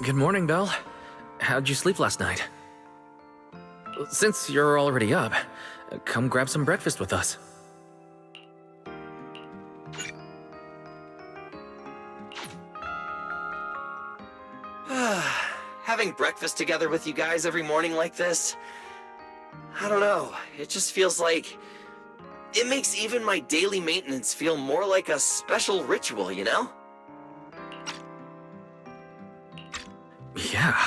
Good morning, Belle. How'd you sleep last night? Since you're already up, come grab some breakfast with us. Having breakfast together with you guys every morning like this, I don't know, it just feels like it makes even my daily maintenance feel more like a special ritual, you know? Yeah,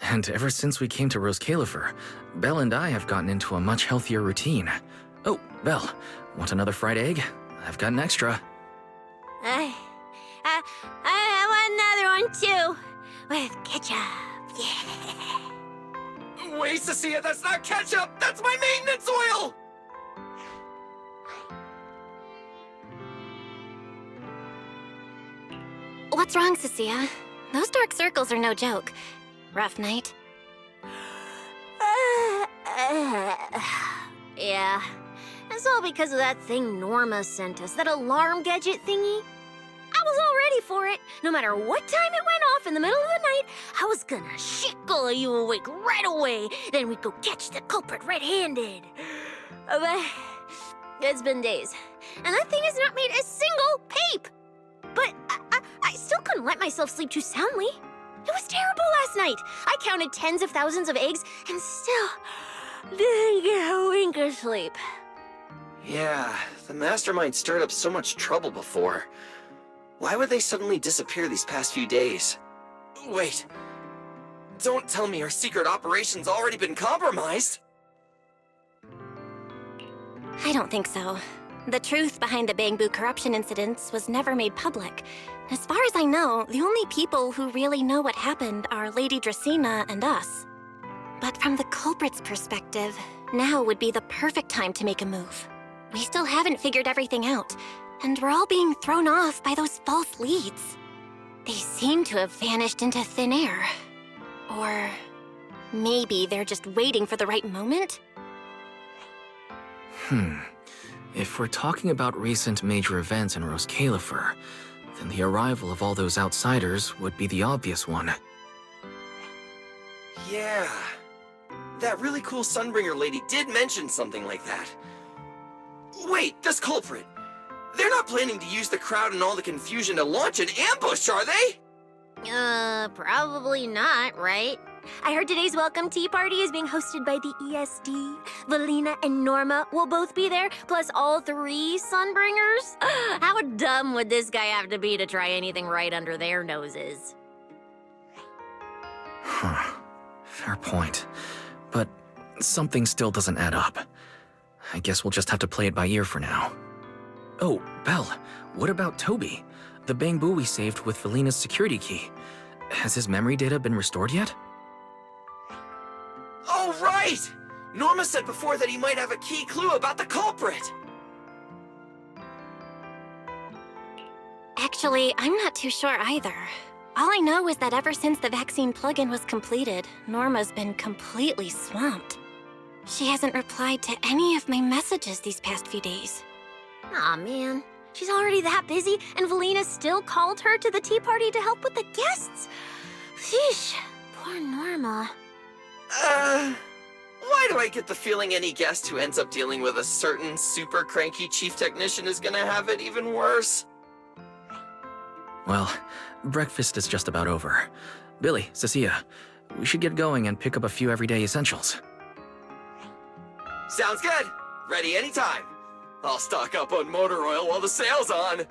and ever since we came to Rose Califer, Belle and I have gotten into a much healthier routine. Oh, Belle, want another fried egg? I've got an extra. I want another one too, with ketchup. Yeah. Wait, Cecilia, that's not ketchup! That's my maintenance oil! What's wrong, Cecilia? Those dark circles are no joke. Rough night? Yeah. It's all because of that thing Norma sent us, that alarm gadget thingy. I was all ready for it. No matter what time it went off in the middle of the night, I was gonna shake all of you awake right away. Then we'd go catch the culprit red-handed. But it's been days, and that thing has not made a single peep. But I still couldn't let myself sleep too soundly. It was terrible last night. I counted tens of thousands of eggs and still didn't get a wink of sleep. Yeah, the mastermind stirred up so much trouble before. Why would they suddenly disappear these past few days? Wait, don't tell me our secret operation's already been compromised! I don't think so. The truth behind the Bamboo corruption incidents was never made public. As far as I know, the only people who really know what happened are Lady Dracena and us. But from the culprit's perspective, now would be the perfect time to make a move. We still haven't figured everything out, and we're all being thrown off by those false leads. They seem to have vanished into thin air. Or maybe they're just waiting for the right moment? If we're talking about recent major events in Rose Califer, then the arrival of all those outsiders would be the obvious one. Yeah, that really cool Sunbringer lady did mention something like that. Wait, this culprit! They're not planning to use the crowd and all the confusion to launch an ambush, are they? Probably not, right? I heard today's welcome tea party is being hosted by the ESD. Valina and Norma will both be there, plus all three Sunbringers. How dumb would this guy have to be to try anything right under their noses? Fair point. But something still doesn't add up. I guess we'll just have to play it by ear for now. Oh, Belle, what about Toby? The Bamboo we saved with Valina's security key. Has his memory data been restored yet? Oh, right! Norma said before that he might have a key clue about the culprit! Actually, I'm not too sure either. All I know is that ever since the vaccine plugin was completed, Norma's been completely swamped. She hasn't replied to any of my messages these past few days. Aw, man. She's already that busy, and Valina still called her to the tea party to help with the guests. Sheesh, poor Norma. Why do I get the feeling any guest who ends up dealing with a certain super cranky chief technician is gonna have it even worse? Well, breakfast is just about over. Billy, Cecilia, we should get going and pick up a few everyday essentials. Sounds good! Ready anytime! I'll stock up on motor oil while the sale's on!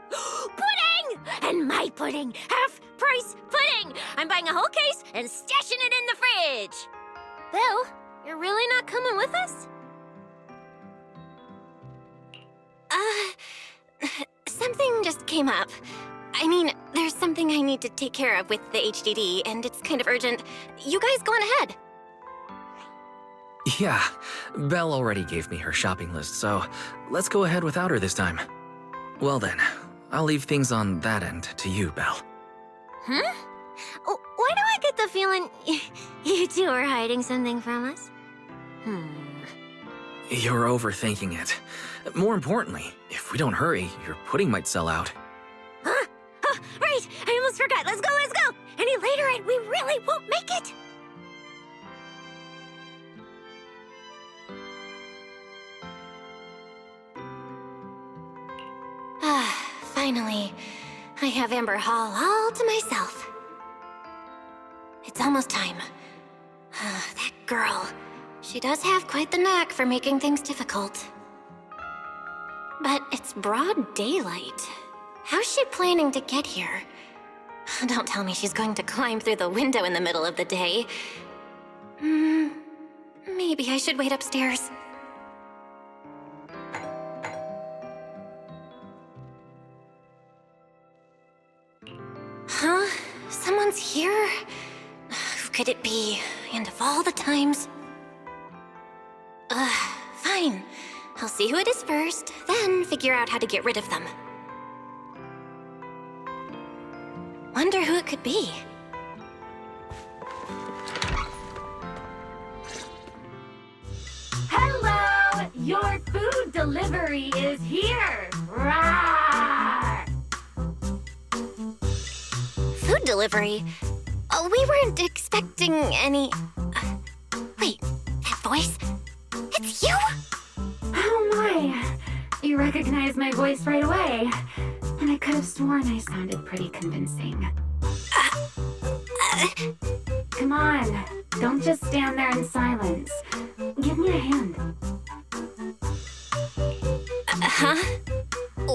Pudding! And my pudding! Half-price pudding! I'm buying a whole case and stashing it in the fridge! Bill, you're really not coming with us? Something just came up. I mean, there's something I need to take care of with the HDD, and it's kind of urgent. You guys go on ahead. Yeah, Belle already gave me her shopping list, so let's go ahead without her this time. Well then, I'll leave things on that end to you, Belle. Huh? Why do I get the feeling you two are hiding something from us? You're overthinking it. More importantly, if we don't hurry, your pudding might sell out. Huh? Oh, right! I almost forgot. Let's go, let's go! Any later and we really won't make it? Finally, I have Amber Hall all to myself. It's almost time. That girl, she does have quite the knack for making things difficult. But it's broad daylight. How's she planning to get here? Don't tell me she's going to climb through the window in the middle of the day. Maybe I should wait upstairs. Huh? Someone's here? Who could it be? And of all the times... Fine. I'll see who it is first, then figure out how to get rid of them. Wonder who it could be. Hello! Your food delivery is here! Rawr! Food delivery? Oh, we weren't expecting any... wait, that voice? It's you? Oh my! You recognize my voice right away. And I could have sworn I sounded pretty convincing. Come on, don't just stand there in silence. Give me a hand. Huh?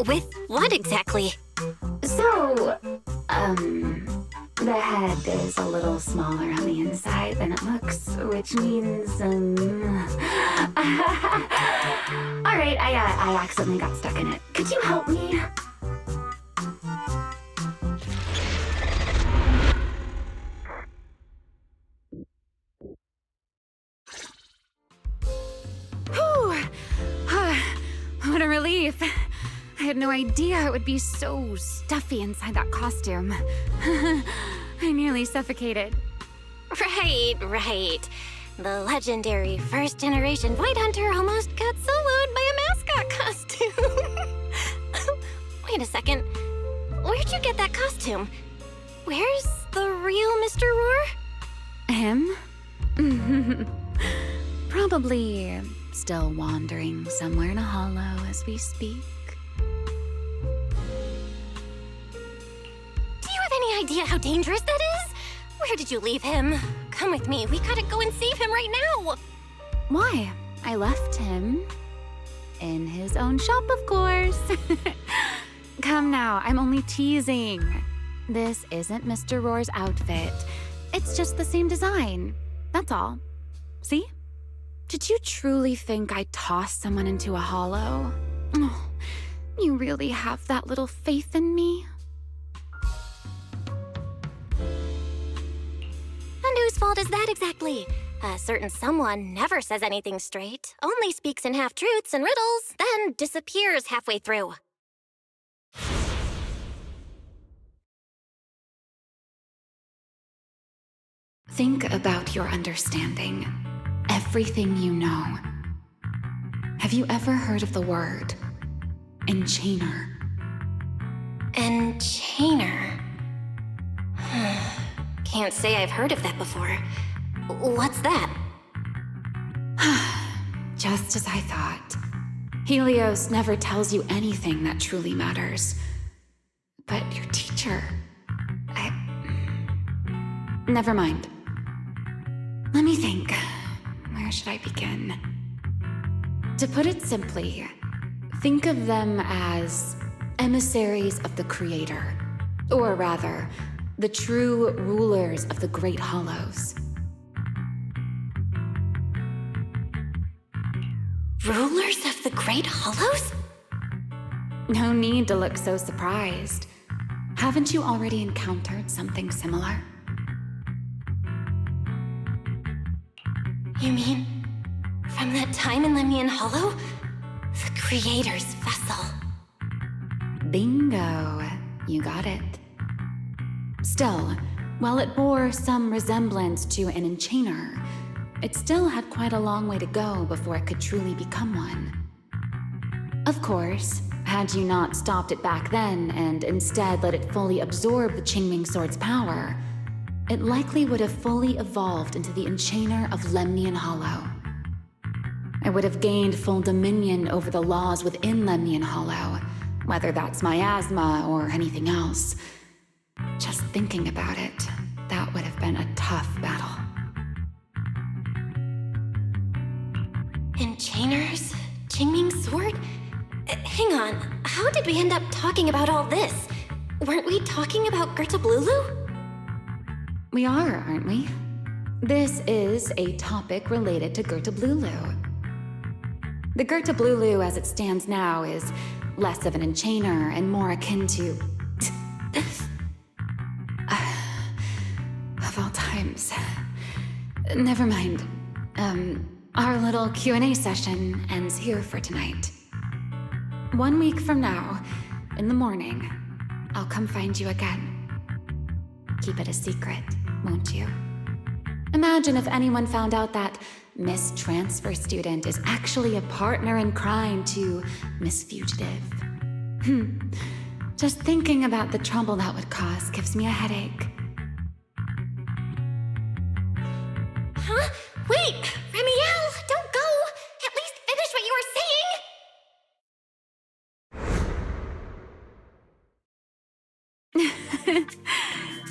With what exactly? So, the head is a little smaller on the inside than it looks, which means, Alright, I accidentally got stuck in it. Could you help me? Whew! What a relief. I had no idea it would be so stuffy inside that costume. I nearly suffocated. Right. The legendary first-generation Void Hunter almost got soloed by a mascot costume. Wait a second. Where'd you get that costume? Where's the real Mr. Roar? Him? Probably still wandering somewhere in a hollow as we speak. Do you have any idea how dangerous that is? Where did you leave him? Come with me. We gotta go and save him right now. Why? I left him in his own shop, of course. Come now, I'm only teasing. This isn't Mr. Roar's outfit. It's just the same design. That's all. See? Did you truly think I'd toss someone into a hollow? Oh, you really have that little faith in me? And whose fault is that exactly? A certain someone never says anything straight, only speaks in half-truths and riddles, then disappears halfway through. Think about your understanding. Everything you know. Have you ever heard of the word enchainer? Enchainer? Can't say I've heard of that before. What's that? Just as I thought. Helios never tells you anything that truly matters. But your teacher... Never mind. Let me think. Where should I begin? To put it simply, think of them as emissaries of the Creator. Or rather, the true rulers of the Great Hollows. Rulers of the Great Hollows? No need to look so surprised. Haven't you already encountered something similar? You mean, from that time in Lemnian Hollow? The Creator's vessel. Bingo. You got it. Still, while it bore some resemblance to an enchainer, it still had quite a long way to go before it could truly become one. Of course, had you not stopped it back then and instead let it fully absorb the Qingming Sword's power, it likely would have fully evolved into the Enchainer of Lemnian Hollow. I would have gained full dominion over the laws within Lemnian Hollow, whether that's miasma or anything else. Just thinking about it, that would have been a tough battle. Enchainers? Qingming's sword? Hang on, how did we end up talking about all this? Weren't we talking about Gertablulu? We are, aren't we? This is a topic related to Gertablulu. The Gertablulu as it stands now is less of an enchainer and more akin to... of all times. Never mind. Our little Q&A session ends here for tonight. 1 week from now, in the morning, I'll come find you again. Keep it a secret, won't you? Imagine if anyone found out that Miss Transfer Student is actually a partner in crime to Miss Fugitive. Just thinking about the trouble that would cause gives me a headache. Huh? Wait! Ramiel, don't go! At least finish what you were saying!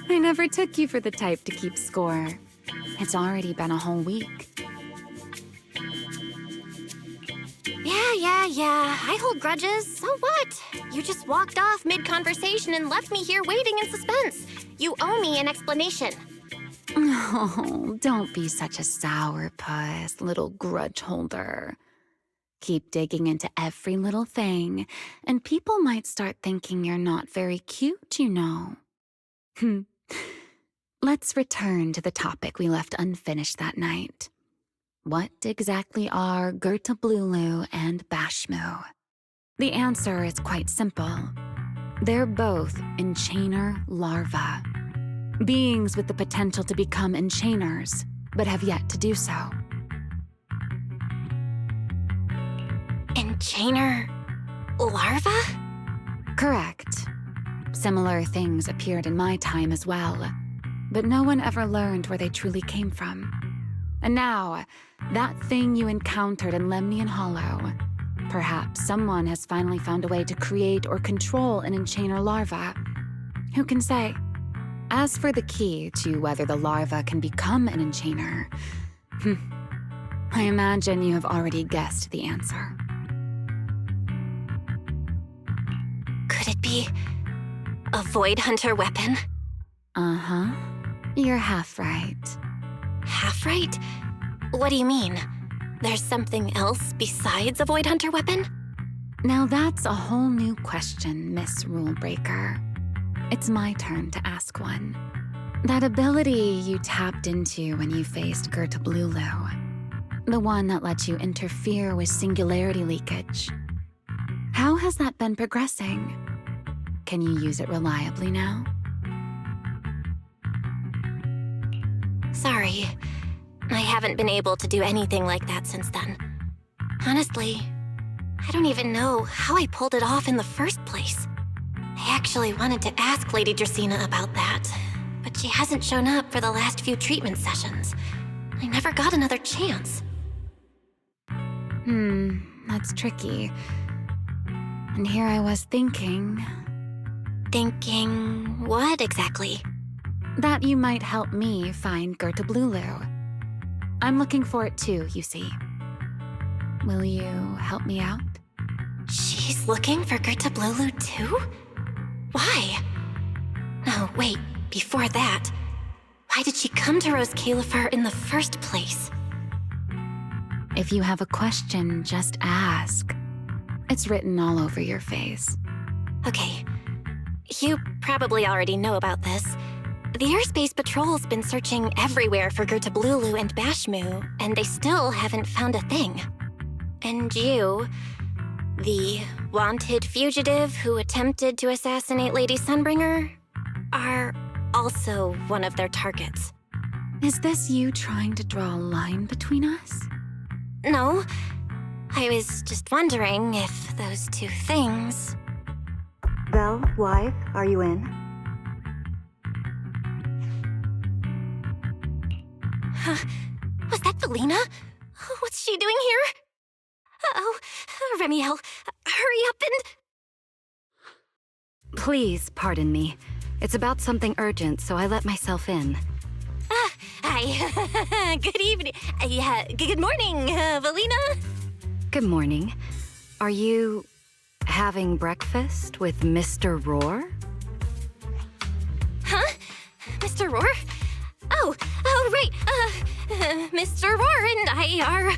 I never took you for the type to keep score. It's already been a whole week. Yeah, I hold grudges, so what? You just walked off mid-conversation and left me here waiting in suspense. You owe me an explanation. Oh, don't be such a sourpuss, little grudge holder. Keep digging into every little thing, and people might start thinking you're not very cute, you know. Let's return to the topic we left unfinished that night. What exactly are Gertablulu and Bashmu? The answer is quite simple. They're both Enchainer larvae. Beings with the potential to become Enchainers, but have yet to do so. Enchainer larva? Correct. Similar things appeared in my time as well, but no one ever learned where they truly came from. And now, that thing you encountered in Lemnian Hollow, perhaps someone has finally found a way to create or control an Enchainer larva. Who can say? As for the key to whether the larva can become an Enchainer, I imagine you have already guessed the answer. Could it be a Void Hunter weapon? Uh-huh. You're half right. Half right? What do you mean? There's something else besides a Void Hunter weapon? Now that's a whole new question, Miss Rulebreaker. It's my turn to ask one. That ability you tapped into when you faced Gertablulu, the one that lets you interfere with singularity leakage. How has that been progressing? Can you use it reliably now? Sorry. I haven't been able to do anything like that since then. Honestly, I don't even know how I pulled it off in the first place. I actually wanted to ask Lady Dracaena about that, but she hasn't shown up for the last few treatment sessions. I never got another chance. That's tricky. And here I was thinking... Thinking what exactly? That you might help me find Gertablulu. I'm looking for it too, you see. Will you help me out? She's looking for Gertablulu too? Why? No, wait, before that, why did she come to Rose Califer in the first place? If you have a question, just ask. It's written all over your face. Okay, you probably already know about this. The Airspace Patrol's been searching everywhere for Gertablulu and Bashmu, and they still haven't found a thing. And you, the wanted fugitive who attempted to assassinate Lady Sunbringer, are also one of their targets. Is this you trying to draw a line between us? No, I was just wondering if those two things... Belle, wife, are you in? Was that Valina? What's she doing here? Uh-oh. Remiel, hurry up and... Please pardon me. It's about something urgent, so I let myself in. Hi. Good evening. Good morning, Valina. Good morning. Are you having breakfast with Mr. Roar? Huh? Mr. Roar? Oh, right. Mr. Roar and I are,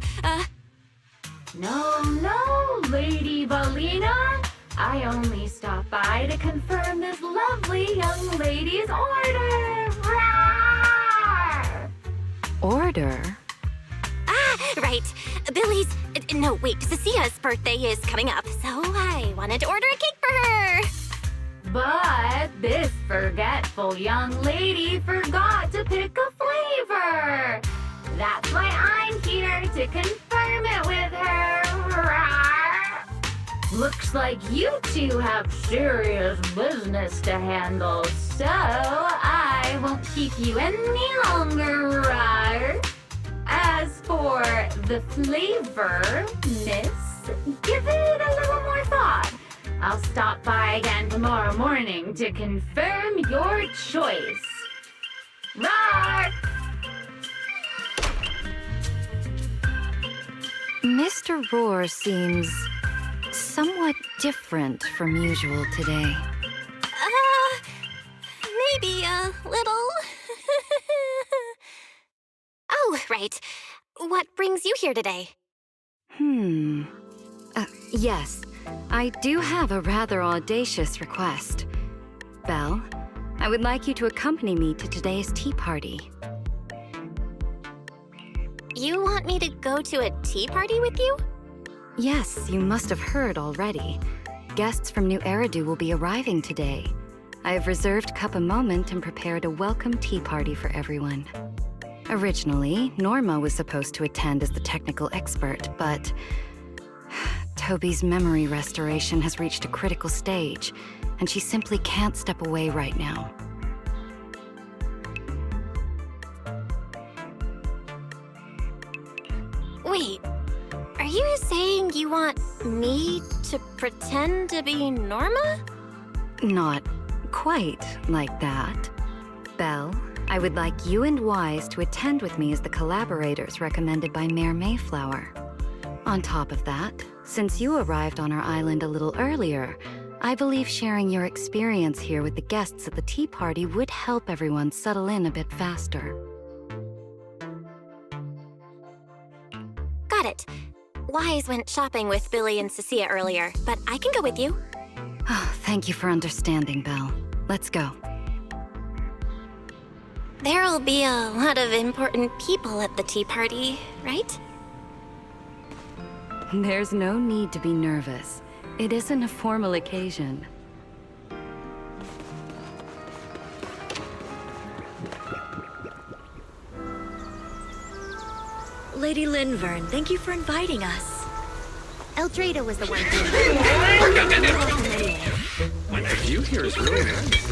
No, Lady Valina. I only stopped by to confirm this lovely young lady's order. Roar! Order? Right. Billy's... No, wait, Cecia's birthday is coming up, so I wanted to order a cake for her. But this forgetful young lady forgot to pick a flavor. That's why I'm here to confirm it with her. Rawr. Looks like you two have serious business to handle, so I won't keep you any longer. Rawr. As for the flavor, miss, give it a little more thought. I'll stop by again tomorrow morning to confirm your choice. Roar! Mr. Roar seems somewhat different from usual today. Maybe a little. Oh, right. What brings you here today? Yes. I do have a rather audacious request. Belle, I would like you to accompany me to today's tea party. You want me to go to a tea party with you? Yes, you must have heard already. Guests from New Eridu will be arriving today. I have reserved Cup a Moment and prepared a welcome tea party for everyone. Originally, Norma was supposed to attend as the technical expert, but Toby's memory restoration has reached a critical stage, and she simply can't step away right now. Wait, are you saying you want me to pretend to be Norma? Not quite like that. Belle, I would like you and Wise to attend with me as the collaborators recommended by Mayor Mayflower. On top of that, since you arrived on our island a little earlier, I believe sharing your experience here with the guests at the tea party would help everyone settle in a bit faster. Got it. Wise went shopping with Billy and Cecilia earlier, but I can go with you. Oh, thank you for understanding, Belle. Let's go. There'll be a lot of important people at the tea party, right? There's no need to be nervous. It isn't a formal occasion. Lady Linvern, thank you for inviting us. Eldrada was the one who... The view here is really nice.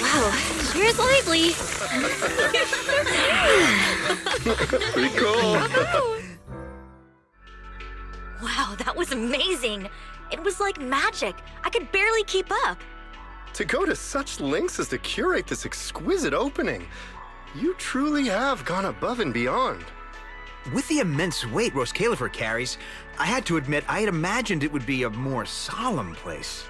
Wow, sure is lively. Pretty cool. Wow, that was amazing. It was like magic. I could barely keep up. To go to such lengths as to curate this exquisite opening, you truly have gone above and beyond. With the immense weight Roscalifer carries, I had to admit I had imagined it would be a more solemn place.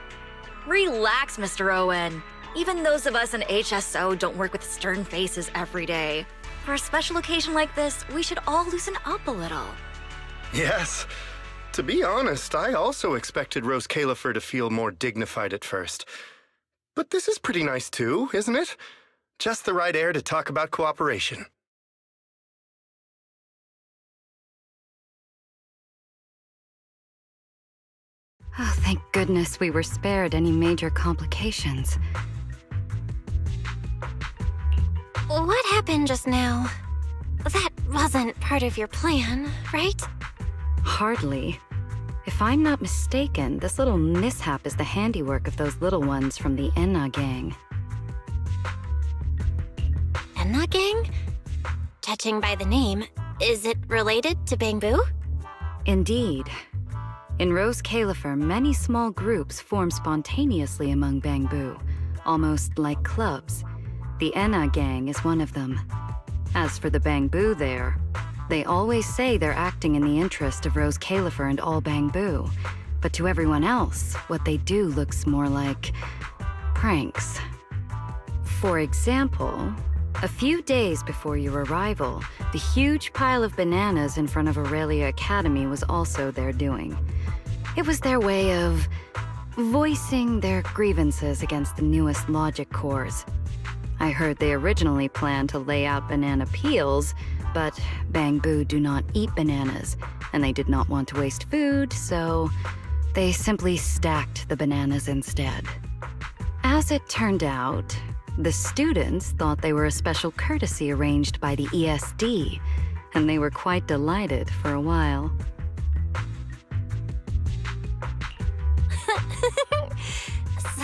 Relax, Mr. Owen. Even those of us in HSO don't work with stern faces every day. For a special occasion like this, we should all loosen up a little. Yes. To be honest, I also expected Rose Califer to feel more dignified at first. But this is pretty nice too, isn't it? Just the right air to talk about cooperation. Oh, thank goodness we were spared any major complications. What happened just now? That wasn't part of your plan, right? Hardly. If I'm not mistaken, this little mishap is the handiwork of those little ones from the Enna gang. Enna gang? Judging by the name, is it related to Bangbu? Indeed. In Rose Califer, many small groups form spontaneously among Bangbu, almost like clubs. The Enna gang is one of them. As for the Bangbu there, they always say they're acting in the interest of Rose Califer and all Bangbu, but to everyone else, what they do looks more like pranks. For example, a few days before your arrival, the huge pile of bananas in front of Aurelia Academy was also their doing. It was their way of voicing their grievances against the newest logic cores. I heard they originally planned to lay out banana peels, but Bangbu do not eat bananas, and they did not want to waste food, so they simply stacked the bananas instead. As it turned out, the students thought they were a special courtesy arranged by the ESD, and they were quite delighted for a while.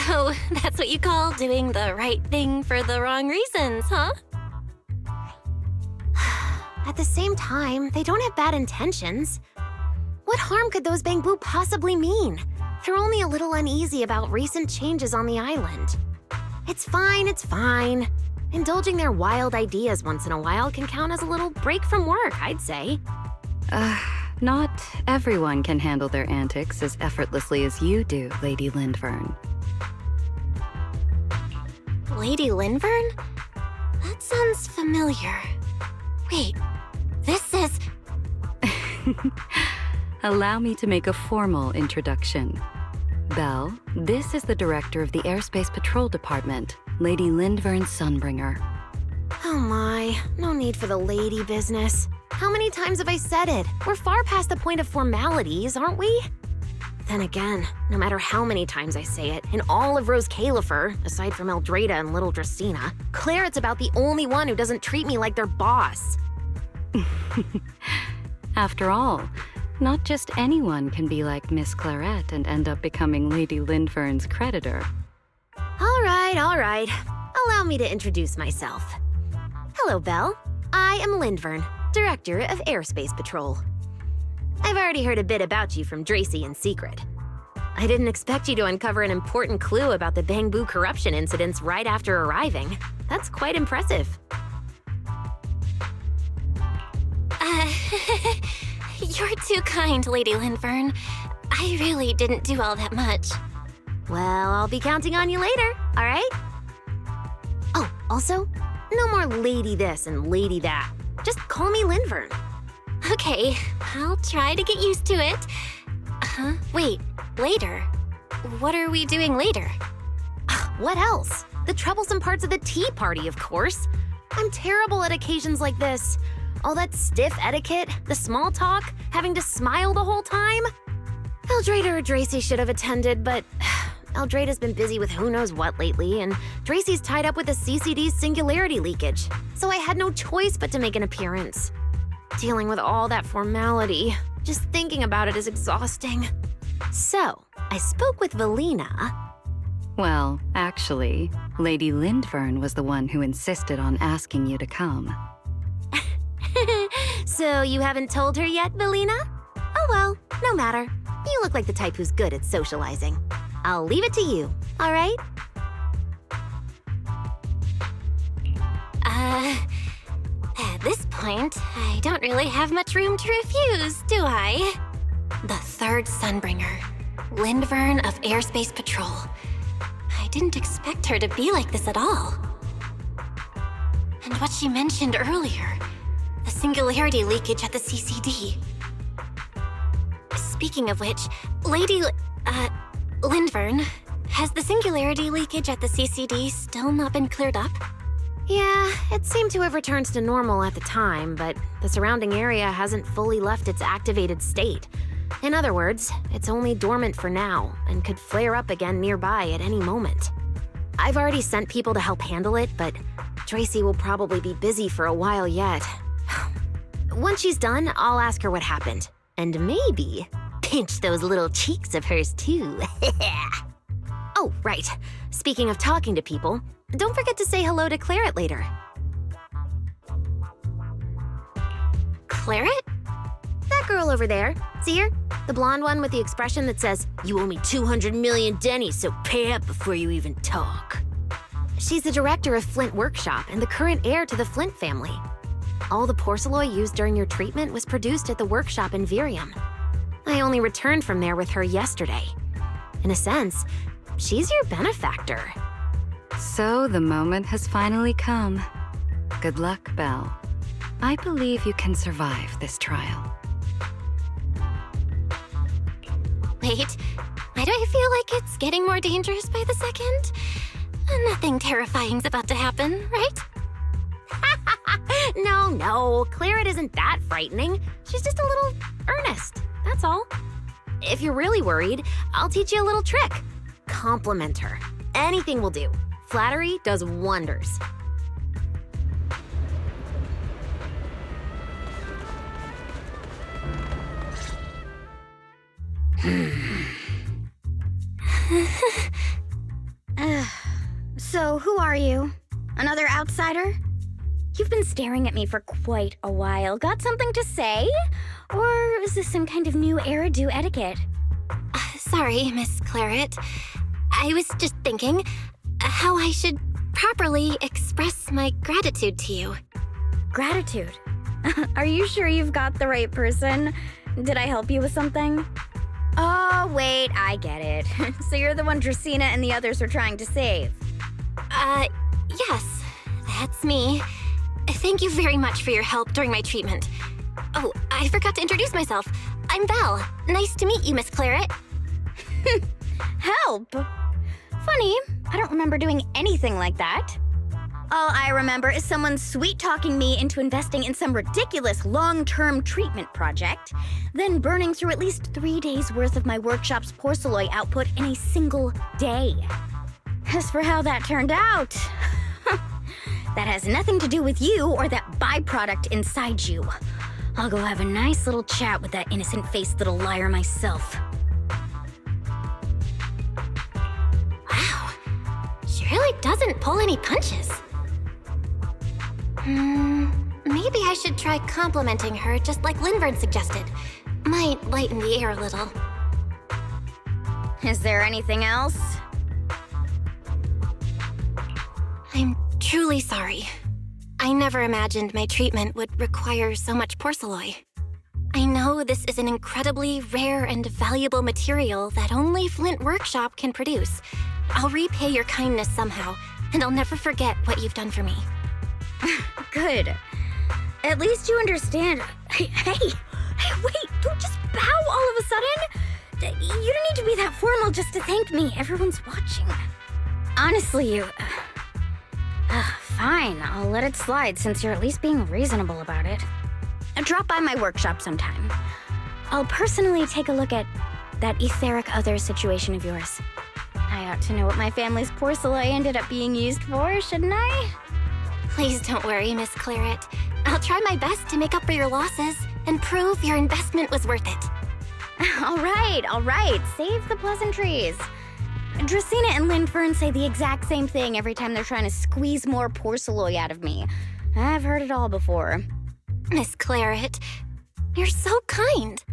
So that's what you call doing the right thing for the wrong reasons, huh? At the same time, they don't have bad intentions. What harm could those Bangbu possibly mean? They're only a little uneasy about recent changes on the island. It's fine, it's fine. Indulging their wild ideas once in a while can count as a little break from work, I'd say. Not everyone can handle their antics as effortlessly as you do, Lady Lindvern. Lady Lindvern? That sounds familiar. Wait, this is... Allow me to make a formal introduction. Belle, this is the director of the Airspace Patrol Department, Lady Lindvern Sunbringer. Oh my, no need for the lady business. How many times have I said it? We're far past the point of formalities, aren't we? Then again, no matter how many times I say it, in all of Rose Califer, aside from Eldrada and little Dracena, Claret's about the only one who doesn't treat me like their boss. After all, not just anyone can be like Miss Claret and end up becoming Lady Lindvern's creditor. All right. Allow me to introduce myself. Hello, Belle. I am Lindvern, Director of Airspace Patrol. I've already heard a bit about you from Dracy in secret. I didn't expect you to uncover an important clue about the Bangbu corruption incidents right after arriving. That's quite impressive. You're too kind, Lady Lindvern. I really didn't do all that much. Well, I'll be counting on you later, all right? Oh, also, no more lady this and lady that. Just call me Lindvern. Okay, I'll try to get used to it. Wait, later? What are we doing later? What else? The troublesome parts of the tea party, of course. I'm terrible at occasions like this. All that stiff etiquette, the small talk, having to smile the whole time. Eldrada or Dracy should have attended, but Eldrada's been busy with who knows what lately, and Dracy's tied up with the CCD's singularity leakage, so I had no choice but to make an appearance. Dealing with all that formality, just thinking about it is exhausting. So, I spoke with Valina. Well, actually, Lady Lindvern was the one who insisted on asking you to come. So you haven't told her yet, Valina? Oh well, no matter. You look like the type who's good at socializing. I'll leave it to you, all right? At this point, I don't really have much room to refuse, do I? The third Sunbringer, Lindvern of Airspace Patrol. didn't expect her to be like this at all. And what she mentioned earlier, the singularity leakage at the CCD. Speaking of which, Lady Lindvern, has the singularity leakage at the CCD still not been cleared up? Yeah, it seemed to have returned to normal at the time, but the surrounding area hasn't fully left its activated state. In other words, it's only dormant for now and could flare up again nearby at any moment. I've already sent people to help handle it, but Tracy will probably be busy for a while yet. Once she's done, I'll ask her what happened. And maybe pinch those little cheeks of hers too. Oh, right. Speaking of talking to people, don't forget to say hello to Claret later. Claret? That girl over there. See her? The blonde one with the expression that says, "You owe me 200 million dennies, so pay up before you even talk." She's the director of Flint Workshop and the current heir to the Flint family. All the porcelain used during your treatment was produced at the workshop in Virium. I only returned from there with her yesterday. In a sense, she's your benefactor. So the moment has finally come. Good luck, Belle. I believe you can survive this trial. Wait, why do I feel like it's getting more dangerous by the second? Nothing terrifying's about to happen, right? No, Claret isn't that frightening. She's just a little earnest, that's all. If you're really worried, I'll teach you a little trick. Compliment her. Anything will do. Flattery does wonders. So, who are you? Another outsider? You've been staring at me for quite a while. Got something to say? Or is this some kind of new Eridu etiquette? Sorry, Miss Claret. I was just thinking how I should properly express my gratitude to you. Gratitude? Are you sure you've got the right person? Did I help you with something? Oh, wait, I get it. So you're the one Dracaena and the others are trying to save. Yes, that's me. Thank you very much for your help during my treatment. Oh, I forgot to introduce myself. I'm Belle. Nice to meet you, Miss Claret. Help? Funny, I don't remember doing anything like that. All I remember is someone sweet-talking me into investing in some ridiculous long-term treatment project, then burning through at least 3 days' worth of my workshop's porcelain output in a single day. As for how that turned out, that has nothing to do with you or that byproduct inside you. I'll go have a nice little chat with that innocent-faced little liar myself. Wow, she really doesn't pull any punches. Maybe I should try complimenting her just like Lindvern suggested. Might lighten the air a little. Is there anything else? I'm truly sorry. I never imagined my treatment would require so much porcelain. I know this is an incredibly rare and valuable material that only Flint Workshop can produce. I'll repay your kindness somehow, and I'll never forget what you've done for me. Good. At least you understand. Hey, wait, don't just bow all of a sudden. You don't need to be that formal just to thank me. Everyone's watching. Honestly, fine, I'll let it slide since you're at least being reasonable about it. Drop by my workshop sometime. I'll personally take a look at that etheric other situation of yours. I ought to know what my family's porcelain ended up being used for, shouldn't I? Please don't worry, Miss Claret. I'll try my best to make up for your losses and prove your investment was worth it. All right. Save the pleasantries. Dracaena and Lindvern say the exact same thing every time they're trying to squeeze more porcelain out of me. I've heard it all before. Miss Claret, you're so kind.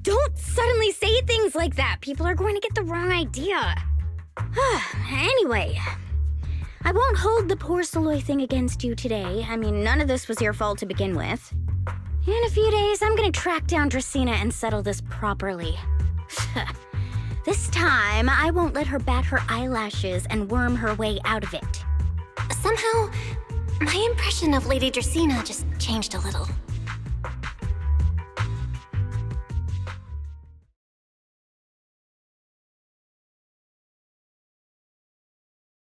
Don't suddenly say things like that. People are going to get the wrong idea. Anyway, I won't hold the porcelain thing against you today. I mean, none of this was your fault to begin with. In a few days, I'm gonna track down Dracaena and settle this properly. This time, I won't let her bat her eyelashes and worm her way out of it. Somehow, my impression of Lady Dracaena just changed a little.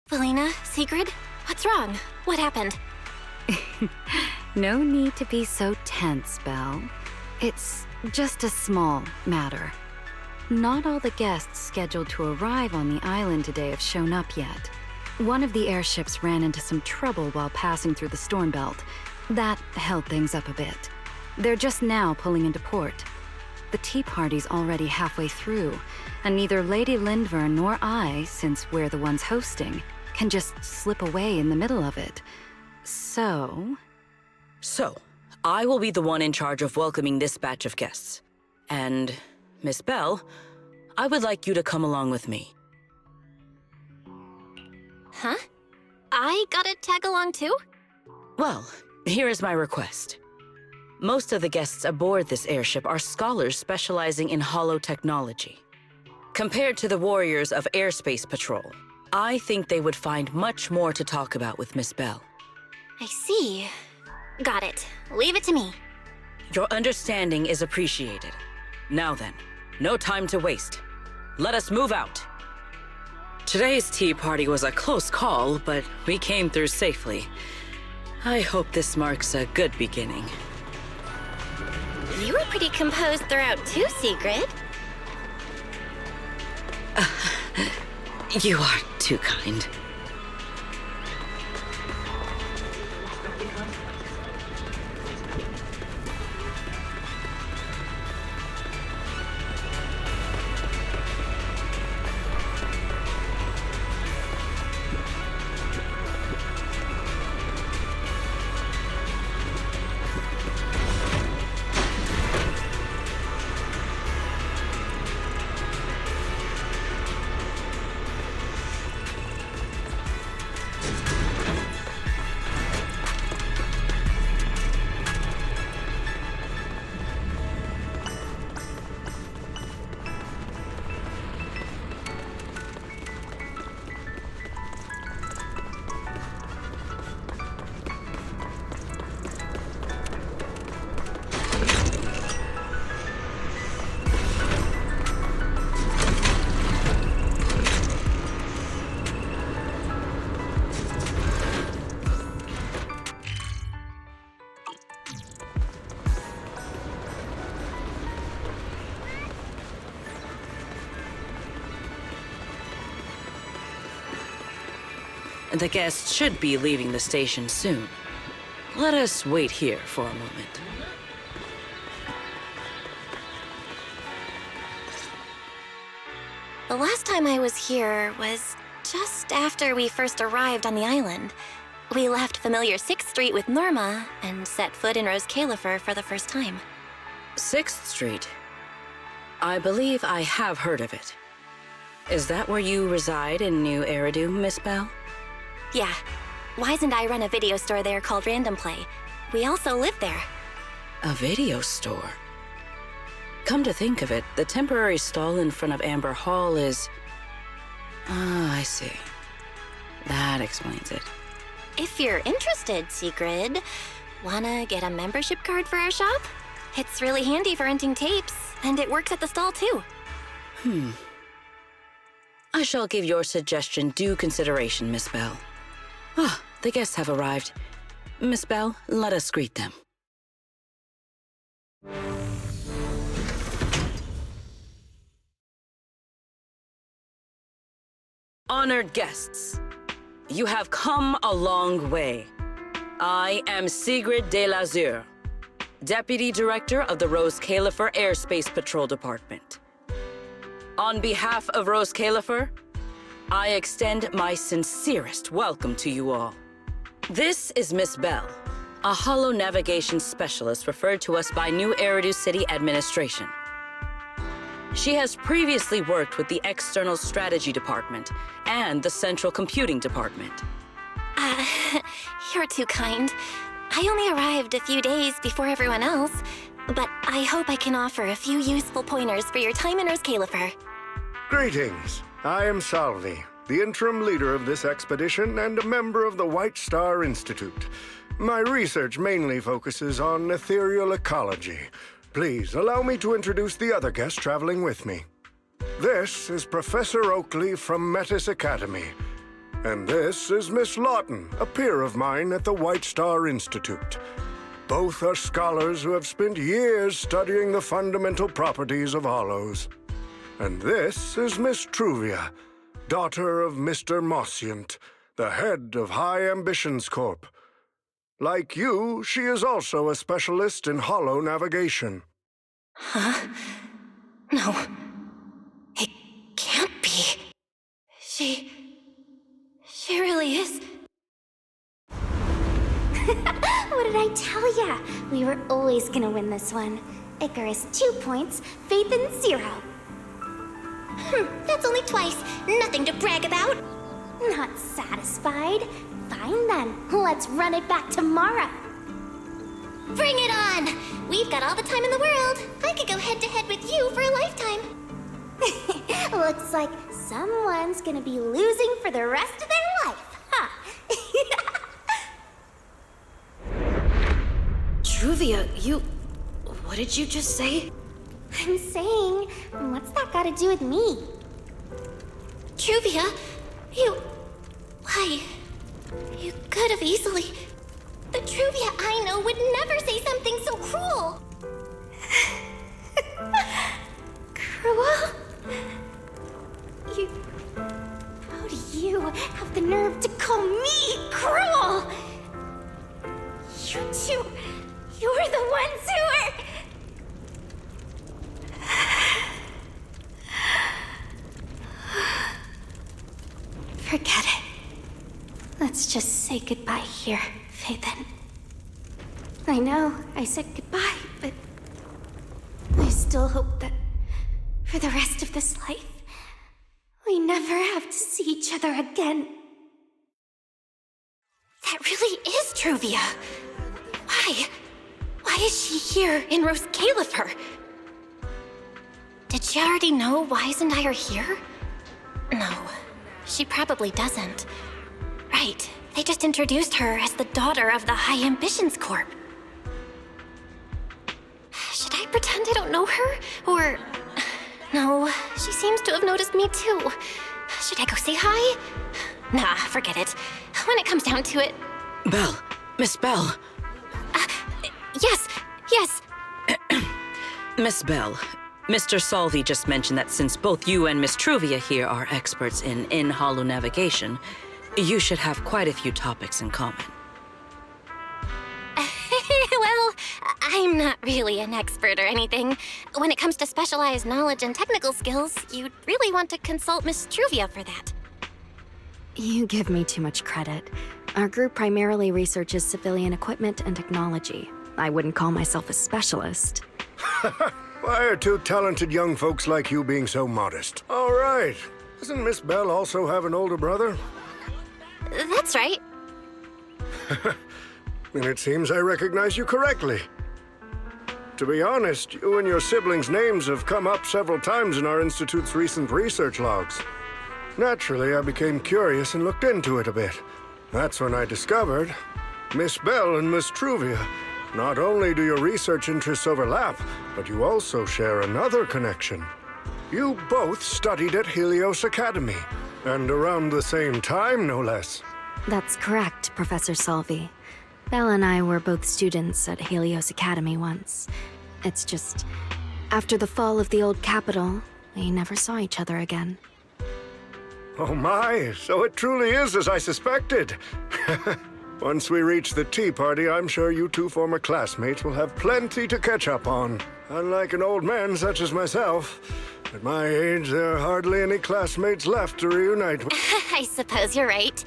Felina, Sigrid, what's wrong? What happened? No need to be so tense, Belle. It's just a small matter. Not all the guests scheduled to arrive on the island today have shown up yet. One of the airships ran into some trouble while passing through the storm belt. That held things up a bit. They're just now pulling into port. The tea party's already halfway through, and neither Lady Lindver nor I, since we're the ones hosting, can just slip away in the middle of it. So, I will be the one in charge of welcoming this batch of guests. And, Miss Belle, I would like you to come along with me. Huh? I gotta tag along too? Well, here is my request. Most of the guests aboard this airship are scholars specializing in holo technology. Compared to the warriors of Airspace Patrol, I think they would find much more to talk about with Miss Belle. I see. Got it. Leave it to me. Your understanding is appreciated. Now then, no time to waste. Let us move out. Today's tea party was a close call, but we came through safely. I hope this marks a good beginning. You were pretty composed throughout too, Sigrid. You are too kind. The guests should be leaving the station soon. Let us wait here for a moment. The last time I was here was just after we first arrived on the island. We left familiar 6th Street with Norma and set foot in Rose Califer for the first time. 6th Street. I believe I have heard of it. Is that where you reside in New Eridu, Miss Belle? Yeah. Wise and I run a video store there called Random Play. We also live there. A video store? Come to think of it, the temporary stall in front of Amber Hall is... Ah, I see. That explains it. If you're interested, Sigrid, wanna get a membership card for our shop? It's really handy for renting tapes, and it works at the stall too. I shall give your suggestion due consideration, Miss Belle. Ah, the guests have arrived. Miss Belle, let us greet them. Honored guests, you have come a long way. I am Sigrid de Lazure, Deputy Director of the Rose Califer Airspace Patrol Department. On behalf of Rose Califer, I extend my sincerest welcome to you all. This is Miss Belle, a holo navigation specialist referred to us by New Eridu City Administration. She has previously worked with the External Strategy Department and the Central Computing Department. You're too kind. I only arrived a few days before everyone else, but I hope I can offer a few useful pointers for your time in Rose Califer. Greetings. I am Salvi, the interim leader of this expedition and a member of the White Star Institute. My research mainly focuses on ethereal ecology. Please allow me to introduce the other guest traveling with me. This is Professor Oakley from Metis Academy. And this is Miss Lawton, a peer of mine at the White Star Institute. Both are scholars who have spent years studying the fundamental properties of hollows. And this is Miss Truvia, daughter of Mr. Mossiant, the head of High Ambitions Corp. Like you, she is also a specialist in hollow navigation. Huh? No. It can't be. She really is. What did I tell ya? We were always gonna win this one. Icarus 2 points, Phaethon 0. That's only twice. Nothing to brag about. Not satisfied? Fine then. Let's run it back tomorrow. Bring it on! We've got all the time in the world. I could go head-to-head with you for a lifetime. Looks like someone's gonna be losing for the rest of their life, huh? Truvia, what did you just say? I'm saying, what's that got to do with me? Truvia, why? You could have easily. The Truvia I know would never say something so cruel. Cruel? How do you have the nerve to call me cruel? You're the ones who are... Forget it. Let's just say goodbye here, Phaethon. I know I said goodbye, but I still hope that for the rest of this life, we never have to see each other again. That really is Truvia. Why is she here in Rose Califer? Did she already know Wise and I are here? No, she probably doesn't. Right, they just introduced her as the daughter of the High Ambitions Corp. Should I pretend I don't know her? Or... No, she seems to have noticed me too. Should I go say hi? Nah, forget it. When it comes down to it... Belle, Miss Belle. Yes. Miss Belle, Mr. Salvi just mentioned that since both you and Miss Truvia here are experts in hollow navigation, you should have quite a few topics in common. Well, I'm not really an expert or anything. When it comes to specialized knowledge and technical skills, you'd really want to consult Miss Truvia for that. You give me too much credit. Our group primarily researches civilian equipment and technology. I wouldn't call myself a specialist. Why are two talented young folks like you being so modest? All right. Doesn't Miss Belle also have an older brother? That's right. Then it seems I recognize you correctly. To be honest, you and your siblings' names have come up several times in our Institute's recent research logs. Naturally, I became curious and looked into it a bit. That's when I discovered Miss Belle and Miss Truvia. Not only do your research interests overlap, but you also share another connection. You both studied at Helios Academy, and around the same time, no less. That's correct, Professor Salvi. Belle and I were both students at Helios Academy once. It's just, after the fall of the old capital, we never saw each other again. Oh my, so it truly is as I suspected. Once we reach the tea party, I'm sure you two former classmates will have plenty to catch up on. Unlike an old man such as myself, at my age, there are hardly any classmates left to reunite with. I suppose you're right.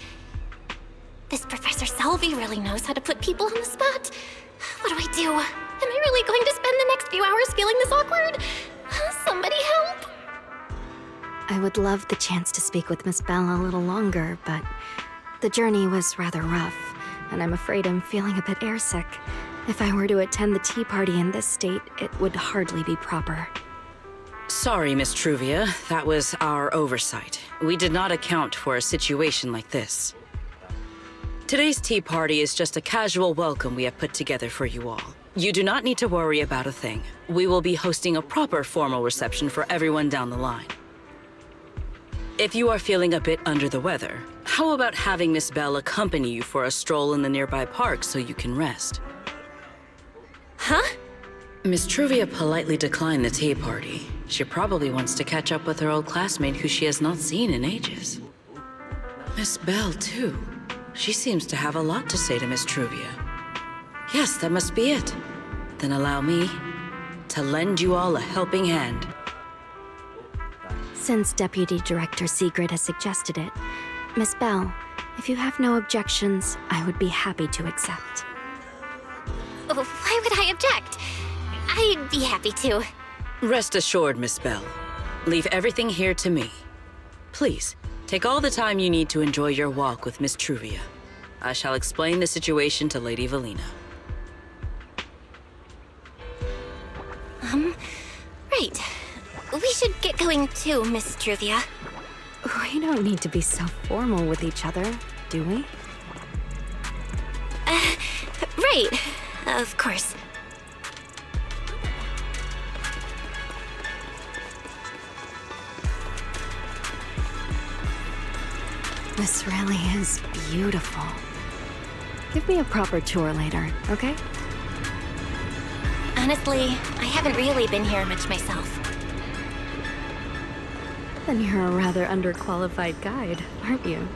This Professor Salvi really knows how to put people on the spot. What do I do? Am I really going to spend the next few hours feeling this awkward? Somebody help! I would love the chance to speak with Miss Belle a little longer, but the journey was rather rough, and I'm afraid I'm feeling a bit airsick. If I were to attend the tea party in this state, it would hardly be proper. Sorry, Miss Truvia. That was our oversight. We did not account for a situation like this. Today's tea party is just a casual welcome we have put together for you all. You do not need to worry about a thing. We will be hosting a proper formal reception for everyone down the line. If you are feeling a bit under the weather, how about having Miss Bell accompany you for a stroll in the nearby park so you can rest? Huh? Miss Truvia politely declined the tea party. She probably wants to catch up with her old classmate who she has not seen in ages. Miss Bell, too. She seems to have a lot to say to Miss Truvia. Yes, that must be it. Then allow me to lend you all a helping hand. Since Deputy Director Sigrid has suggested it, Miss Bell, if you have no objections, I would be happy to accept. Oh, why would I object? I'd be happy to. Rest assured, Miss Bell. Leave everything here to me. Please, take all the time you need to enjoy your walk with Miss Truvia. I shall explain the situation to Lady Valina. Right. We should get going too, Miss Truvia. We don't need to be so formal with each other, do we? Right. Of course. This really is beautiful. Give me a proper tour later, okay? Honestly, I haven't really been here much myself. Then you're a rather underqualified guide, aren't you?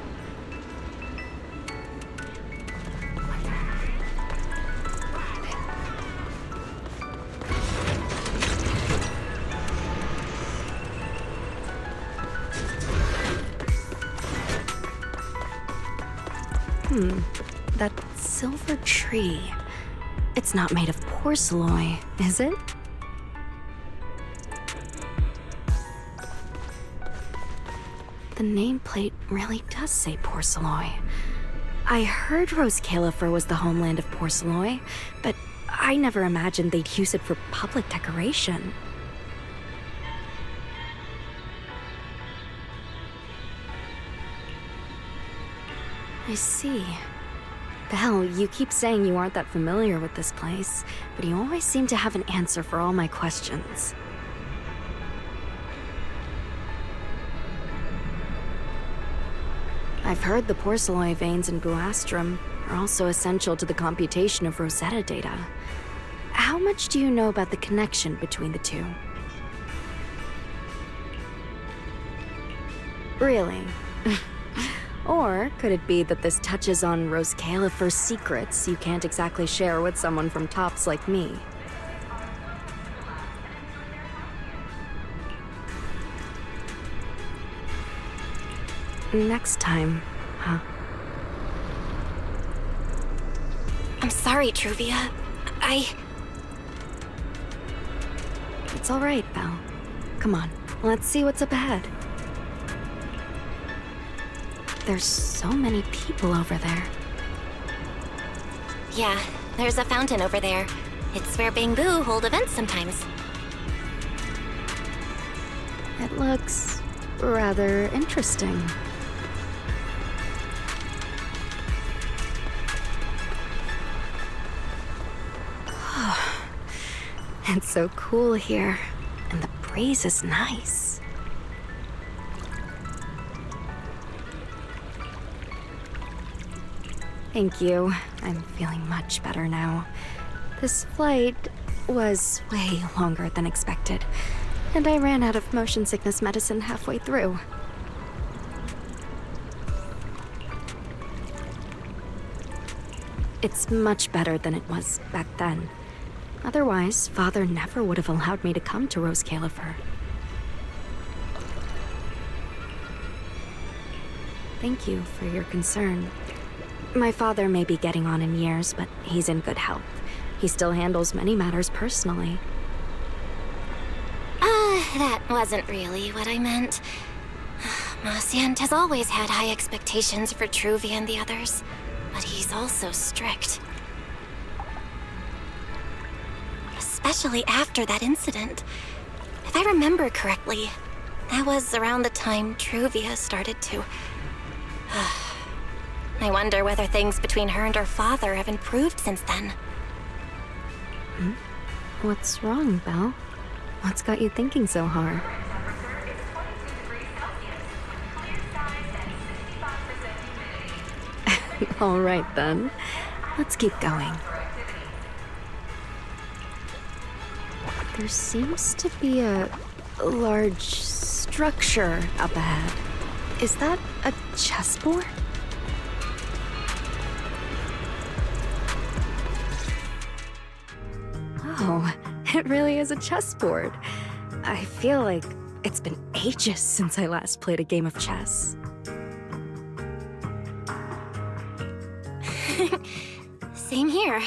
That silver tree. It's not made of porcelain, is it? The nameplate really does say porcelain. I heard Rose Califer was the homeland of porcelain, but I never imagined they'd use it for public decoration. I see. Belle, you keep saying you aren't that familiar with this place, but you always seem to have an answer for all my questions. I've heard the porcelain veins in Buastrum are also essential to the computation of Rosetta data. How much do you know about the connection between the two? Really? Or could it be that this touches on Rose Califer's secrets you can't exactly share with someone from Tops like me? Next time, huh? I'm sorry, Truvia. It's all right, Belle. Come on, let's see what's up ahead. There's so many people over there. Yeah, there's a fountain over there. It's where Bamboo hold events sometimes. It looks rather interesting. It's so cool here, and the breeze is nice. Thank you. I'm feeling much better now. This flight was way longer than expected, and I ran out of motion sickness medicine halfway through. It's much better than it was back then. Otherwise, Father never would have allowed me to come to Rose Califer. Thank you for your concern. My father may be getting on in years, but he's in good health. He still handles many matters personally. That wasn't really what I meant. Mosient has always had high expectations for Truvia and the others, but he's also strict. Especially after that incident. If I remember correctly, that was around the time Truvia started to... I wonder whether things between her and her father have improved since then. What's wrong, Belle? What's got you thinking so hard? All right, then. Let's keep going. There seems to be a large structure up ahead. Is that a chessboard? Oh, it really is a chessboard. I feel like it's been ages since I last played a game of chess. Same here.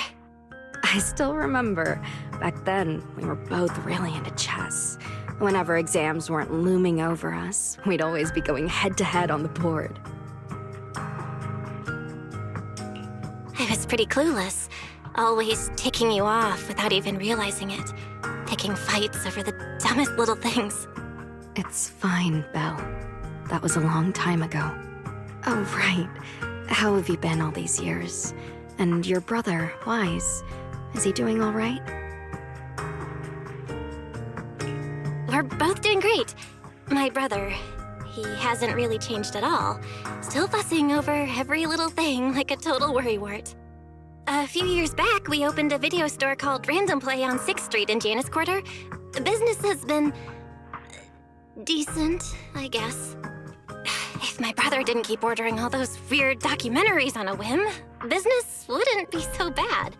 I still remember, back then, we were both really into chess. Whenever exams weren't looming over us, we'd always be going head-to-head on the board. I was pretty clueless, always ticking you off without even realizing it, picking fights over the dumbest little things. It's fine, Belle. That was a long time ago. Oh, right. How have you been all these years? And your brother, Wise, is he doing all right? We're both doing great. My brother, he hasn't really changed at all. Still fussing over every little thing like a total worrywart. A few years back, we opened a video store called Random Play on 6th Street in Janus Quarter. The business has been... decent, I guess. If my brother didn't keep ordering all those weird documentaries on a whim, business wouldn't be so bad.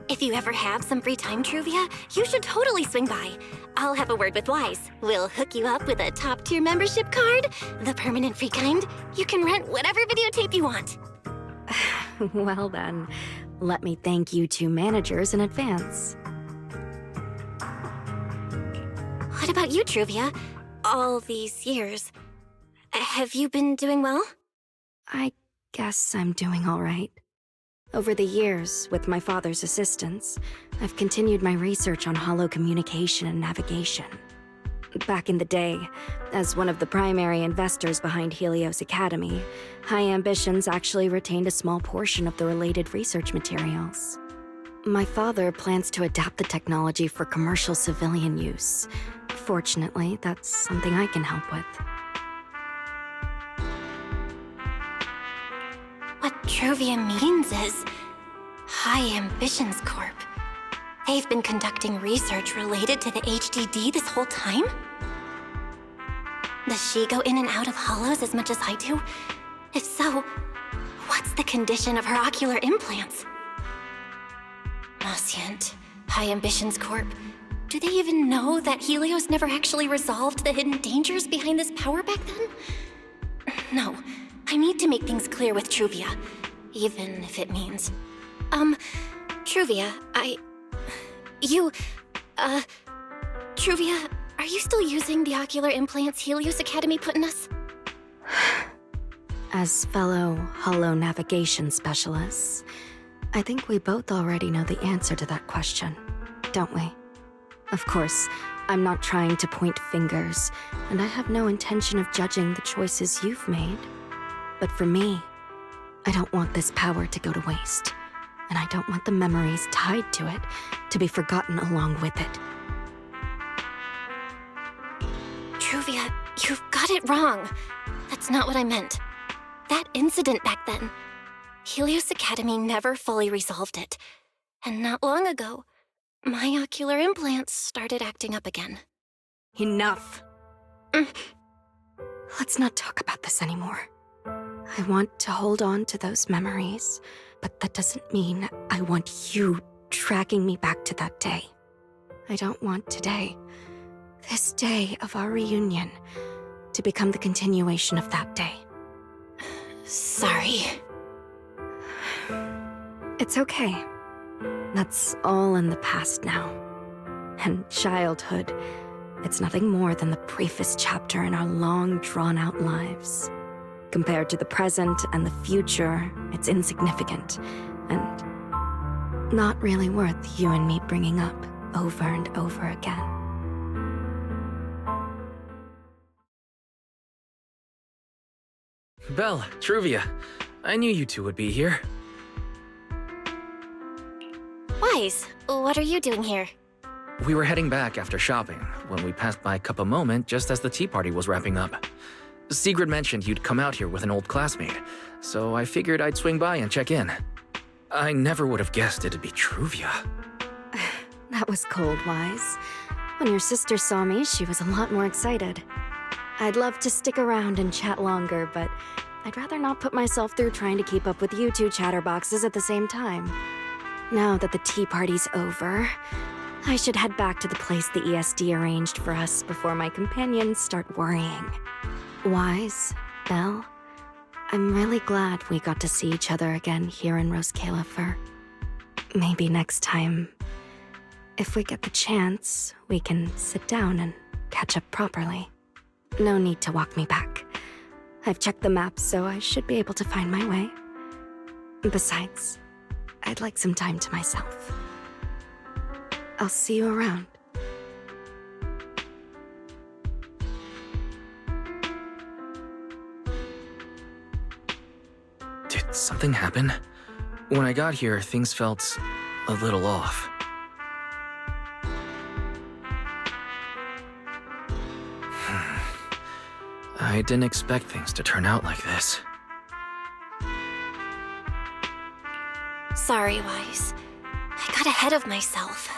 If you ever have some free time, Truvia, you should totally swing by. I'll have a word with Wise. We'll hook you up with a top-tier membership card, the permanent free kind. You can rent whatever videotape you want. Well then, let me thank you two managers in advance. What about you, Truvia? All these years, have you been doing well? I guess I'm doing all right. Over the years, with my father's assistance, I've continued my research on holo communication and navigation. Back in the day, as one of the primary investors behind Helios Academy, High Ambitions actually retained a small portion of the related research materials. My father plans to adapt the technology for commercial civilian use. Fortunately, that's something I can help with. What Truvia means is High Ambitions Corp. They've been conducting research related to the HDD this whole time? Does she go in and out of holos as much as I do? If so, what's the condition of her ocular implants? Nascent, High Ambitions Corp. Do they even know that Helios never actually resolved the hidden dangers behind this power back then? No, I need to make things clear with Truvia, even if it means... Truvia, Truvia, are you still using the ocular implants Helios Academy put in us? As fellow holo navigation specialists, I think we both already know the answer to that question, don't we? Of course, I'm not trying to point fingers, and I have no intention of judging the choices you've made. But for me, I don't want this power to go to waste, and I don't want the memories tied to it to be forgotten along with it. Truvia, you've got it wrong. That's not what I meant. That incident back then, Helios Academy never fully resolved it. And not long ago, my ocular implants started acting up again. Enough! Let's not talk about this anymore. I want to hold on to those memories, but that doesn't mean I want you dragging me back to that day. I don't want today, this day of our reunion, to become the continuation of that day. Sorry. It's okay. That's all in the past now. And childhood, it's nothing more than the briefest chapter in our long, drawn-out lives. Compared to the present and the future, it's insignificant, and not really worth you and me bringing up over and over again. Belle, Truvia. I knew you two would be here. Wise, what are you doing here? We were heading back after shopping when we passed by Cup a Moment just as the tea party was wrapping up. Sigrid mentioned you'd come out here with an old classmate, so I figured I'd swing by and check in. I never would have guessed it'd be Truvia. That was cold, Wise. When your sister saw me, she was a lot more excited. I'd love to stick around and chat longer, but I'd rather not put myself through trying to keep up with you two chatterboxes at the same time. Now that the tea party's over, I should head back to the place the ESD arranged for us before my companions start worrying. Wise, Belle, I'm really glad we got to see each other again here in Rose Califer. Maybe next time, if we get the chance, we can sit down and catch up properly. No need to walk me back. I've checked the map, so I should be able to find my way. Besides, I'd like some time to myself. I'll see you around. Did something happen? When I got here, things felt a little off. I didn't expect things to turn out like this. Sorry, Wise. I got ahead of myself.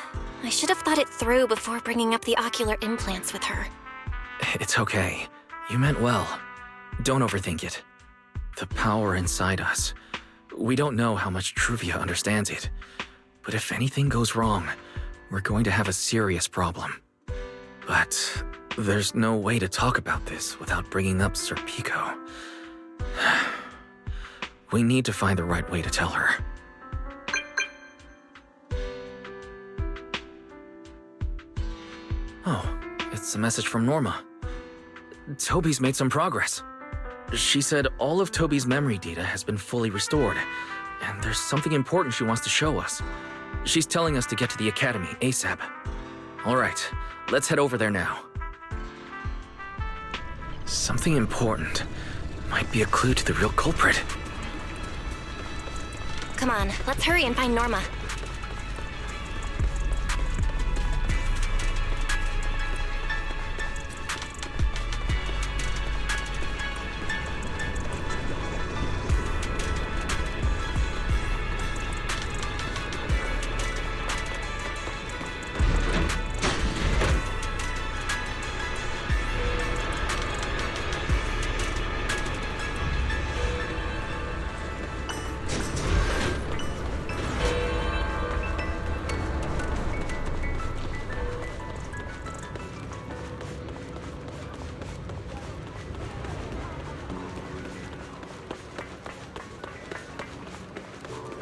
I should have thought it through before bringing up the ocular implants with her. It's okay. You meant well. Don't overthink it. The power inside us. We don't know how much Truvia understands it. But if anything goes wrong, we're going to have a serious problem. But there's no way to talk about this without bringing up Sir Pico. We need to find the right way to tell her. Oh, it's a message from Norma. Toby's made some progress. She said all of Toby's memory data has been fully restored, and there's something important she wants to show us. She's telling us to get to the academy ASAP. All right, let's head over there now. Something important. Might be a clue to the real culprit. Come on, let's hurry and find Norma.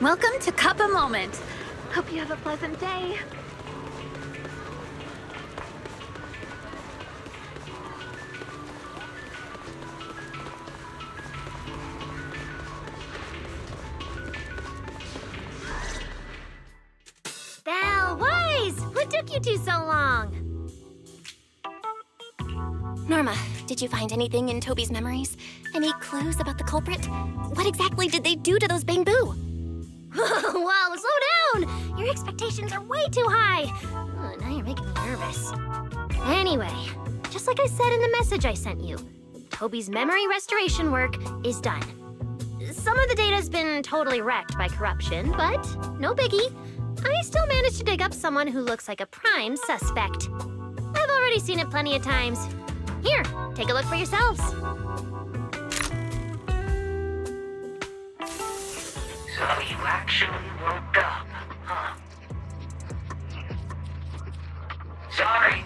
Welcome to Cup a Moment. Hope you have a pleasant day. Belle, Wise! What took you two so long? Norma, did you find anything in Toby's memories? Any clues about the culprit? What exactly did they do to those Bangbu? Whoa, slow down! Your expectations are way too high. Oh, now you're making me nervous. Anyway, just like I said in the message I sent you, Toby's memory restoration work is done. Some of the data's been totally wrecked by corruption, but no biggie. I still managed to dig up someone who looks like a prime suspect. I've already seen it plenty of times. Here, take a look for yourselves. So you actually woke up, huh? Sorry.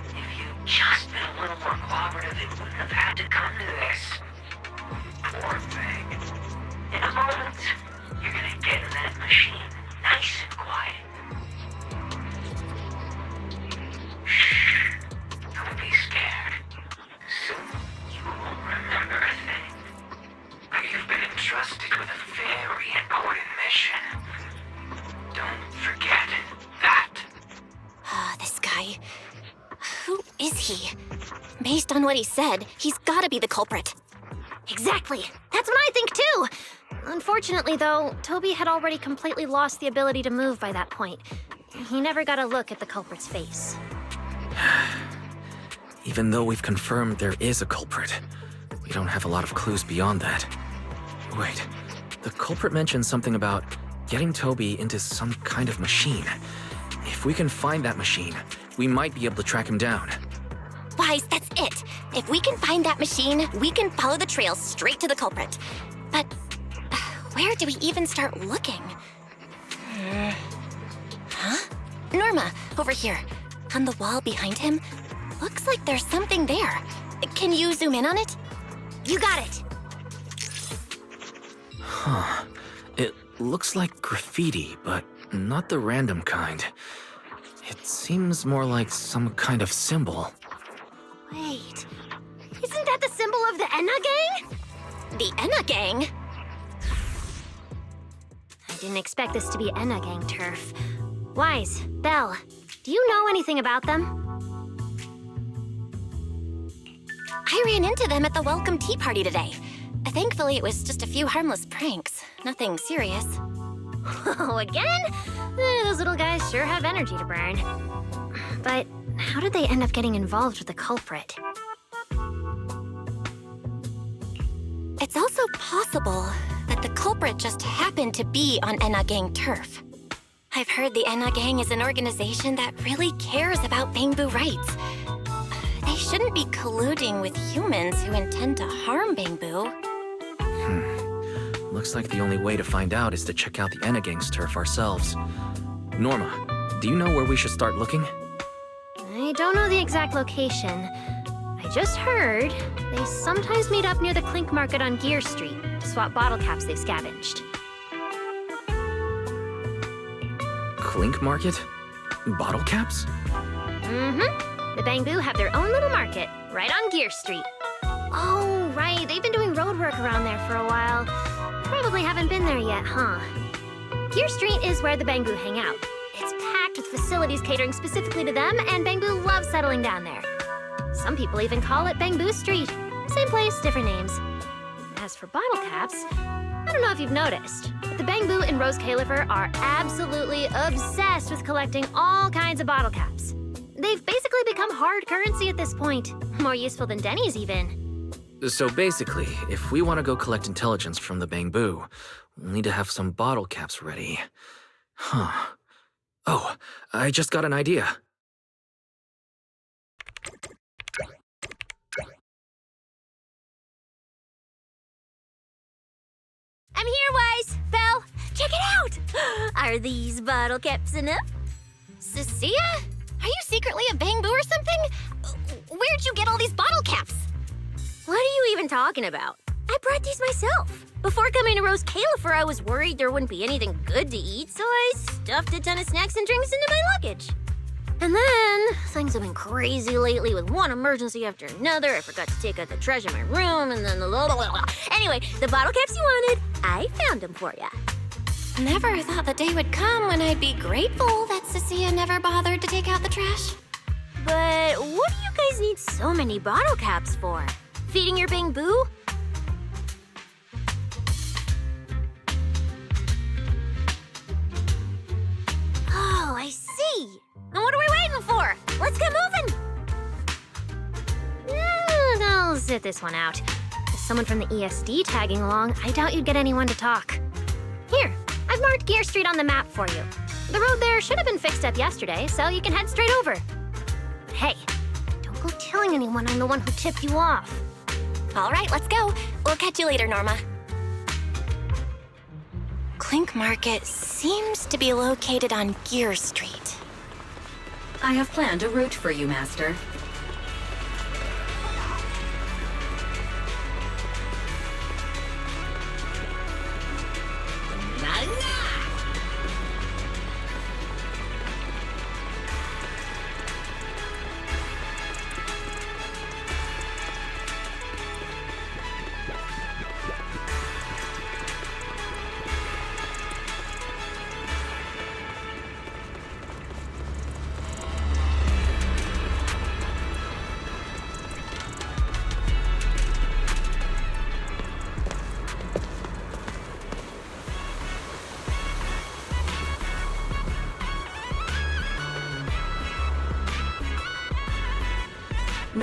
If you'd just been a little more cooperative, it wouldn't have had to come to this. Poor thing. In a moment, you're gonna get in that machine, nice and quiet. Shh. Don't be scared. Soon you won't remember a thing. But you've been entrusted with a very important mission. Don't forget that. This guy. Who is he? Based on what he said, he's gotta be the culprit. Exactly. That's what I think too. Unfortunately, though, Toby had already completely lost the ability to move by that point. He never got a look at the culprit's face. Even though we've confirmed there is a culprit, we don't have a lot of clues beyond that. Wait, the culprit mentioned something about getting Toby into some kind of machine. If we can find that machine, we might be able to track him down. Wise, that's it. If we can find that machine, we can follow the trail straight to the culprit. But where do we even start looking? Huh? Norma, over here. On the wall behind him, looks like there's something there. Can you zoom in on it? You got it. Huh. It looks like graffiti, but not the random kind. It seems more like some kind of symbol. Wait, isn't that the symbol of the Enna gang? The Enna gang? I didn't expect this to be Enna gang turf. Wise, Belle, do you know anything about them? I ran into them at the welcome tea party today. Thankfully, it was just a few harmless pranks. Nothing serious. Oh, again? Those little guys sure have energy to burn. But how did they end up getting involved with the culprit? It's also possible that the culprit just happened to be on Enna Gang turf. I've heard the Enna Gang is an organization that really cares about bamboo rights. They shouldn't be colluding with humans who intend to harm bamboo. Looks like the only way to find out is to check out the Enna Gang's turf ourselves. Norma, do you know where we should start looking? I don't know the exact location. I just heard they sometimes meet up near the Clink Market on Gear Street to swap bottle caps they've scavenged. Clink Market? Bottle caps? Mm-hmm. The Bamboo have their own little market, right on Gear Street. Oh, right. They've been doing road work around there for a while. Probably haven't been there yet, huh? Gear Street is where the Bamboo hang out. It's packed with facilities catering specifically to them, and Bamboo loves settling down there. Some people even call it Bamboo Street. Same place, different names. As for bottle caps, I don't know if you've noticed, but the Bamboo and Rose Califer are absolutely obsessed with collecting all kinds of bottle caps. They've basically become hard currency at this point. More useful than Denny's, even. So basically, if we want to go collect intelligence from the Bamboo, we'll need to have some bottle caps ready. Huh. Oh, I just got an idea. I'm here, Wise. Belle, check it out. Are these bottle caps enough? Cecilia? Are you secretly a bamboo or something? Where'd you get all these bottle caps? What are you even talking about? I brought these myself. Before coming to Rose Califer, I was worried there wouldn't be anything good to eat, so I stuffed a ton of snacks and drinks into my luggage. And then, things have been crazy lately with one emergency after another. I forgot to take out the trash in my room, and then Anyway, the bottle caps you wanted, I found them for ya. Never thought the day would come when I'd be grateful that Cecilia never bothered to take out the trash. But what do you guys need so many bottle caps for? Feeding your Bamboo? Oh, I see. Now what are we waiting for? Let's get moving. I'll sit this one out. With someone from the ESD tagging along, I doubt you'd get anyone to talk. Here, I've marked Gear Street on the map for you. The road there should have been fixed up yesterday, so you can head straight over. But hey, don't go telling anyone I'm the one who tipped you off. All right, let's go. We'll catch you later, Norma. Clink Market seems to be located on Gear Street. I have planned a route for you, Master.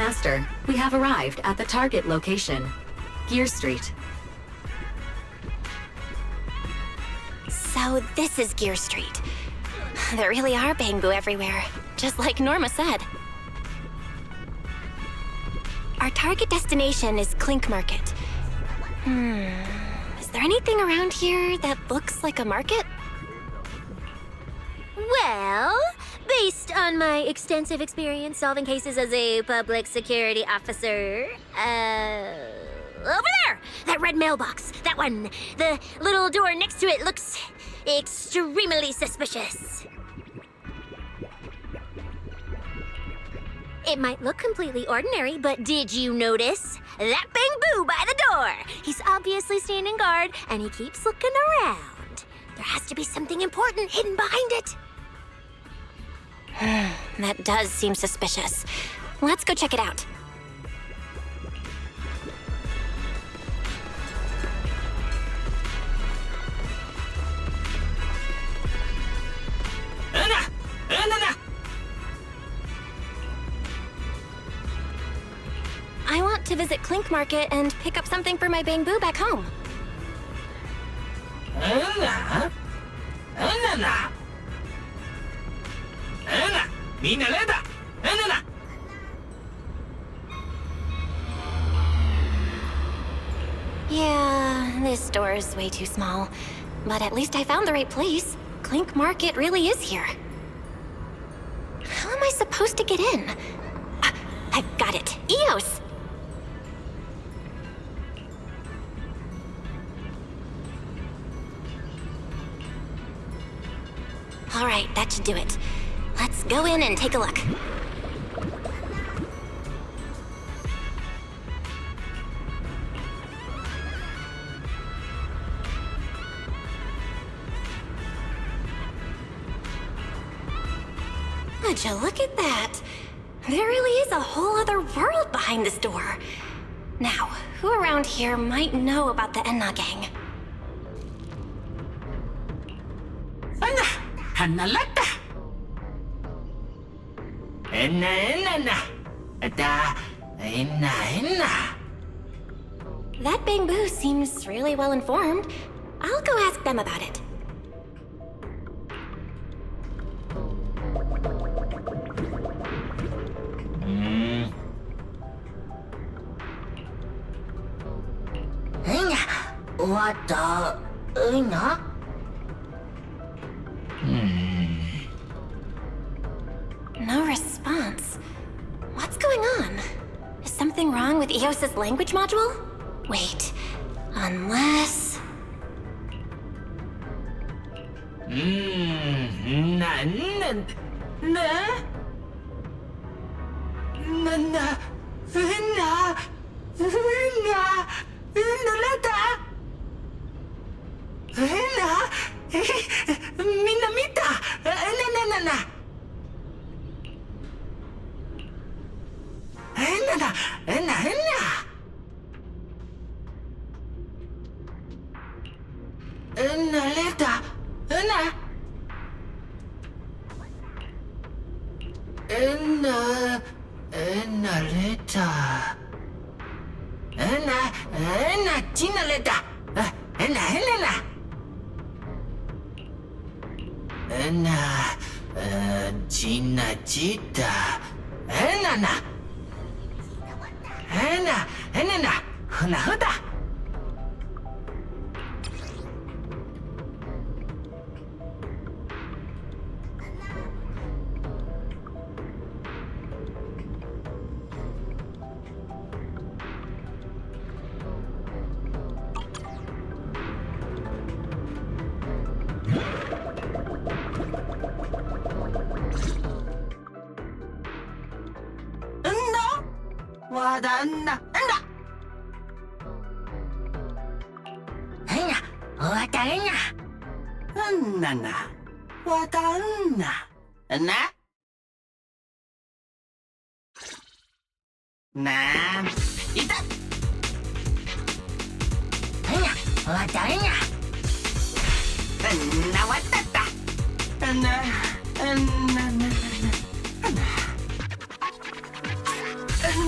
Master, we have arrived at the target location, Gear Street. So this is Gear Street. There really are bamboo everywhere, just like Norma said. Our target destination is Clink Market. Is there anything around here that looks like a market? Well, based on my extensive experience solving cases as a public security officer, over there! That red mailbox, that one. The little door next to it looks extremely suspicious. It might look completely ordinary, but did you notice? That bamboo by the door! He's obviously standing guard, and he keeps looking around. There has to be something important hidden behind it. That does seem suspicious. Let's go check it out. I want to visit Clink Market and pick up something for my bamboo back home. Yeah, this store is way too small. But at least I found the right place. Clink Market really is here. How am I supposed to get in? I've got it. EOS! All right, that should do it. Let's go in and take a look. Would you look at that? There really is a whole other world behind this door. Now, who around here might know about the Enna gang? That bamboo seems really well informed. I'll go ask them about it. No response. What's going on? Is something wrong with EOS's language module? Wait, unless...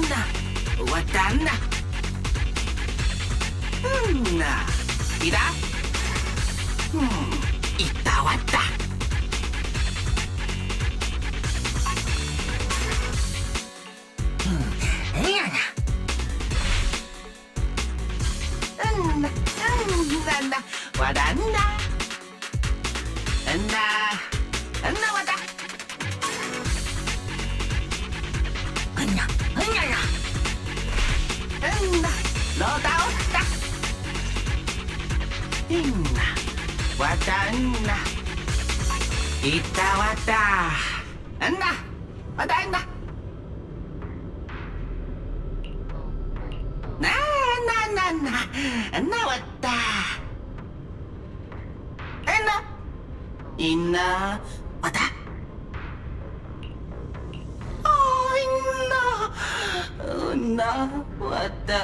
Watanda. Ida. Itawata. Wadanda. Wada. Loda. Wadanda. Itawata. Wadanda. Nawata. Ina. Wata. Oh, wata.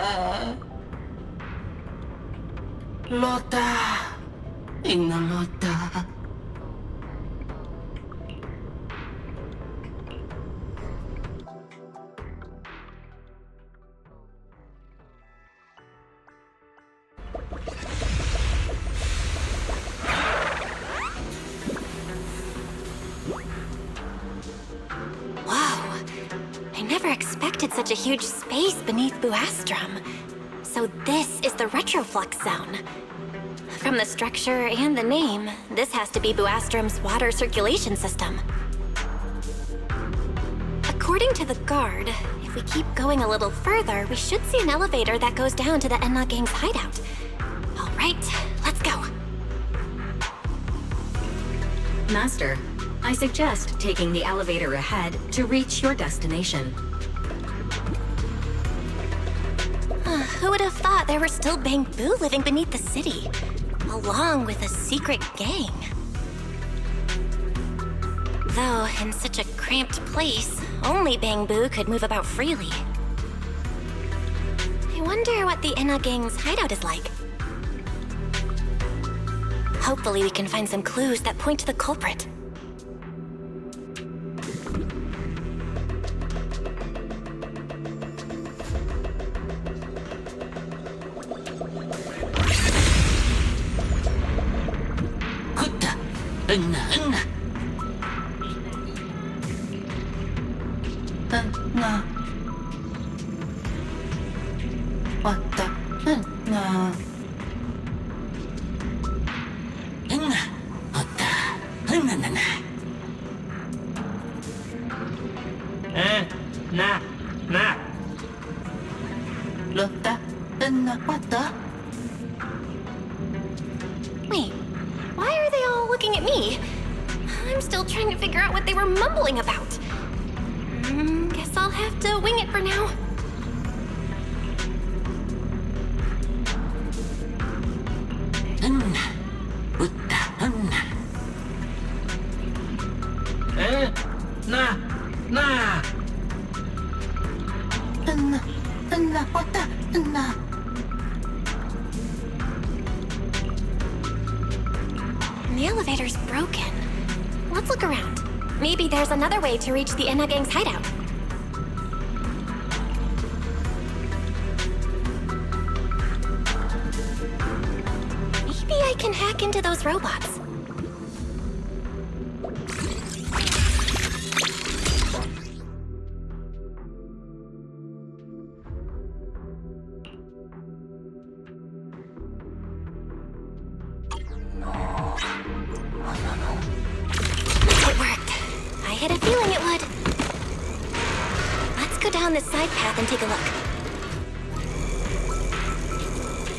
Lota. Ina lota. Such a huge space beneath Buastrum. So this is the retroflux zone. From the structure and the name, this has to be Buastrum's water circulation system. According to the guard, if we keep going a little further, we should see an elevator that goes down to the Enna Gang's hideout. All right, let's go. Master, I suggest taking the elevator ahead to reach your destination. Who would have thought there were still Bangbu living beneath the city, along with a secret gang? Though, in such a cramped place, only Bangbu could move about freely. I wonder what the Enna Gang's hideout is like. Hopefully we can find some clues that point to the culprit. Wait, why are they all looking at me? I'm still trying to figure out what they were mumbling about. Guess I'll have to wing it for now. The elevator's broken. Let's look around. Maybe there's another way to reach the Enna Gang's hideout. Maybe I can hack into those robots. Down this side path and take a look.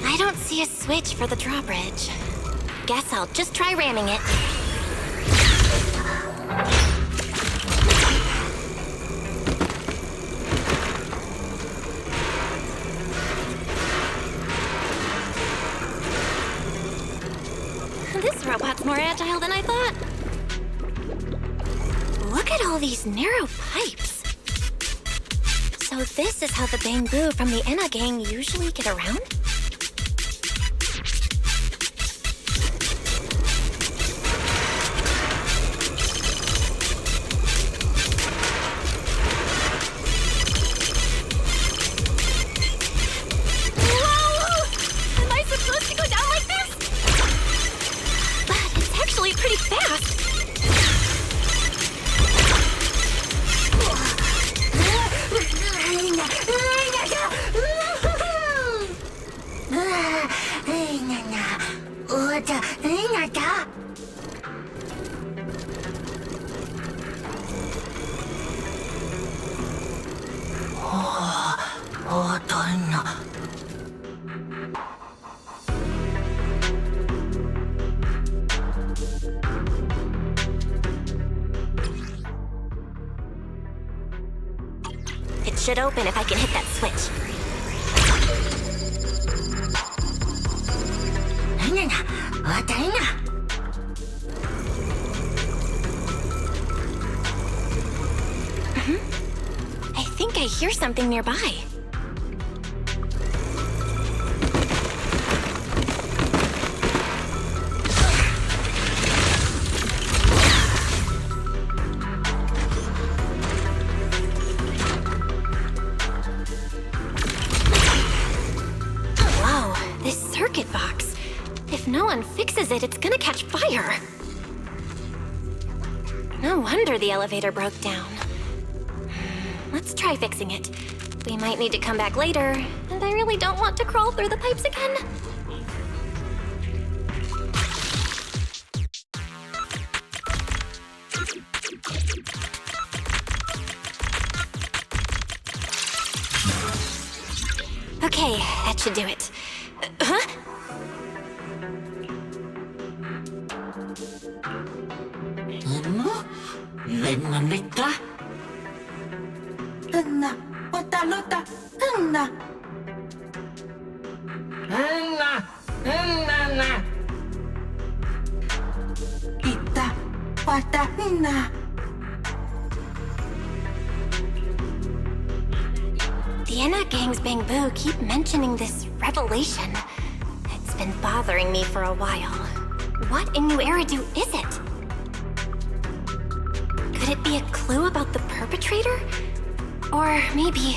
I don't see a switch for the drawbridge. Guess I'll just try ramming it. This robot's more agile than I thought. Look at all these narrow pipes. So this is how the Bangbu from the Enna Gang usually get around? should open if I can hit that switch. I think I hear something nearby. Circuit box. If no one fixes it, it's gonna catch fire. No wonder the elevator broke down. Let's try fixing it. We might need to come back later, and I really don't want to crawl through the pipes again. Okay, that should do it. Huh? The Enna Gang's Bangbu keep mentioning this revelation. It's been bothering me for a while. What in New Eridu is it? Could it be a clue about the perpetrator? Or maybe...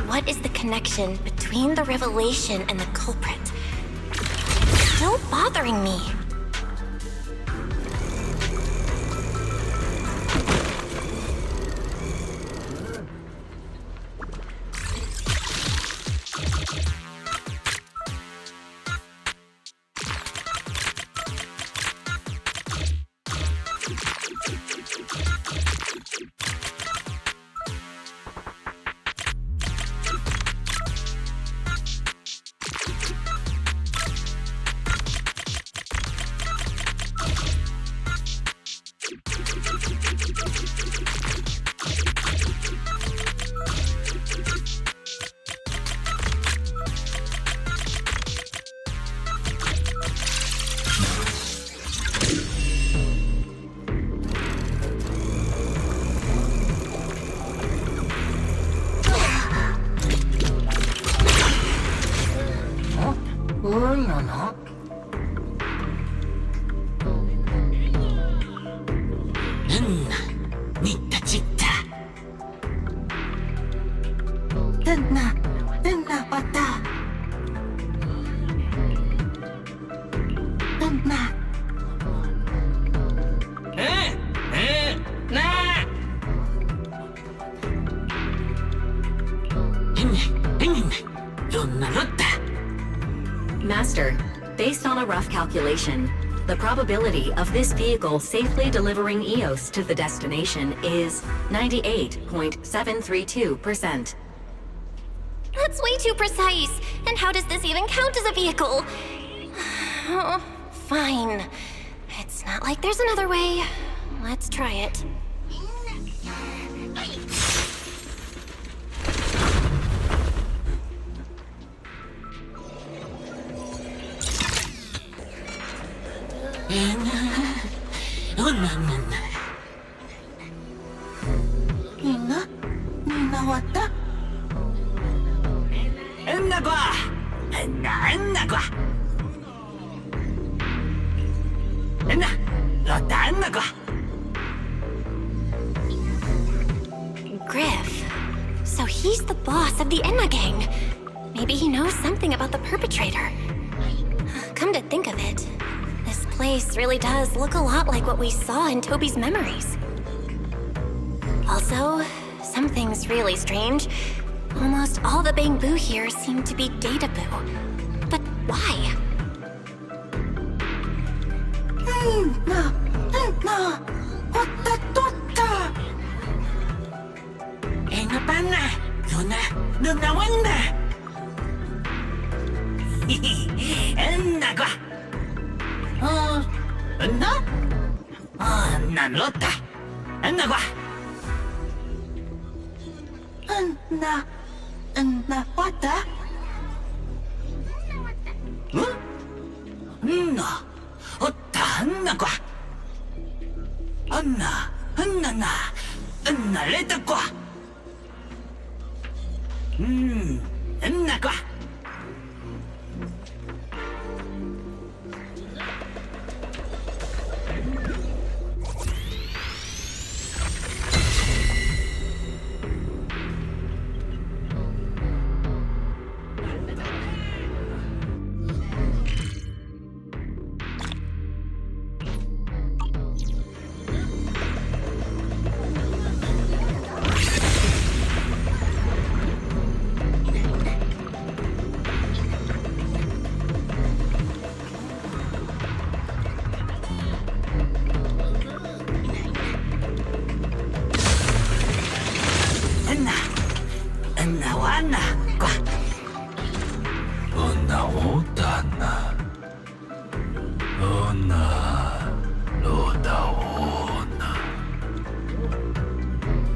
What is the connection between the revelation and the culprit? It's still bothering me. Master, based on a rough calculation, the probability of this vehicle safely delivering EOS to the destination is 98.732%. That's way too precise. And how does this even count as a vehicle? Oh, fine. It's not like there's another way. Let's try it. Griff. So he's the boss of the Enna Gang. Maybe he knows something about the perpetrator. Come to think of it, this place really does look a lot like what we saw in Toby's memories. Also, something's really strange. Almost all the Bangbu here seem to be Databoo. But why? Na? Na lota. Na kwa. Na wata. Na. Otta na kwa. Na leta kwa. Na kwa.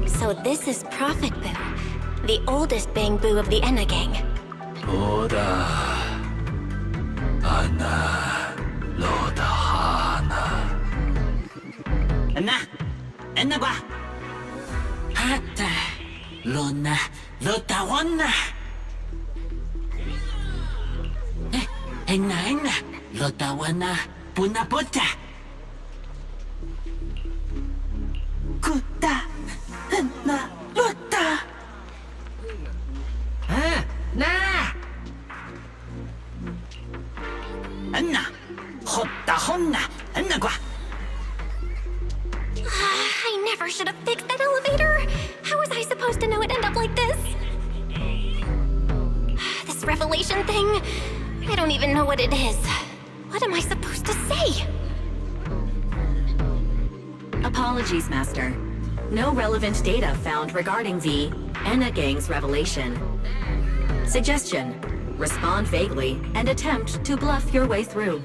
So this is Prophet Boo, the oldest Bang Boo of the Enna gang. Enna kwa. Hata lona lota wana. Enna lota wana puna pota. Kuta enna lota. Na. Enna hotta honna enna kwa. I never should have fixed that elevator. How was I supposed to know it'd end up like this? This revelation thing, I don't even know what it is. What am I supposed to say? Apologies, Master. No relevant data found regarding the Enna Gang's revelation. Suggestion: respond vaguely and attempt to bluff your way through.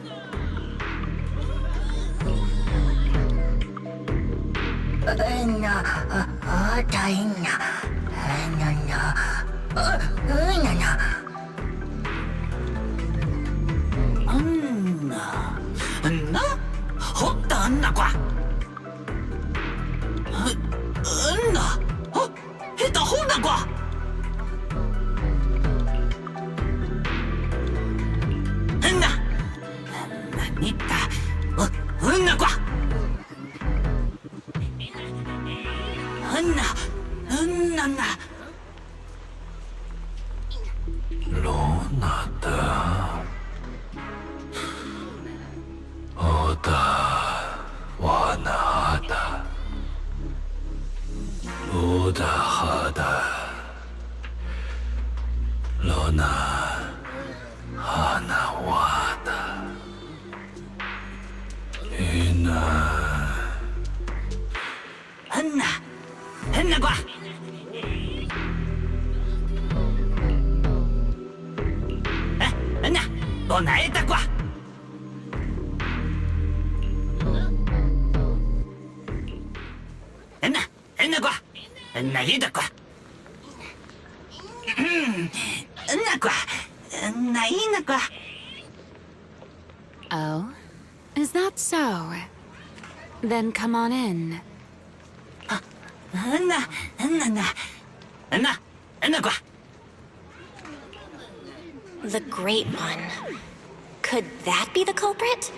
Oh? Is that so? Then come on in. The Great One. Could that be the culprit?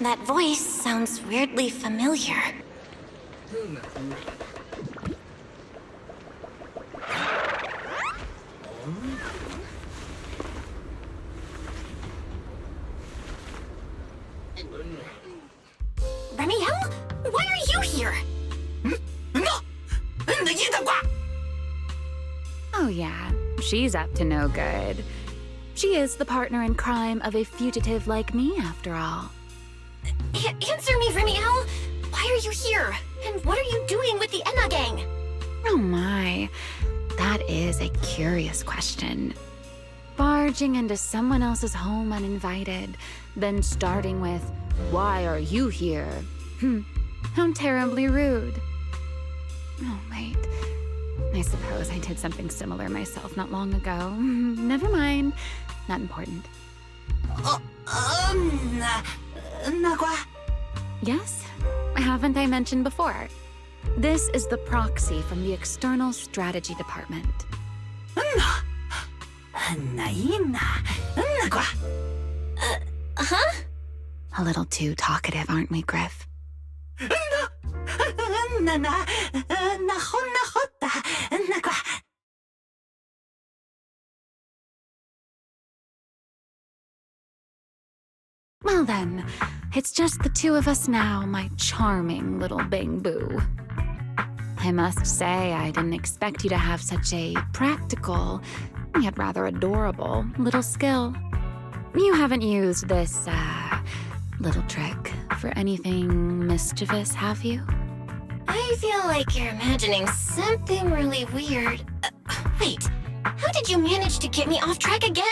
That voice sounds weirdly familiar. Remiel? Why are you here? Oh yeah, she's up to no good. She is the partner in crime of a fugitive like me, after all. Answer me, Remiel! Why are you here? And what are you doing with the Enna gang? Oh my, that is a curious question. Barging into someone else's home uninvited, then starting with, Why are you here? How terribly rude. Oh, wait. I suppose I did something similar myself not long ago. Never mind. Not important. Yes? Haven't I mentioned before? This is the proxy from the External Strategy Department. A little too talkative, aren't we, Griff? Well then, it's just the two of us now, my charming little Bang Boo. I must say, I didn't expect you to have such a practical, yet rather adorable, little skill. You haven't used this, little trick for anything mischievous, have you? I feel like you're imagining something really weird. Wait, how did you manage to get me off track again?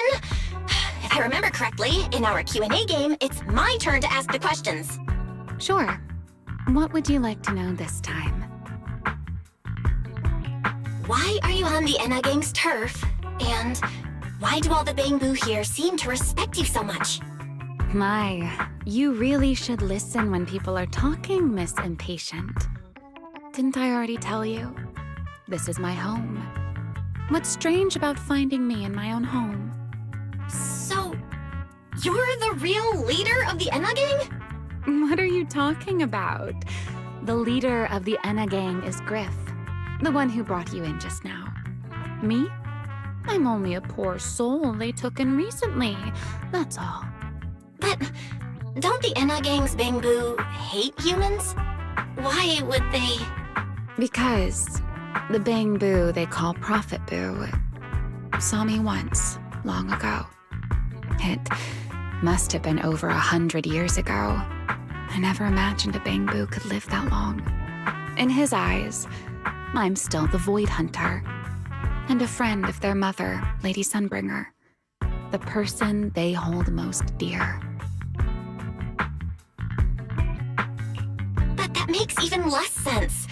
If I remember correctly, in our Q&A game, it's my turn to ask the questions. Sure. What would you like to know this time? Why are you on the Enna Gang's turf? And why do all the Bang Boo here seem to respect you so much? My, you really should listen when people are talking, Miss Impatient. Didn't I already tell you? This is my home. What's strange about finding me in my own home? So, you're the real leader of the Enna Gang? What are you talking about? The leader of the Enna Gang is Griff, the one who brought you in just now. Me? I'm only a poor soul they took in recently, that's all. But don't the Enna Gang's Bang Boo hate humans? Why would they? Because the Bang Boo they call Prophet Boo saw me once, long ago. It must have been over 100 years ago. I never imagined a Bang Boo could live that long. In his eyes, I'm still the Void Hunter, and a friend of their mother, Lady Sunbringer, the person they hold most dear. But that makes even less sense.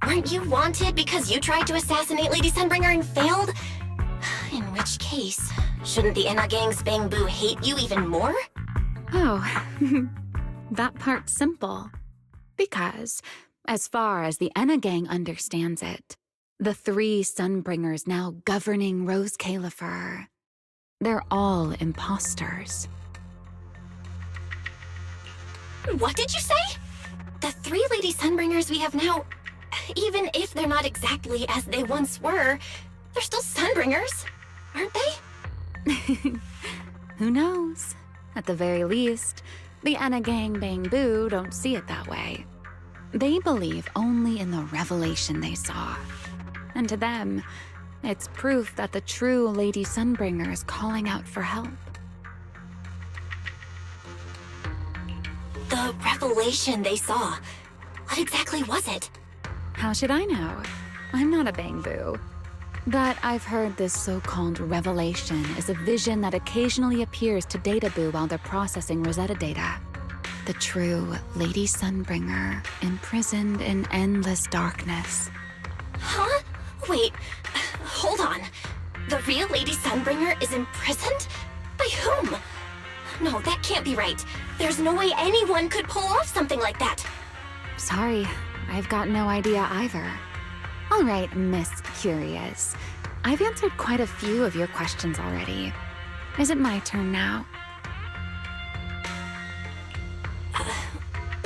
Weren't you wanted because you tried to assassinate Lady Sunbringer and failed? In which case, shouldn't the Enna Gang's Bang Boo hate you even more? Oh, that part's simple. Because, as far as the Enna Gang understands it, the three Sunbringers now governing Rose Califer, they're all imposters. What did you say? The three Lady Sunbringers we have now, even if they're not exactly as they once were, they're still Sunbringers, aren't they? Who knows? At the very least, the Enna Gang Bang Boo don't see it that way. They believe only in the revelation they saw. And to them, it's proof that the true Lady Sunbringer is calling out for help. The revelation they saw. What exactly was it? How should I know? I'm not a Bang Boo. But I've heard this so-called revelation is a vision that occasionally appears to Data Boo while they're processing Rosetta data. The true Lady Sunbringer, imprisoned in endless darkness. Huh? Wait, hold on. The real Lady Sunbringer is imprisoned? By whom? No, that can't be right. There's no way anyone could pull off something like that. Sorry, I've got no idea either. All right, Miss Curious. I've answered quite a few of your questions already. Is it my turn now?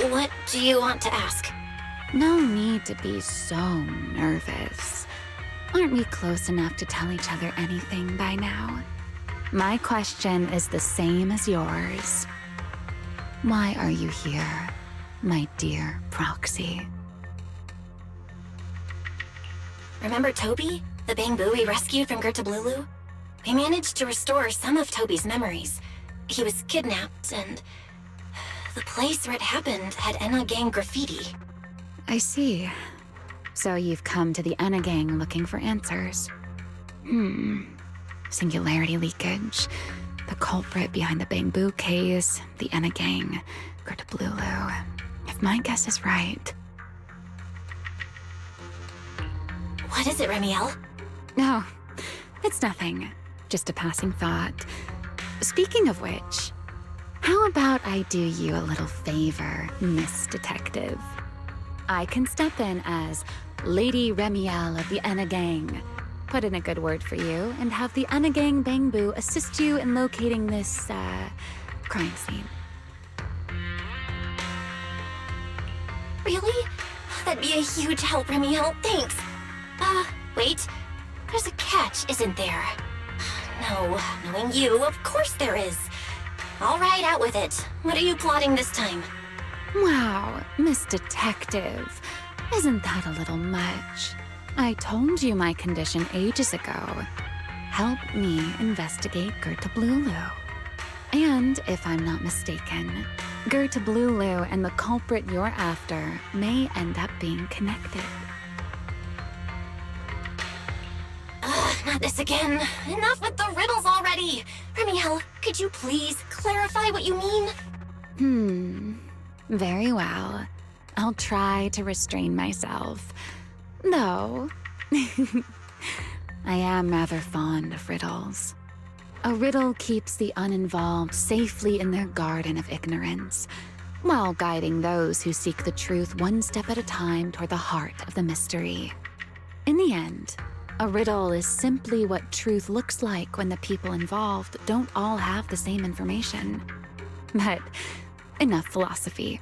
What do you want to ask? No need to be so nervous. Aren't we close enough to tell each other anything by now? My question is the same as yours. Why are you here, my dear Proxy? Remember Toby? The Bang Boo we rescued from Gertablulu? We managed to restore some of Toby's memories. He was kidnapped, and the place where it happened had Enna Gang graffiti. I see. So you've come to the Enna Gang looking for answers. Singularity leakage, The culprit behind the bamboo case, the Enna gang, Gerta Blulu. If my guess is right. What is it, Remiel? No, it's nothing. Just a passing thought. Speaking of which, how about I do you a little favor, Miss Detective? I can step in as Lady Remiel of the Enna gang, put in a good word for you, and have the Enna gang Bangbu assist you in locating this, crime scene. Really? That'd be a huge help, Remiel. Thanks. Wait. There's a catch, isn't there? No, knowing you, of course there is. All right, out with it. What are you plotting this time? Wow, Miss Detective. Isn't that a little much? I told you my condition ages ago. Help me investigate Gerta Blulu. And if I'm not mistaken, Gerta Blulu and the culprit you're after may end up being connected. Not this again. Enough with the riddles already. Remiel, could you please clarify what you mean? Very well. I'll try to restrain myself. Though, I am rather fond of riddles. A riddle keeps the uninvolved safely in their garden of ignorance, while guiding those who seek the truth one step at a time toward the heart of the mystery. In the end, a riddle is simply what truth looks like when the people involved don't all have the same information. But enough philosophy.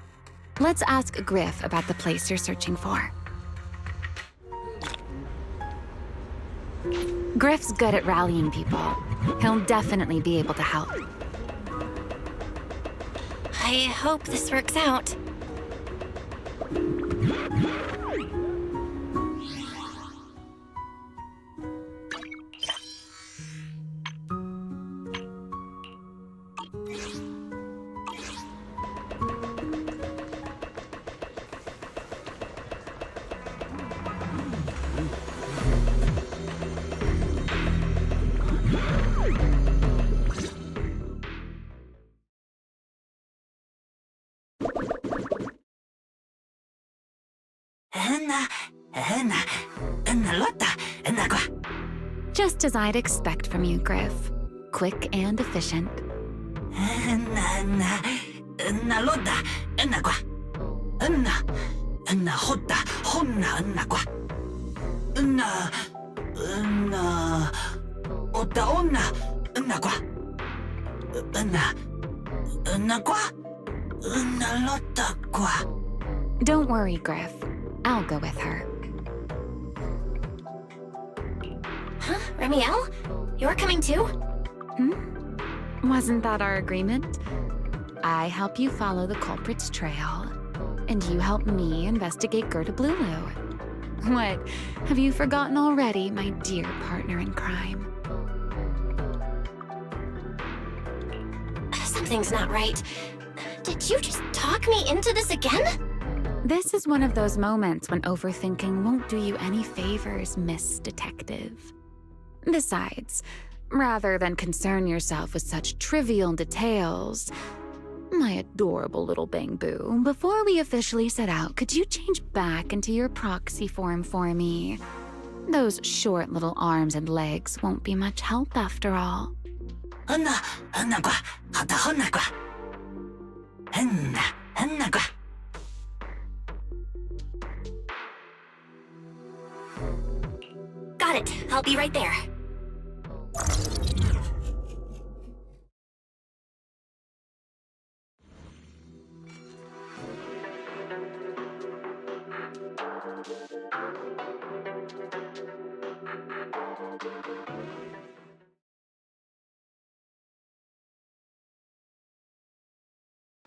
Let's ask Griff about the place you're searching for. Griff's good at rallying people. He'll definitely be able to help. I hope this works out. Just as I'd expect from you, Griff. Quick and efficient. Don't worry, Griff. I'll go with her. Huh? Remiel? You're coming too? Wasn't that our agreement? I help you follow the culprit's trail, and you help me investigate Gerta Blulu. What, have you forgotten already, my dear partner in crime? Something's not right. Did you just talk me into this again? This is one of those moments when overthinking won't do you any favors, Miss Detective. Besides, rather than concern yourself with such trivial details, my adorable little Bangbu, before we officially set out, could you change back into your proxy form for me? Those short little arms and legs won't be much help after all. Got it. I'll be right there.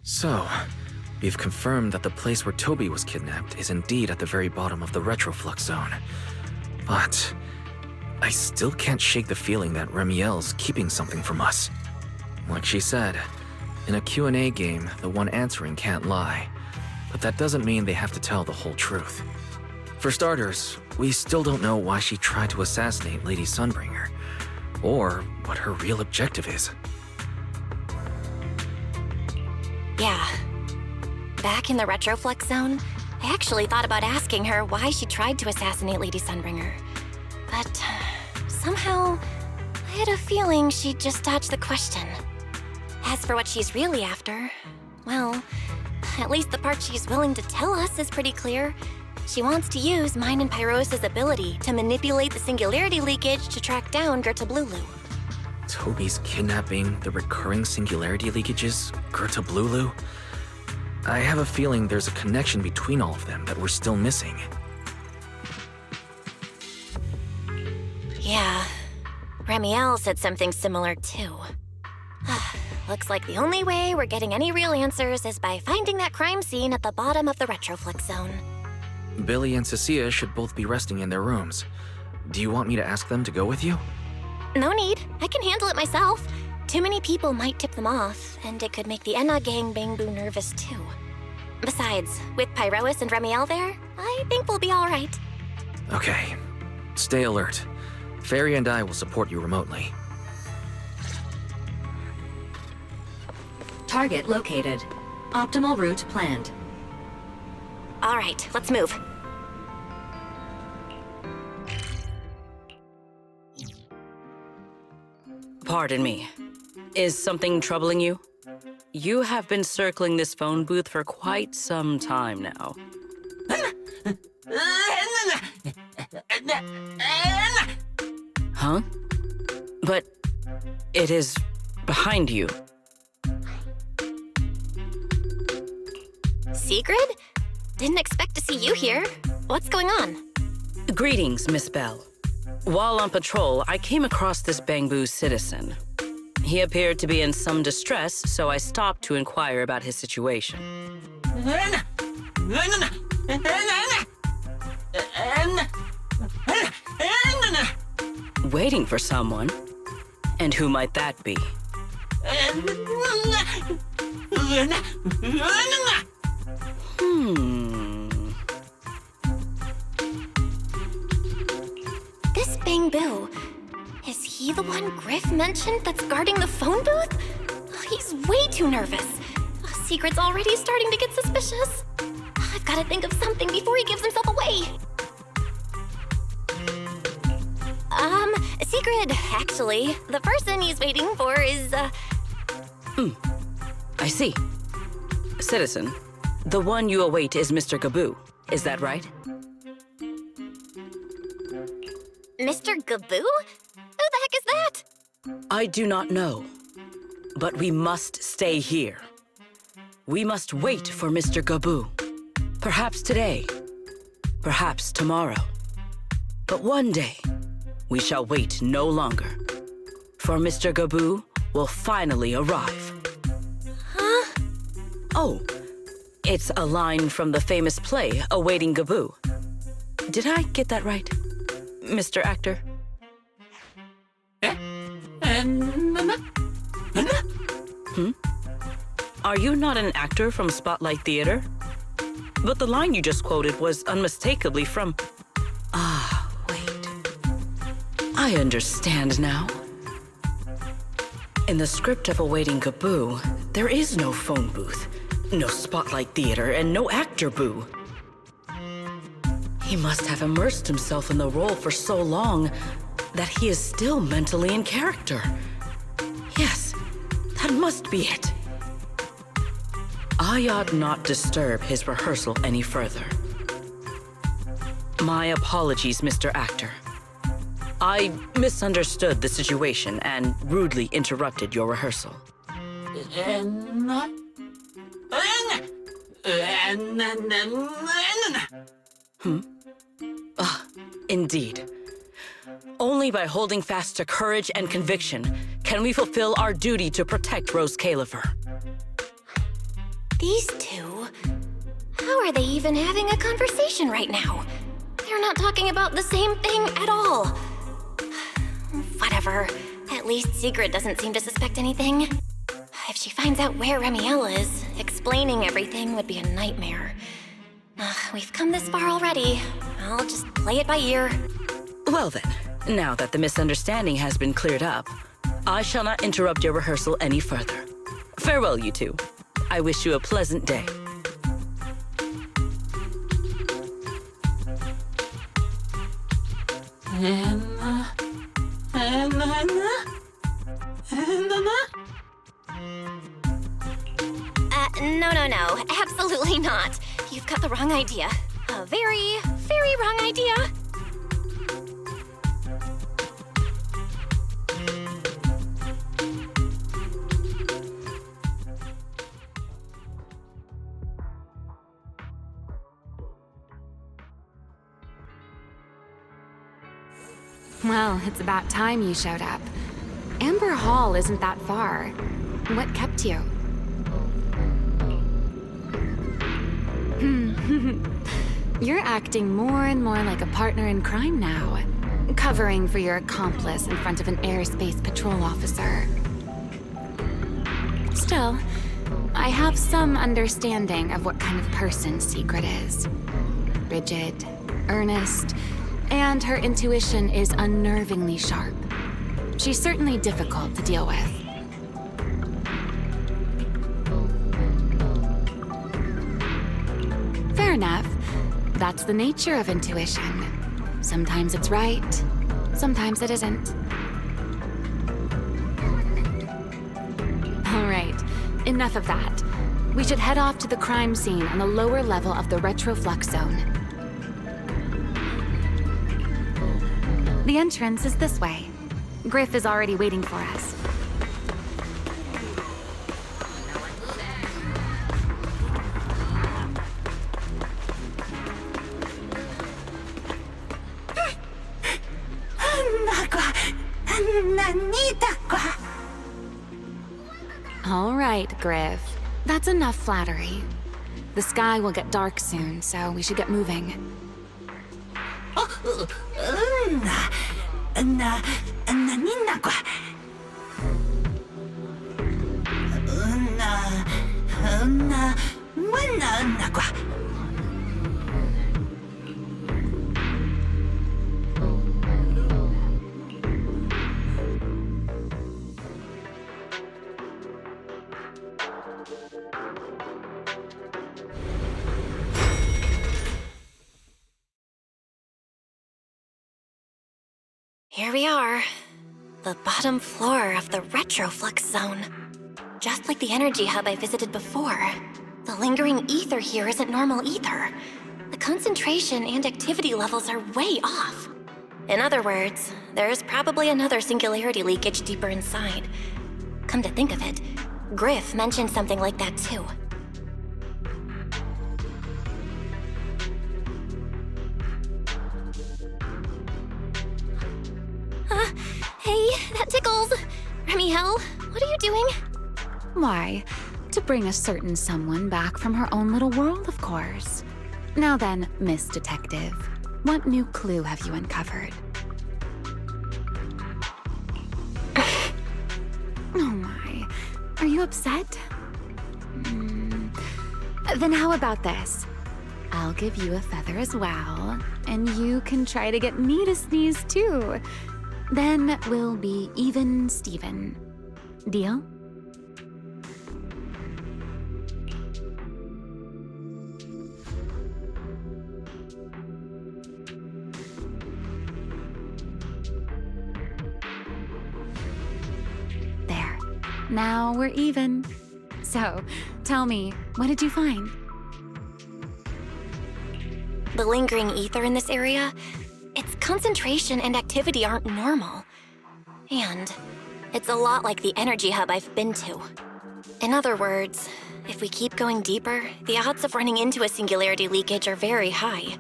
So, we've confirmed that the place where Toby was kidnapped is indeed at the very bottom of the retroflux zone. But I still can't shake the feeling that Remiel's keeping something from us. Like she said, in a Q&A game, the one answering can't lie. But that doesn't mean they have to tell the whole truth. For starters, we still don't know why she tried to assassinate Lady Sunbringer, or what her real objective is. back in the Retroflex zone, I actually thought about asking her why she tried to assassinate Lady Sunbringer. But somehow, I had a feeling she'd just dodge the question. As for what she's really after, well, at least the part she's willing to tell us is pretty clear. She wants to use mine and Pyros' ability to manipulate the singularity leakage to track down Gerta Blulu. Toby's kidnapping, the recurring singularity leakages, Gerta Blulu. I have a feeling there's a connection between all of them that we're still missing. Yeah, Ramiel said something similar too. Looks like the only way we're getting any real answers is by finding that crime scene at the bottom of the Retroflex zone. Billy and Cecilia should both be resting in their rooms. Do you want me to ask them to go with you? No need. I can handle it myself. Too many people might tip them off, and it could make the Enna gang Bangbu nervous too. Besides, with Pyrois and Ramiel there, I think we'll be all right. Okay. Stay alert. Fairy and I will support you remotely. Target located. Optimal route planned. All right, let's move. Pardon me. Is something troubling you? You have been circling this phone booth for quite some time now. Huh? But it is behind you. Sigrid? Didn't expect to see you here. What's going on? Greetings, Miss Bell. While on patrol, I came across this Bangbu citizen. He appeared to be in some distress, so I stopped to inquire about his situation. Waiting for someone? And who might that be? This Bangbu, is he the one Griff mentioned that's guarding the phone booth? He's way too nervous. Secret's already starting to get suspicious. I've got to think of something before he gives himself away. Sigrid, actually, the person he's waiting for is, I see. Citizen, the one you await is Mr. Gaboo. Is that right? Mr. Gaboo? Who the heck is that? I do not know. But we must stay here. We must wait for Mr. Gaboo. Perhaps today. Perhaps tomorrow. But one day, we shall wait no longer. For Mr. Gaboo will finally arrive. Huh? Oh, it's a line from the famous play, Awaiting Gaboo. Did I get that right, Mr. Actor? Are you not an actor from Spotlight Theater? But the line you just quoted was unmistakably from... Ah, wait. I understand now. In the script of Awaiting Gaboo, there is no phone booth, no Spotlight Theater, and no actor boo. He must have immersed himself in the role for so long that he is still mentally in character. Yes, that must be it. I ought not disturb his rehearsal any further. My apologies, Mr. Actor. I misunderstood the situation and rudely interrupted your rehearsal. Indeed. Only by holding fast to courage and conviction can we fulfill our duty to protect Rose Califer. These two? How are they even having a conversation right now? They're not talking about the same thing at all. Whatever. At least Sigrid doesn't seem to suspect anything. If she finds out where Ramiel is, explaining everything would be a nightmare. We've come this far already. I'll just play it by ear. Well then, now that the misunderstanding has been cleared up, I shall not interrupt your rehearsal any further. Farewell, you two. I wish you a pleasant day. No. Absolutely not. You've got the wrong idea. A very, very wrong idea. Well, it's about time you showed up. Amber Hall isn't that far. What kept you? You're acting more and more like a partner in crime now. Covering for your accomplice in front of an airspace patrol officer. Still, I have some understanding of what kind of person Secret is. Rigid, earnest, and her intuition is unnervingly sharp. She's certainly difficult to deal with. Fair enough. That's the nature of intuition. Sometimes it's right, sometimes it isn't. All right, enough of that. We should head off to the crime scene on the lower level of the retroflux zone. The entrance is this way. Griff is already waiting for us. All right, Griff. That's enough flattery. The sky will get dark soon, so we should get moving. Here we are. The bottom floor of the retroflux zone. Just like the energy hub I visited before. The lingering ether here isn't normal either. The concentration and activity levels are way off. In other words, there's probably another singularity leakage deeper inside. Come to think of it, Griff mentioned something like that too. Hey, that tickles. Remiel, what are you doing? Why? To bring a certain someone back from her own little world, of course. Now then, Miss Detective, what new clue have you uncovered? Oh my, are you upset? Then how about this? I'll give you a feather as well, and you can try to get me to sneeze too. Then we'll be even Steven. Deal? There. Now we're even. So, tell me, what did you find? The lingering ether in this area, its concentration and activity aren't normal. And it's a lot like the energy hub I've been to. In other words, if we keep going deeper, the odds of running into a singularity leakage are very high.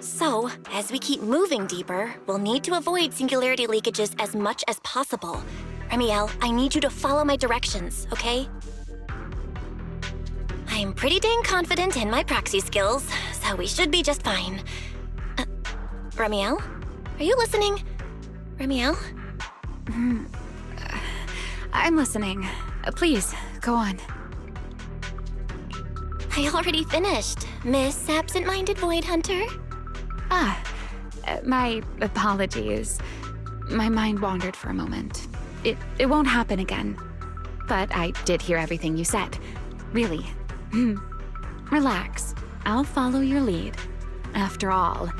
So, as we keep moving deeper, we'll need to avoid singularity leakages as much as possible. Remiel, I need you to follow my directions, okay? I'm pretty dang confident in my proxy skills, so we should be just fine. Remiel? Are you listening? Remiel? I'm listening. Please, go on. I already finished, Miss Absent-Minded Void Hunter. My apologies. My mind wandered for a moment. It won't happen again. But I did hear everything you said. Really. Relax. I'll follow your lead. After all,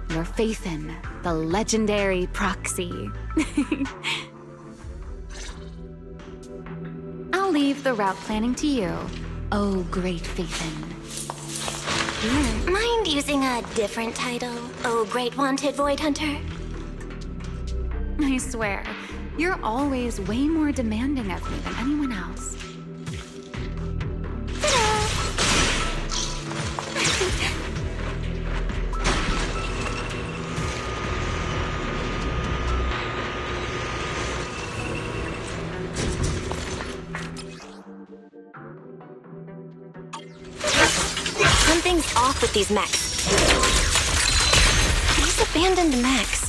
Your Phaethon, the legendary proxy. I'll leave the route planning to you, oh great Phaethon. Mind using a different title, oh great wanted void hunter? I swear, you're always way more demanding of me than anyone else. Something's off with these mechs. These abandoned mechs.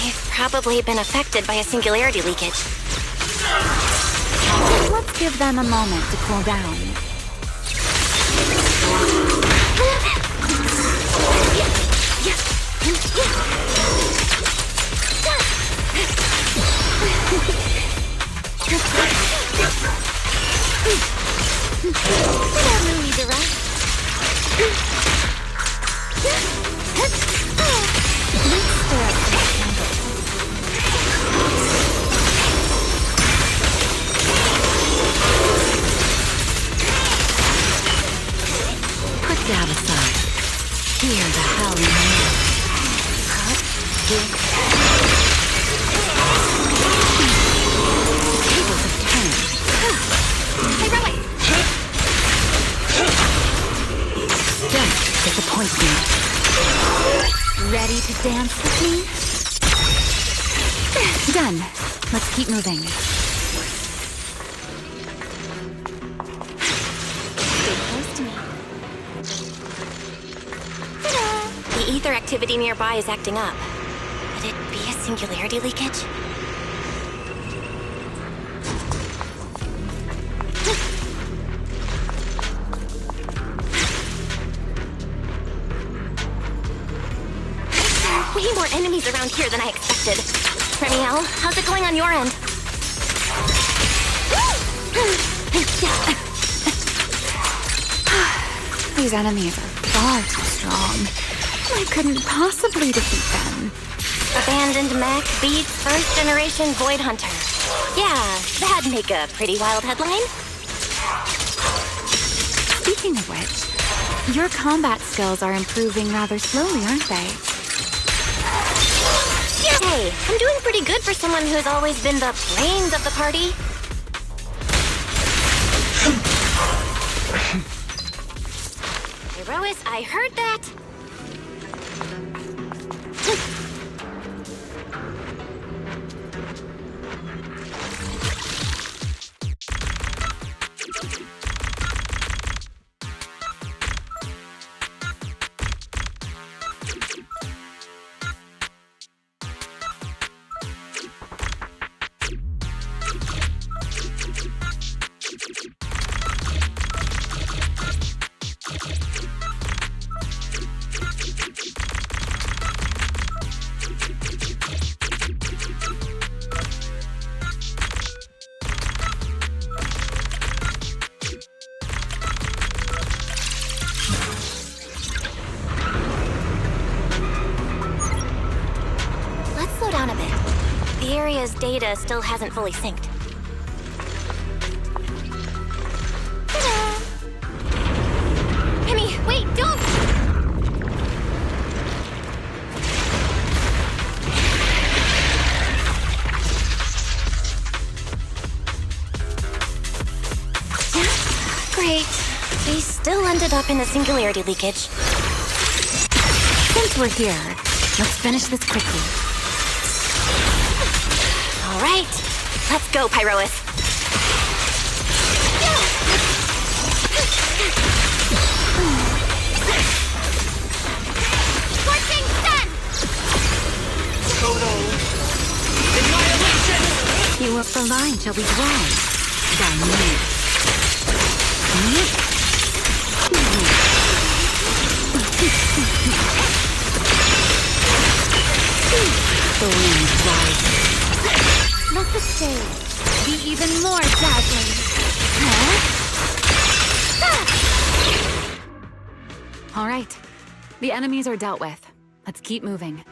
They've probably been affected by a singularity leakage. Let's give them a moment to cool down. No need to rush. Put that aside. Hear the howling wind. The tables have turned. Heroic! Death disappoints me. Ready to dance with me? Done. Let's keep moving. Stay close to me. Ta-da! The ether activity nearby is acting up. Could it be a singularity leakage? Way more enemies around here than I expected. Remiel, how's it going on your end? These enemies are far too strong. I couldn't possibly defeat them. Abandoned mech beats first generation void hunter. Yeah, that'd make a pretty wild headline. Speaking of which, your combat skills are improving rather slowly, aren't they? Hey, I'm doing pretty good for someone who's always been the brains of the party. Herois, I heard that. The area's data still hasn't fully synced. Ta-da! Remy, wait, don't! Great. We still ended up in a singularity leakage. Since we're here, let's finish this quickly. All right, let's go, Pyrois. Scorching sun! Total annihilation! You up the line shall be dry. By me. The wind rises. Let the stage be even more dazzling. Huh? All right. The enemies are dealt with. Let's keep moving.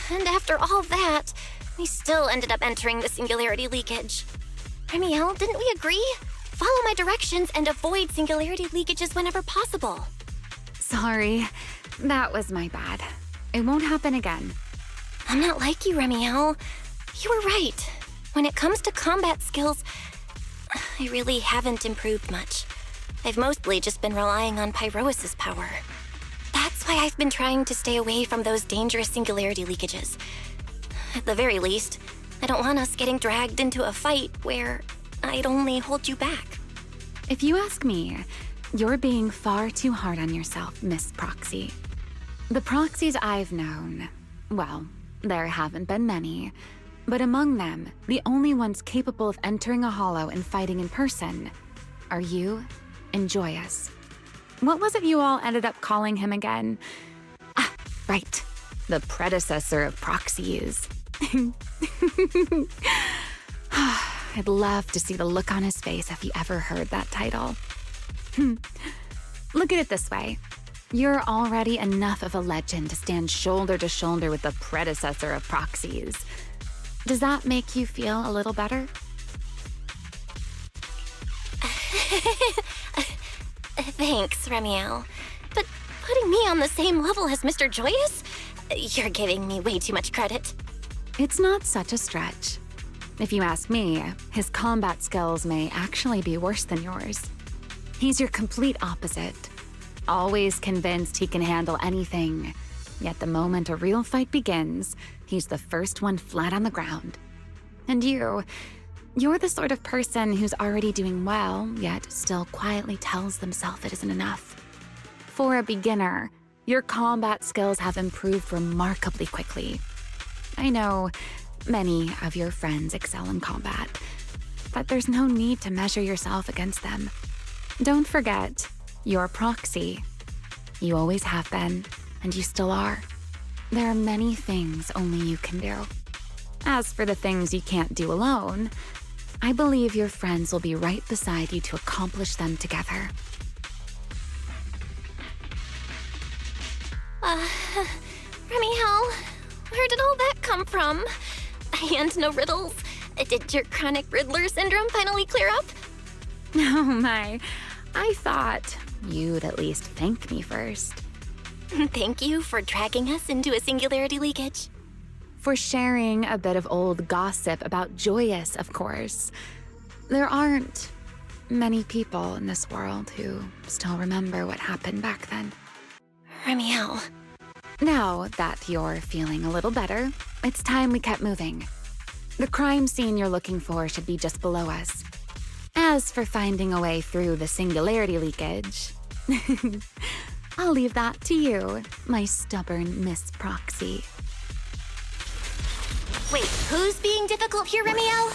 And after all that, we still ended up entering the singularity leakage. Remiel, didn't we agree? Follow my directions and avoid singularity leakages whenever possible. Sorry, that was my bad. It won't happen again. I'm not like you, Remiel. You were right. When it comes to combat skills, I really haven't improved much. I've mostly just been relying on Pyrois's power. That's why I've been trying to stay away from those dangerous singularity leakages. At the very least, I don't want us getting dragged into a fight where I'd only hold you back. If you ask me, you're being far too hard on yourself, Miss Proxy. The Proxies I've known, well, there haven't been many, but among them, the only ones capable of entering a hollow and fighting in person are you and Joyous. What was it you all ended up calling him again? Ah, right. The predecessor of Proxies. I'd love to see the look on his face if he ever heard that title. Look at it this way. You're already enough of a legend to stand shoulder to shoulder with the predecessor of Proxies. Does that make you feel a little better? Thanks, Remiel. But putting me on the same level as Mr. Joyous? You're giving me way too much credit. It's not such a stretch. If you ask me, his combat skills may actually be worse than yours. He's your complete opposite. Always convinced he can handle anything. Yet the moment a real fight begins, he's the first one flat on the ground. And you're the sort of person who's already doing well, yet still quietly tells themselves it isn't enough. For a beginner, your combat skills have improved remarkably quickly. I know many of your friends excel in combat, but there's no need to measure yourself against them. Don't forget, you're Proxy. You always have been, and you still are. There are many things only you can do. As for the things you can't do alone, I believe your friends will be right beside you to accomplish them together. Remiel, where did all that come from? And no riddles? Did your chronic Riddler syndrome finally clear up? Oh my, I thought you'd at least thank me first. Thank you for dragging us into a singularity leakage. For sharing a bit of old gossip about Joyous, of course. There aren't many people in this world who still remember what happened back then. Remiel. Now that you're feeling a little better, it's time we kept moving. The crime scene you're looking for should be just below us. As for finding a way through the singularity leakage, I'll leave that to you, my stubborn Miss Proxy. Wait, who's being difficult here, Remiel?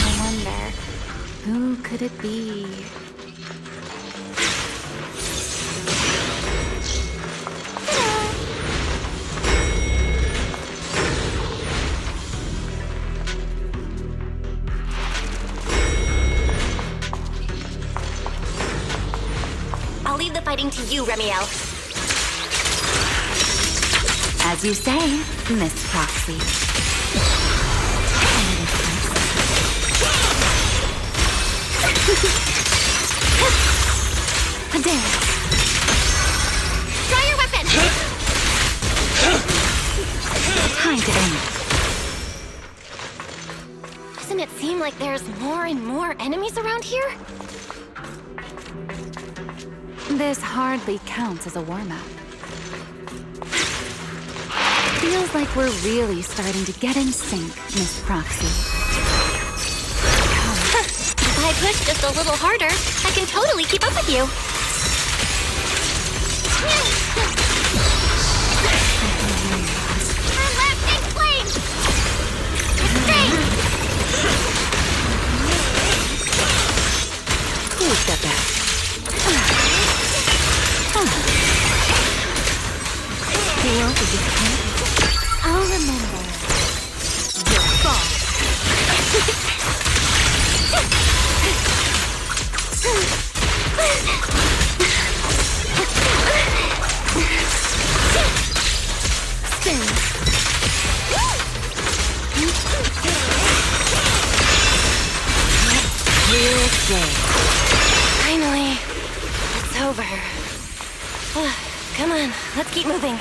I wonder, who could it be? I'll leave the fighting to you, Remiel. As you say, Miss Proxy. A dare. Draw your weapon! Time to end. Doesn't it seem like there's more and more enemies around here? This hardly counts as a warm-up. Feels like we're really starting to get in sync, Miss Proxy. If I push just a little harder, I can totally keep up with you. Our lasting flame! Who's got that? I'll remember. Your fault. day. Finally, it's over. Come on, let's keep moving.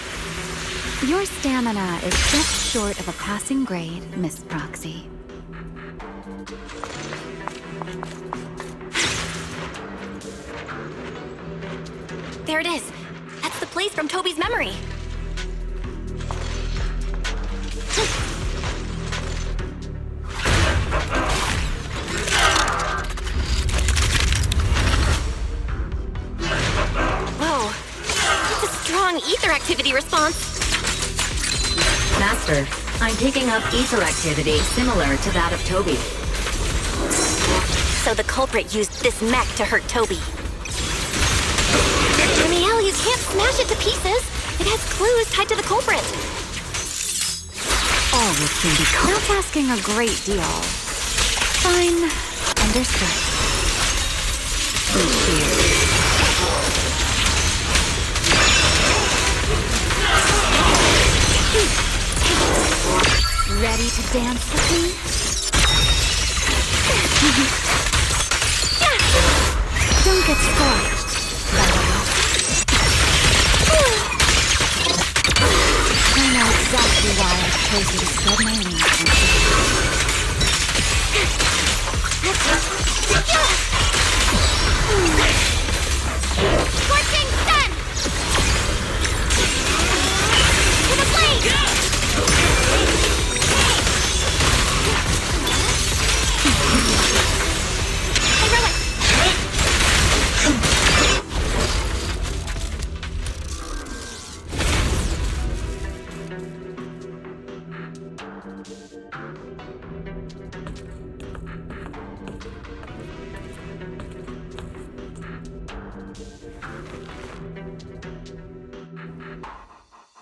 Your stamina is just short of a passing grade, Miss Proxy. There it is. That's the place from Toby's memory. Whoa. That's a strong ether activity response. Master, I'm picking up ether activity similar to that of Toby. So the culprit used this mech to hurt Toby. Danielle, you can't smash it to pieces. It has clues tied to the culprit. All this can be That's asking a great deal. Fine. Understood. Ready to dance with me? Don't get scorched. I know exactly why I've chosen to spread my wings. Scorching sun! To the blade! Hey, Rowan!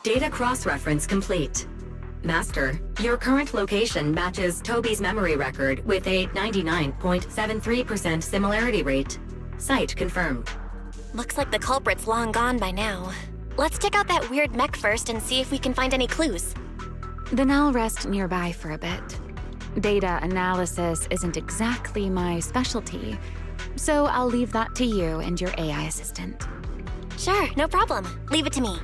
Data cross-reference complete. Master, your current location matches Toby's memory record with a 99.73% similarity rate. Site confirmed. Looks like the culprit's long gone by now. Let's check out that weird mech first and see if we can find any clues. Then I'll rest nearby for a bit. Data analysis isn't exactly my specialty, so I'll leave that to you and your AI assistant. Sure, no problem. Leave it to me.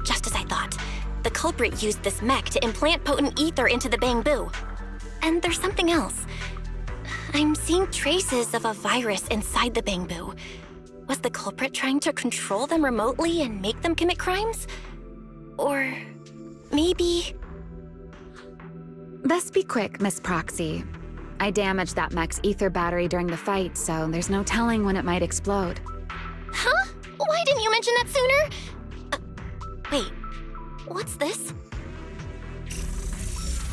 Just as I thought. The culprit used this mech to implant potent ether into the Bangbu. And there's something else. I'm seeing traces of a virus inside the Bangbu. Was the culprit trying to control them remotely and make them commit crimes? Or maybe... Best be quick, Miss Proxy. I damaged that mech's ether battery during the fight, so there's no telling when it might explode. Huh? Why didn't you mention that sooner? Wait, what's this?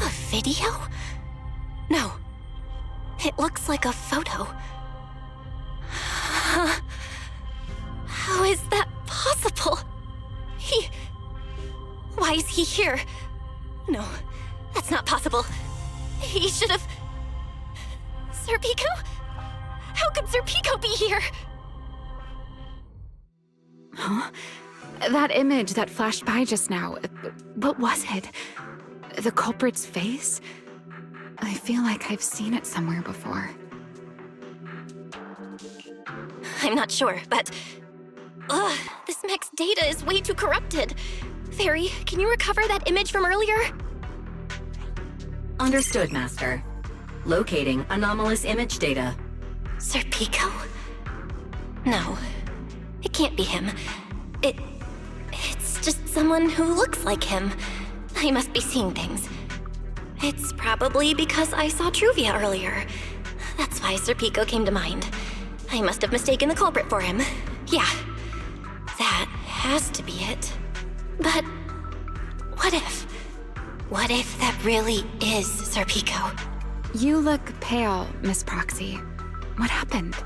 A video? No. It looks like a photo. How is that possible? Why is he here? No, that's not possible. He should have... Serpico? How could Serpico be here? Huh? That image that flashed by just now, what was it? The culprit's face? I feel like I've seen it somewhere before. I'm not sure, but... this mech's data is way too corrupted. Fairy, can you recover that image from earlier? Understood, Master. Locating anomalous image data. Serpico? No, it can't be him. It's just someone who looks like him. I must be seeing things. It's probably because I saw Truvia earlier. That's why Serpico came to mind. I must have mistaken the culprit for him. Yeah, that has to be it. But what if? What if that really is Serpico? You look pale, Miss Proxy. What happened?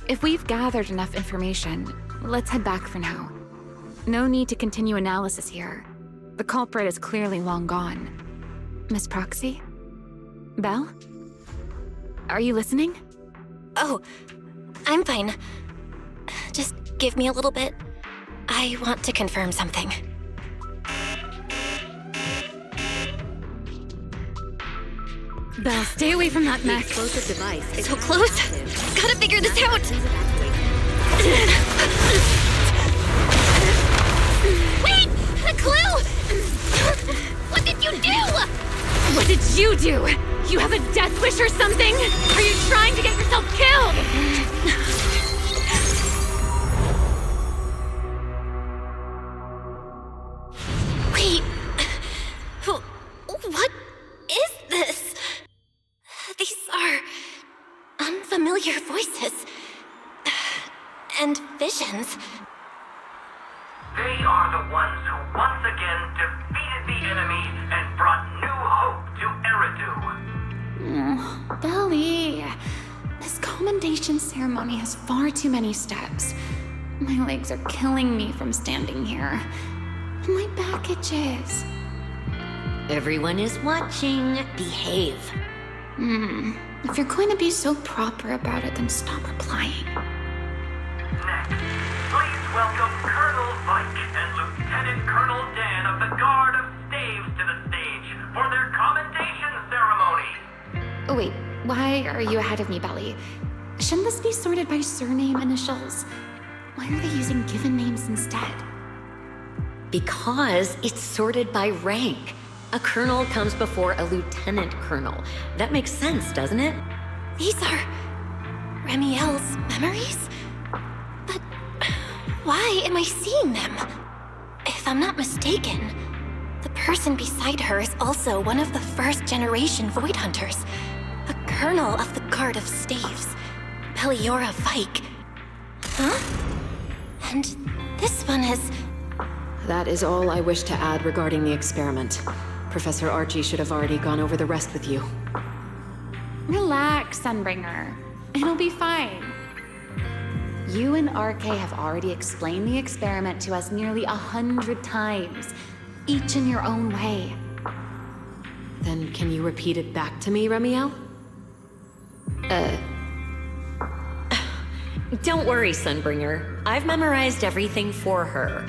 If we've gathered enough information, let's head back for now. No need to continue analysis here. The culprit is clearly long gone. Miss Proxy? Belle? Are you listening? Oh, I'm fine. Just give me a little bit. I want to confirm something. Belle, stay away from that mess. Explosive device is So close. Gotta figure this out. Wait! A clue! What did you do? What did you do? You have a death wish or something? Are you trying to get yourself killed? Wait. What is this? These are unfamiliar voices. And visions. They are the ones who once again defeated the enemy and brought new hope to Eridu. Belly, this commendation ceremony has far too many steps. My legs are killing me from standing here. And my back itches. Everyone is watching. Behave. If you're going to be so proper about it, then stop replying. Next, please welcome Colonel Vike and Lieutenant Colonel Dan of the Guard of Staves to the stage for their commendation ceremony. Oh wait, why are you ahead of me, Belly? Shouldn't this be sorted by surname initials? Why are they using given names instead? Because it's sorted by rank. A colonel comes before a lieutenant colonel. That makes sense, doesn't it? These are Remiel's memories? But why am I seeing them? If I'm not mistaken, the person beside her is also one of the first-generation Void Hunters. A colonel of the Guard of Staves, Peliora Vike. Huh? And this one is... That is all I wish to add regarding the experiment. Professor Archie should have already gone over the rest with you. Relax, Sunbringer. It'll be fine. You and RK have already explained the experiment to us nearly 100 times, each in your own way. Then can you repeat it back to me, Remiel? Don't worry, Sunbringer. I've memorized everything for her.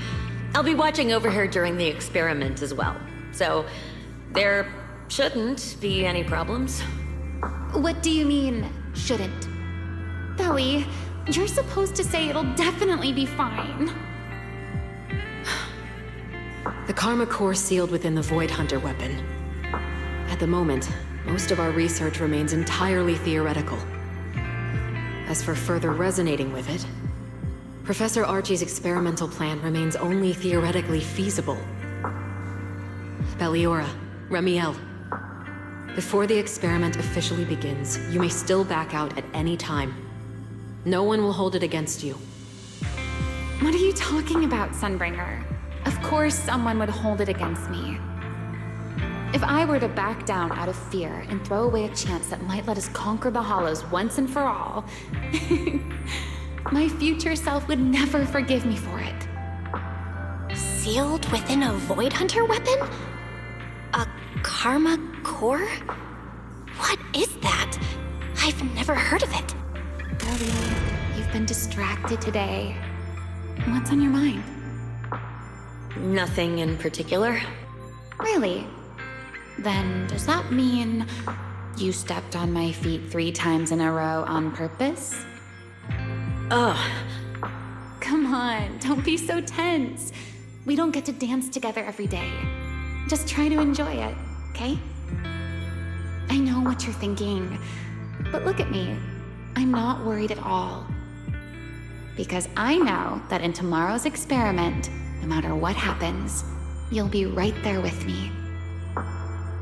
I'll be watching over her during the experiment as well. So, there shouldn't be any problems. What do you mean, shouldn't? Belly, you're supposed to say it'll definitely be fine. The Karma Core sealed within the Void Hunter weapon. At the moment, most of our research remains entirely theoretical. As for further resonating with it, Professor Archie's experimental plan remains only theoretically feasible. Peliora, Remiel, before the experiment officially begins, you may still back out at any time. No one will hold it against you. What are you talking about, Sunbringer? Of course someone would hold it against me. If I were to back down out of fear and throw away a chance that might let us conquer the Hollows once and for all, my future self would never forgive me for it. Sealed within a Void Hunter weapon? A Karma Core? What is that? I've never heard of it. Ellie, you've been distracted today. What's on your mind? Nothing in particular. Really? Then does that mean you stepped on my feet 3 times in a row on purpose? Ugh. Come on, don't be so tense. We don't get to dance together every day. Just try to enjoy it, okay? I know what you're thinking, but look at me. I'm not worried at all. Because I know that in tomorrow's experiment, no matter what happens, you'll be right there with me.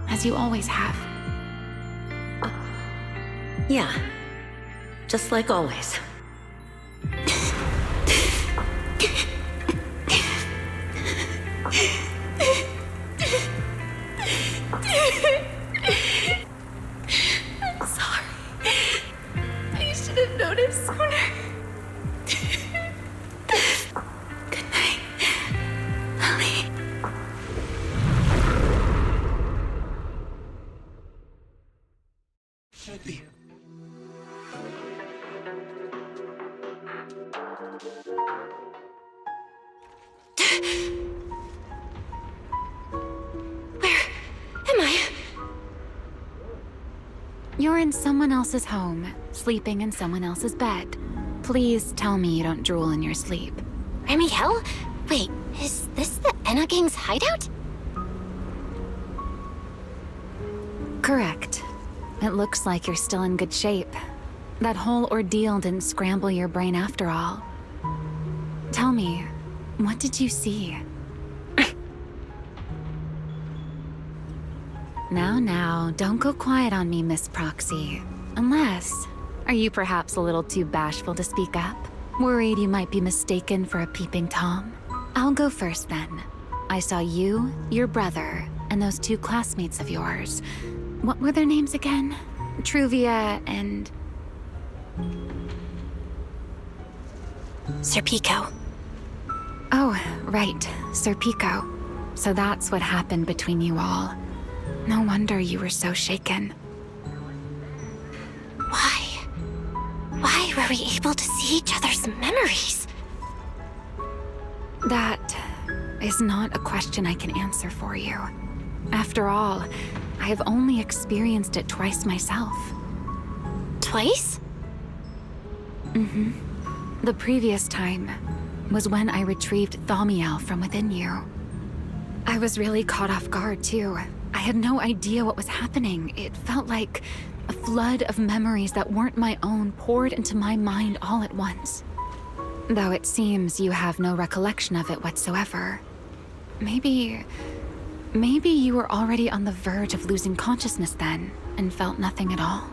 As you always have. Yeah. Just like always. I'm sorry. I should have noticed sooner. Good night, Ellie. Should be. Where am I? You're in someone else's home, sleeping in someone else's bed. Please tell me you don't drool in your sleep. Ramiel? Wait, is this the Enna Gang's hideout? Correct. It looks like you're still in good shape. That whole ordeal didn't scramble your brain after all. Tell me, what did you see? Now, don't go quiet on me, Miss Proxy. Unless, are you perhaps a little too bashful to speak up? Worried you might be mistaken for a peeping Tom? I'll go first then. I saw you, your brother, and those 2 classmates of yours. What were their names again? Truvia and... Sir Pico. Oh, right, Sir Pico. So that's what happened between you all. No wonder you were so shaken. Why were we able to see each other's memories? That is not a question I can answer for you. After all, I have only experienced it twice myself. Twice? Mm-hmm. The previous time was when I retrieved Thaumiel from within you. I was really caught off guard, too. I had no idea what was happening. It felt like a flood of memories that weren't my own poured into my mind all at once. Though it seems you have no recollection of it whatsoever. Maybe you were already on the verge of losing consciousness then, and felt nothing at all.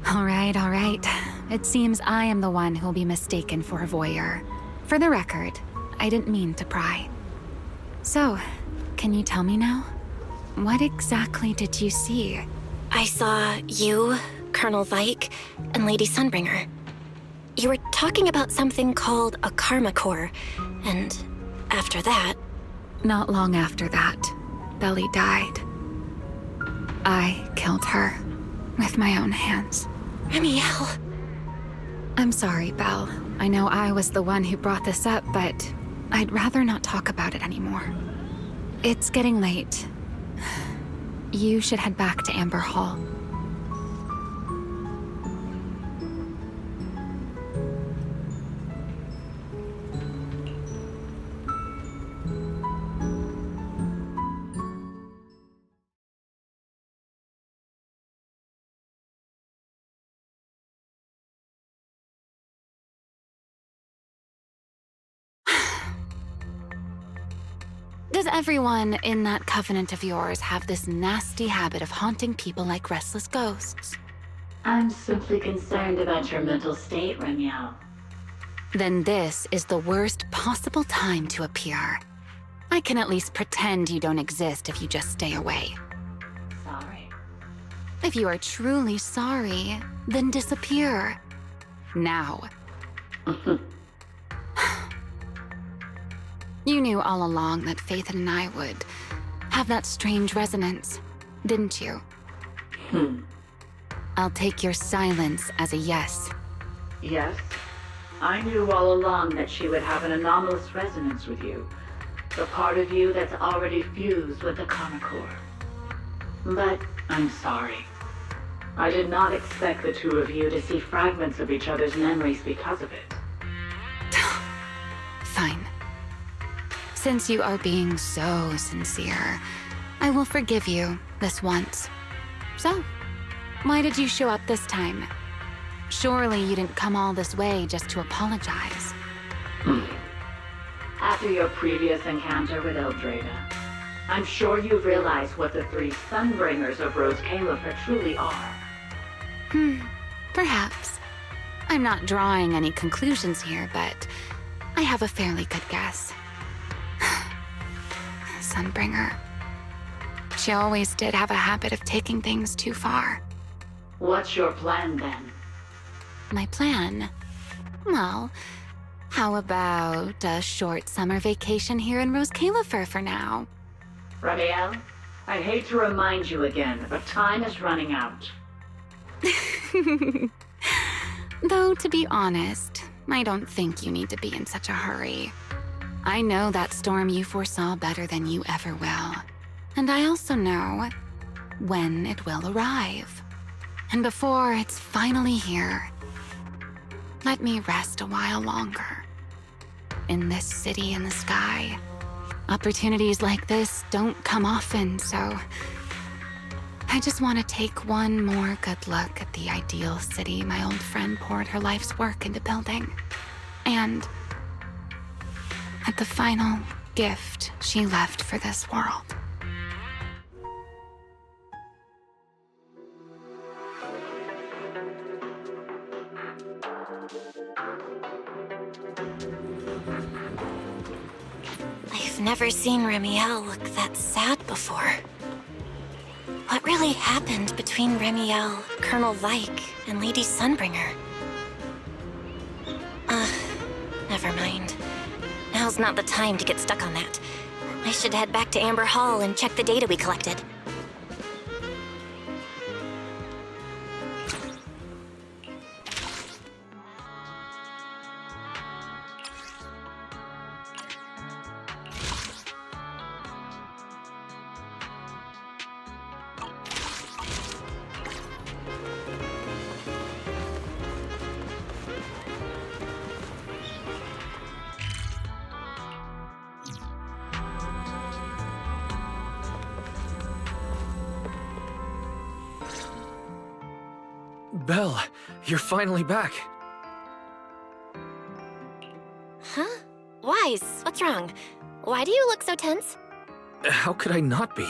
All right. It seems I am the one who'll be mistaken for a voyeur. For the record, I didn't mean to pry. So, can you tell me now? What exactly did you see? I saw you, Colonel Vike, and Lady Sunbringer. You were talking about something called a karma core, and after that... Not long after that, Belly died. I killed her with my own hands. Ramiel. I'm sorry, Belle. I know I was the one who brought this up, but I'd rather not talk about it anymore. It's getting late. You should head back to Amber Hall. Does everyone in that covenant of yours have this nasty habit of haunting people like restless ghosts? I'm simply concerned about your mental state, Ramiel. Then this is the worst possible time to appear. I can at least pretend you don't exist if you just stay away. Sorry. If you are truly sorry, then disappear. Now. You knew all along that Faithen and I would have that strange resonance, didn't you? I'll take your silence as a yes. Yes. I knew all along that she would have an anomalous resonance with you. The part of you that's already fused with the karma core. But I'm sorry. I did not expect the 2 of you to see fragments of each other's memories because of it. Fine. Since you are being so sincere, I will forgive you this once. So, why did you show up this time? Surely you didn't come all this way just to apologize. After your previous encounter with Eldrada, I'm sure you've realized what the 3 Sunbringers of Rose Califer truly are. Perhaps. I'm not drawing any conclusions here, but I have a fairly good guess. Sunbringer. She always did have a habit of taking things too far. What's your plan then? My plan? Well, how about a short summer vacation here in Rose Califer for now? Ramiel, I'd hate to remind you again, but time is running out. Though, to be honest, I don't think you need to be in such a hurry. I know that storm you foresaw better than you ever will. And I also know when it will arrive. And before it's finally here, let me rest a while longer. In this city in the sky, opportunities like this don't come often, so I just want to take one more good look at the ideal city my old friend poured her life's work into building. And at the final gift she left for this world. I've never seen Remiel look that sad before. What really happened between Remiel, Colonel Vike, and Lady Sunbringer? Never mind. Now's not the time to get stuck on that. I should head back to Amber Hall and check the data we collected. Belle, you're finally back. Huh? Wise, what's wrong? Why do you look so tense? How could I not be?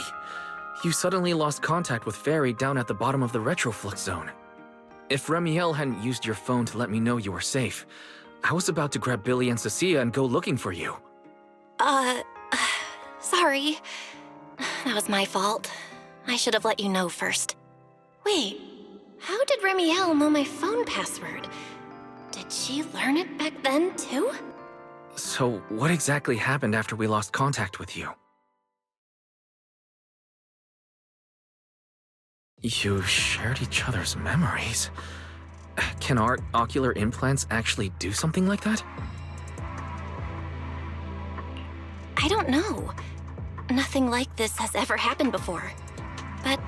You suddenly lost contact with Fairy down at the bottom of the retroflux zone. If Remiel hadn't used your phone to let me know you were safe, I was about to grab Billy and Cecilia and go looking for you. Sorry. That was my fault. I should have let you know first. Wait, how did Remiel know my phone password? Did she learn it back then, too? So, what exactly happened after we lost contact with you? You shared each other's memories. Can our ocular implants actually do something like that? I don't know. Nothing like this has ever happened before. But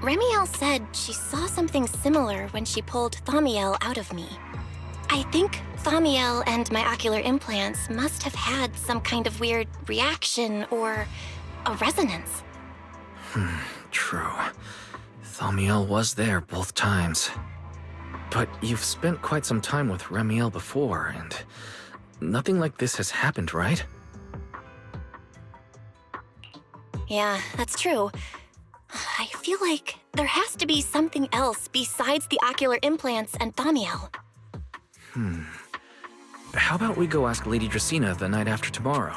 Remiel said she saw something similar when she pulled Thaumiel out of me. I think Thaumiel and my ocular implants must have had some kind of weird reaction or a resonance. True. Thaumiel was there both times. But you've spent quite some time with Remiel before, and nothing like this has happened, right? Yeah, that's true. I feel like there has to be something else besides the ocular implants and Thaumiel. How about we go ask Lady Dracaena the night after tomorrow?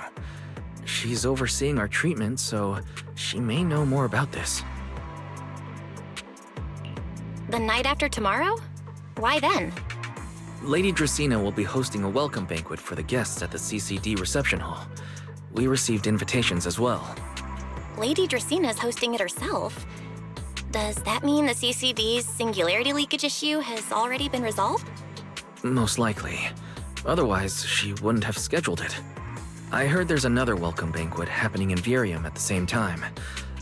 She's overseeing our treatment, so she may know more about this. The night after tomorrow? Why then? Lady Dracaena will be hosting a welcome banquet for the guests at the CCD reception hall. We received invitations as well. Lady Draceena's hosting it herself. Does that mean the CCD's singularity leakage issue has already been resolved? Most likely. Otherwise, she wouldn't have scheduled it. I heard there's another welcome banquet happening in Virium at the same time.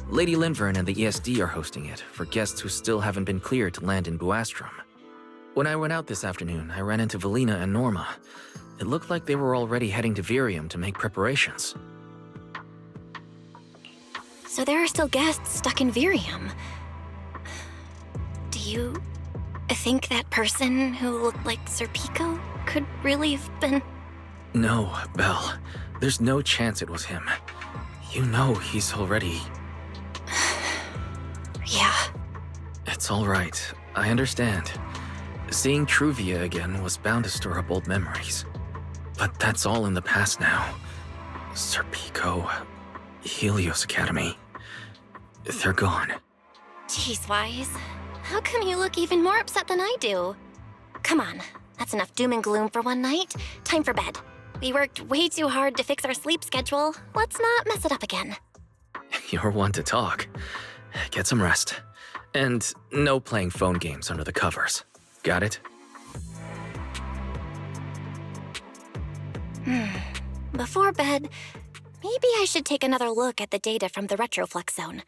Lady Linvern and the ESD are hosting it for guests who still haven't been cleared to land in Buastrom. When I went out this afternoon, I ran into Valina and Norma. It looked like they were already heading to Virium to make preparations. So there are still guests stuck in Virium. Do you think that person who looked like Sir Pico could really have been... No, Belle. There's no chance it was him. You know he's already... Yeah. It's all right. I understand. Seeing Truvia again was bound to stir up old memories. But that's all in the past now. Sir Pico, Helios Academy. They're gone. Jeez, Wise. How come you look even more upset than I do? Come on, that's enough doom and gloom for one night. Time for bed. We worked way too hard to fix our sleep schedule. Let's not mess it up again. You're one to talk. Get some rest. And no playing phone games under the covers. Got it? Before bed, Maybe I should take another look at the data from the retroflux zone.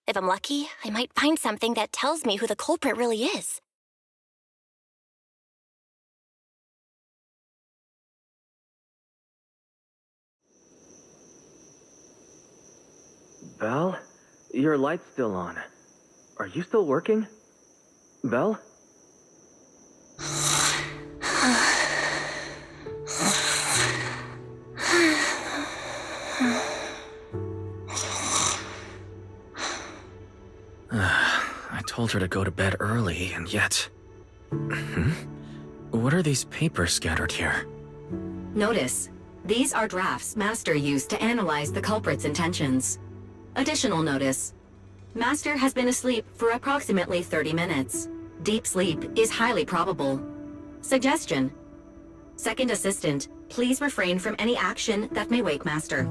If I'm lucky, I might find something that tells me who the culprit really is. Belle? Your light's still on. Are you still working? Belle? I told her to go to bed early, and yet... What are these papers scattered here? Notice, these are drafts Master used to analyze the culprit's intentions. Additional notice, Master has been asleep for approximately 30 minutes. Deep sleep is highly probable. Suggestion: Second Assistant, please refrain from any action that may wake Master.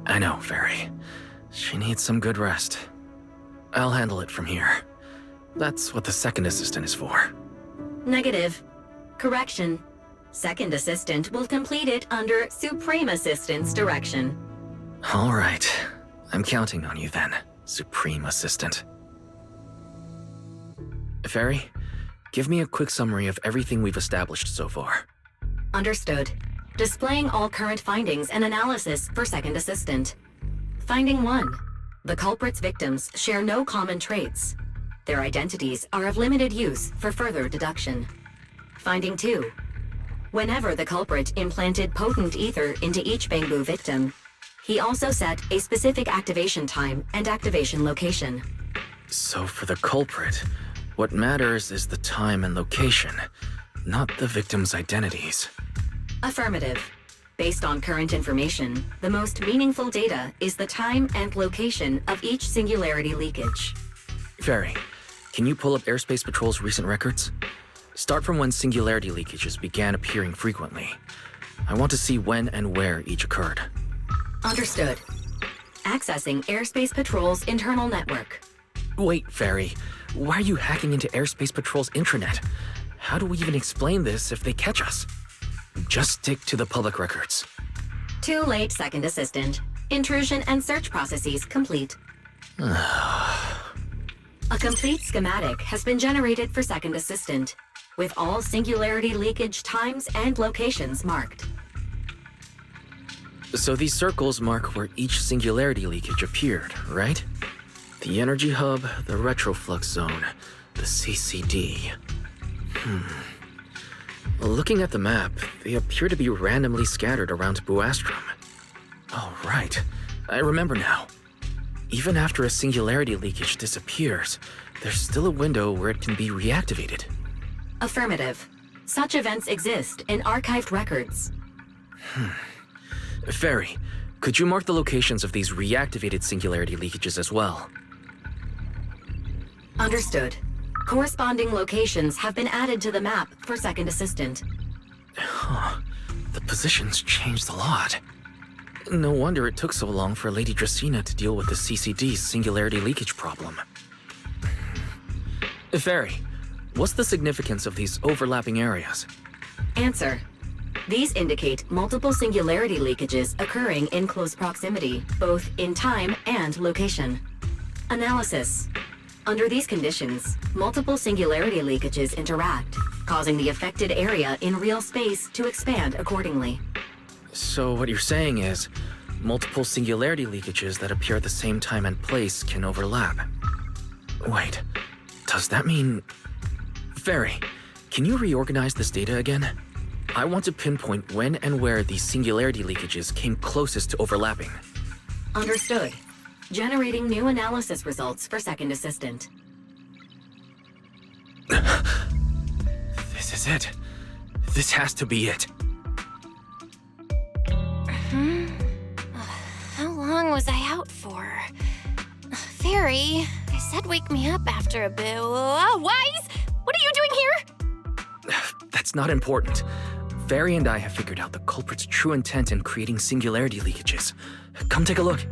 I know, Fairy. She needs some good rest. I'll handle it from here. That's what the Second Assistant is for. Negative. Correction. Second Assistant will complete it under Supreme Assistant's direction. All right. I'm counting on you then, Supreme Assistant. Fairy, give me a quick summary of everything we've established so far. Understood. Displaying all current findings and analysis for Second Assistant. Finding 1. The culprit's victims share no common traits. Their identities are of limited use for further deduction. Finding 2. Whenever the culprit implanted potent ether into each Bangbu victim, he also set a specific activation time and activation location. So for the culprit, what matters is the time and location, not the victims' identities. Affirmative. Based on current information, the most meaningful data is the time and location of each singularity leakage. Fairy, can you pull up Airspace Patrol's recent records? Start from when singularity leakages began appearing frequently. I want to see when and where each occurred. Understood. Accessing Airspace Patrol's internal network. Wait, Fairy. Why are you hacking into Airspace Patrol's intranet? How do we even explain this if they catch us? Just stick to the public records. Too late, Second Assistant. Intrusion and search processes complete. A complete schematic has been generated for Second Assistant, with all singularity leakage times and locations marked. So these circles mark where each singularity leakage appeared, right? The energy hub, the retroflux zone, the CCD. Looking at the map, they appear to be randomly scattered around Buastrom. Oh, right. I remember now. Even after a singularity leakage disappears, there's still a window where it can be reactivated. Affirmative. Such events exist in archived records. Fairy, could you mark the locations of these reactivated singularity leakages as well? Understood. Corresponding locations have been added to the map for Second Assistant. The positions changed a lot. No wonder it took so long for Lady Dracena to deal with the CCD's singularity leakage problem. Fairy, what's the significance of these overlapping areas? Answer. These indicate multiple singularity leakages occurring in close proximity, both in time and location. Analysis. Under these conditions, multiple singularity leakages interact, causing the affected area in real space to expand accordingly. So what you're saying is, multiple singularity leakages that appear at the same time and place can overlap. Wait, does that mean... Fairy, can you reorganize this data again? I want to pinpoint when and where these singularity leakages came closest to overlapping. Understood. Generating new analysis results for Second Assistant. This is it. This has to be it. How long was I out for? Fairy, I said wake me up after a bit. Wise? What are you doing here? That's not important. Fairy and I have figured out the culprit's true intent in creating singularity leakages. Come take a look.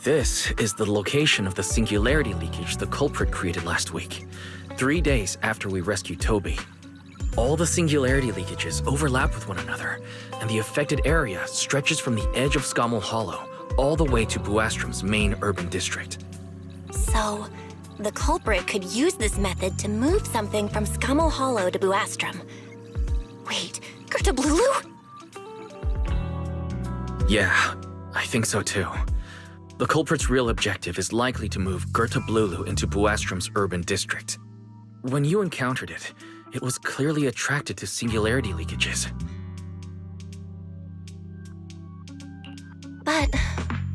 This is the location of the singularity leakage the culprit created last week, 3 days after we rescued Toby. All the singularity leakages overlap with one another, and the affected area stretches from the edge of Scommel Hollow all the way to Buastrom's main urban district. So, the culprit could use this method to move something from Scommel Hollow to Buastrom. Wait, Gertablulu? Yeah, I think so too. The culprit's real objective is likely to move Gertablulu into Buastrom's urban district. When you encountered it, it was clearly attracted to singularity leakages. But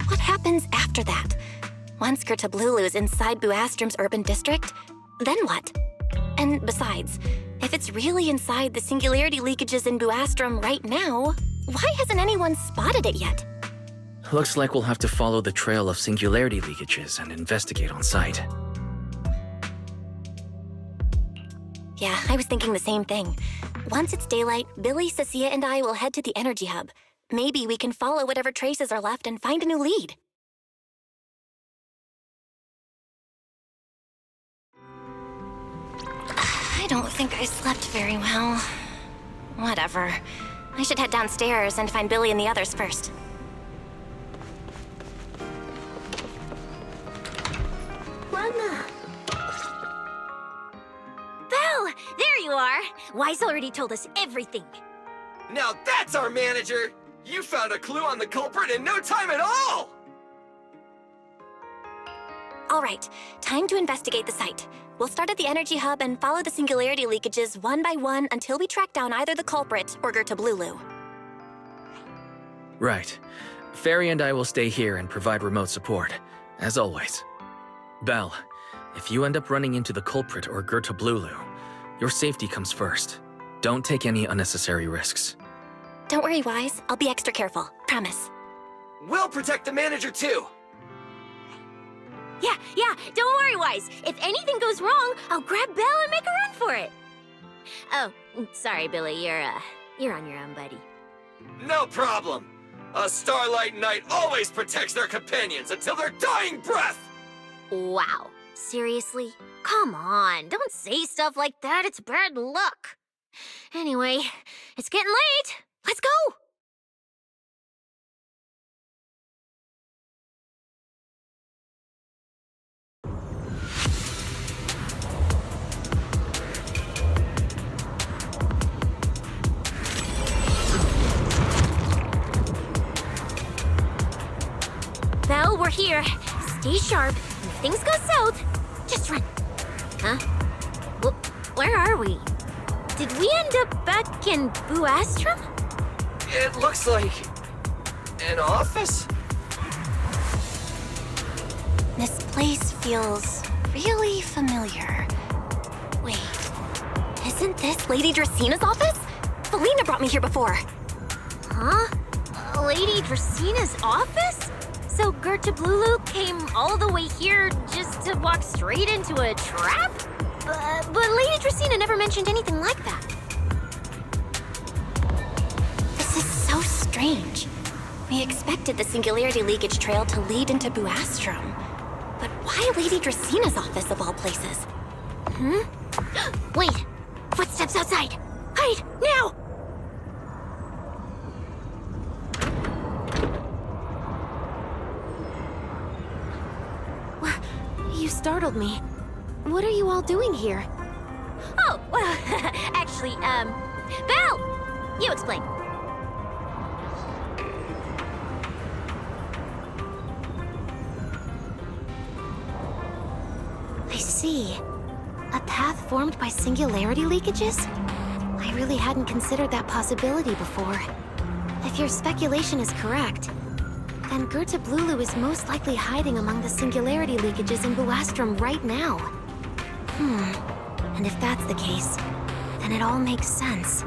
what happens after that? Once Gertablulu is inside Buastrom's urban district, then what? And besides, if it's really inside the singularity leakages in Buastrom right now, why hasn't anyone spotted it yet? Looks like we'll have to follow the trail of singularity leakages and investigate on site. Yeah, I was thinking the same thing. Once it's daylight, Billy, Cecilia, and I will head to the energy hub. Maybe we can follow whatever traces are left and find a new lead. I don't think I slept very well. Whatever. I should head downstairs and find Billy and the others first. Mama! Belle! There you are! Wise already told us everything. Now that's our manager! You found a clue on the culprit in no time at all! All right, time to investigate the site. We'll start at the energy hub and follow the singularity leakages one by one until we track down either the culprit or Gertablulu. Right. Fairy and I will stay here and provide remote support, as always. Belle, if you end up running into the culprit or Gertablulu, your safety comes first. Don't take any unnecessary risks. Don't worry, Wise. I'll be extra careful. Promise. We'll protect the manager too! Yeah, don't worry, Wise. If anything goes wrong, I'll grab Belle and make a run for it. Oh, sorry, Billy. You're on your own, buddy. No problem! A Starlight Knight always protects their companions until their dying breath! Wow. Seriously? Come on, don't say stuff like that. It's bad luck. Anyway, it's getting late. Let's go! Belle, we're here. Stay sharp. If things go south, just run. Huh? Where are we? Did we end up back in Buastrom? It looks like... an office? This place feels really familiar. Wait, isn't this Lady Dracina's office? Felina brought me here before. Huh? Lady Dracina's office? So Gertablulu came all the way here just to walk straight into a trap? But Lady Dracina never mentioned anything like that. This is so strange. We expected the singularity leakage trail to lead into Buastrom. But why Lady Dracina's office of all places? Wait! Footsteps outside! Hide! Now! You startled me. What are you all doing here? Oh, well, actually, Belle! You explain. I see. A path formed by singularity leakages? I really hadn't considered that possibility before. If your speculation is correct, then Gertablulu is most likely hiding among the singularity leakages in Buastrom right now. And if that's the case, then it all makes sense.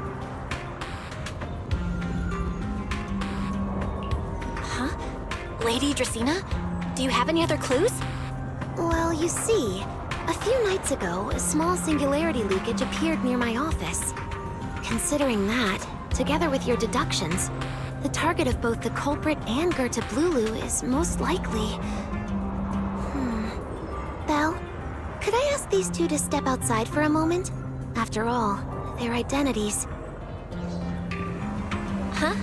Huh? Lady Dracina? Do you have any other clues? Well, you see, a few nights ago, a small singularity leakage appeared near my office. Considering that, together with your deductions, the target of both the culprit and Gertablulu is most likely... Belle, could I ask these two to step outside for a moment? After all, their identities. Huh?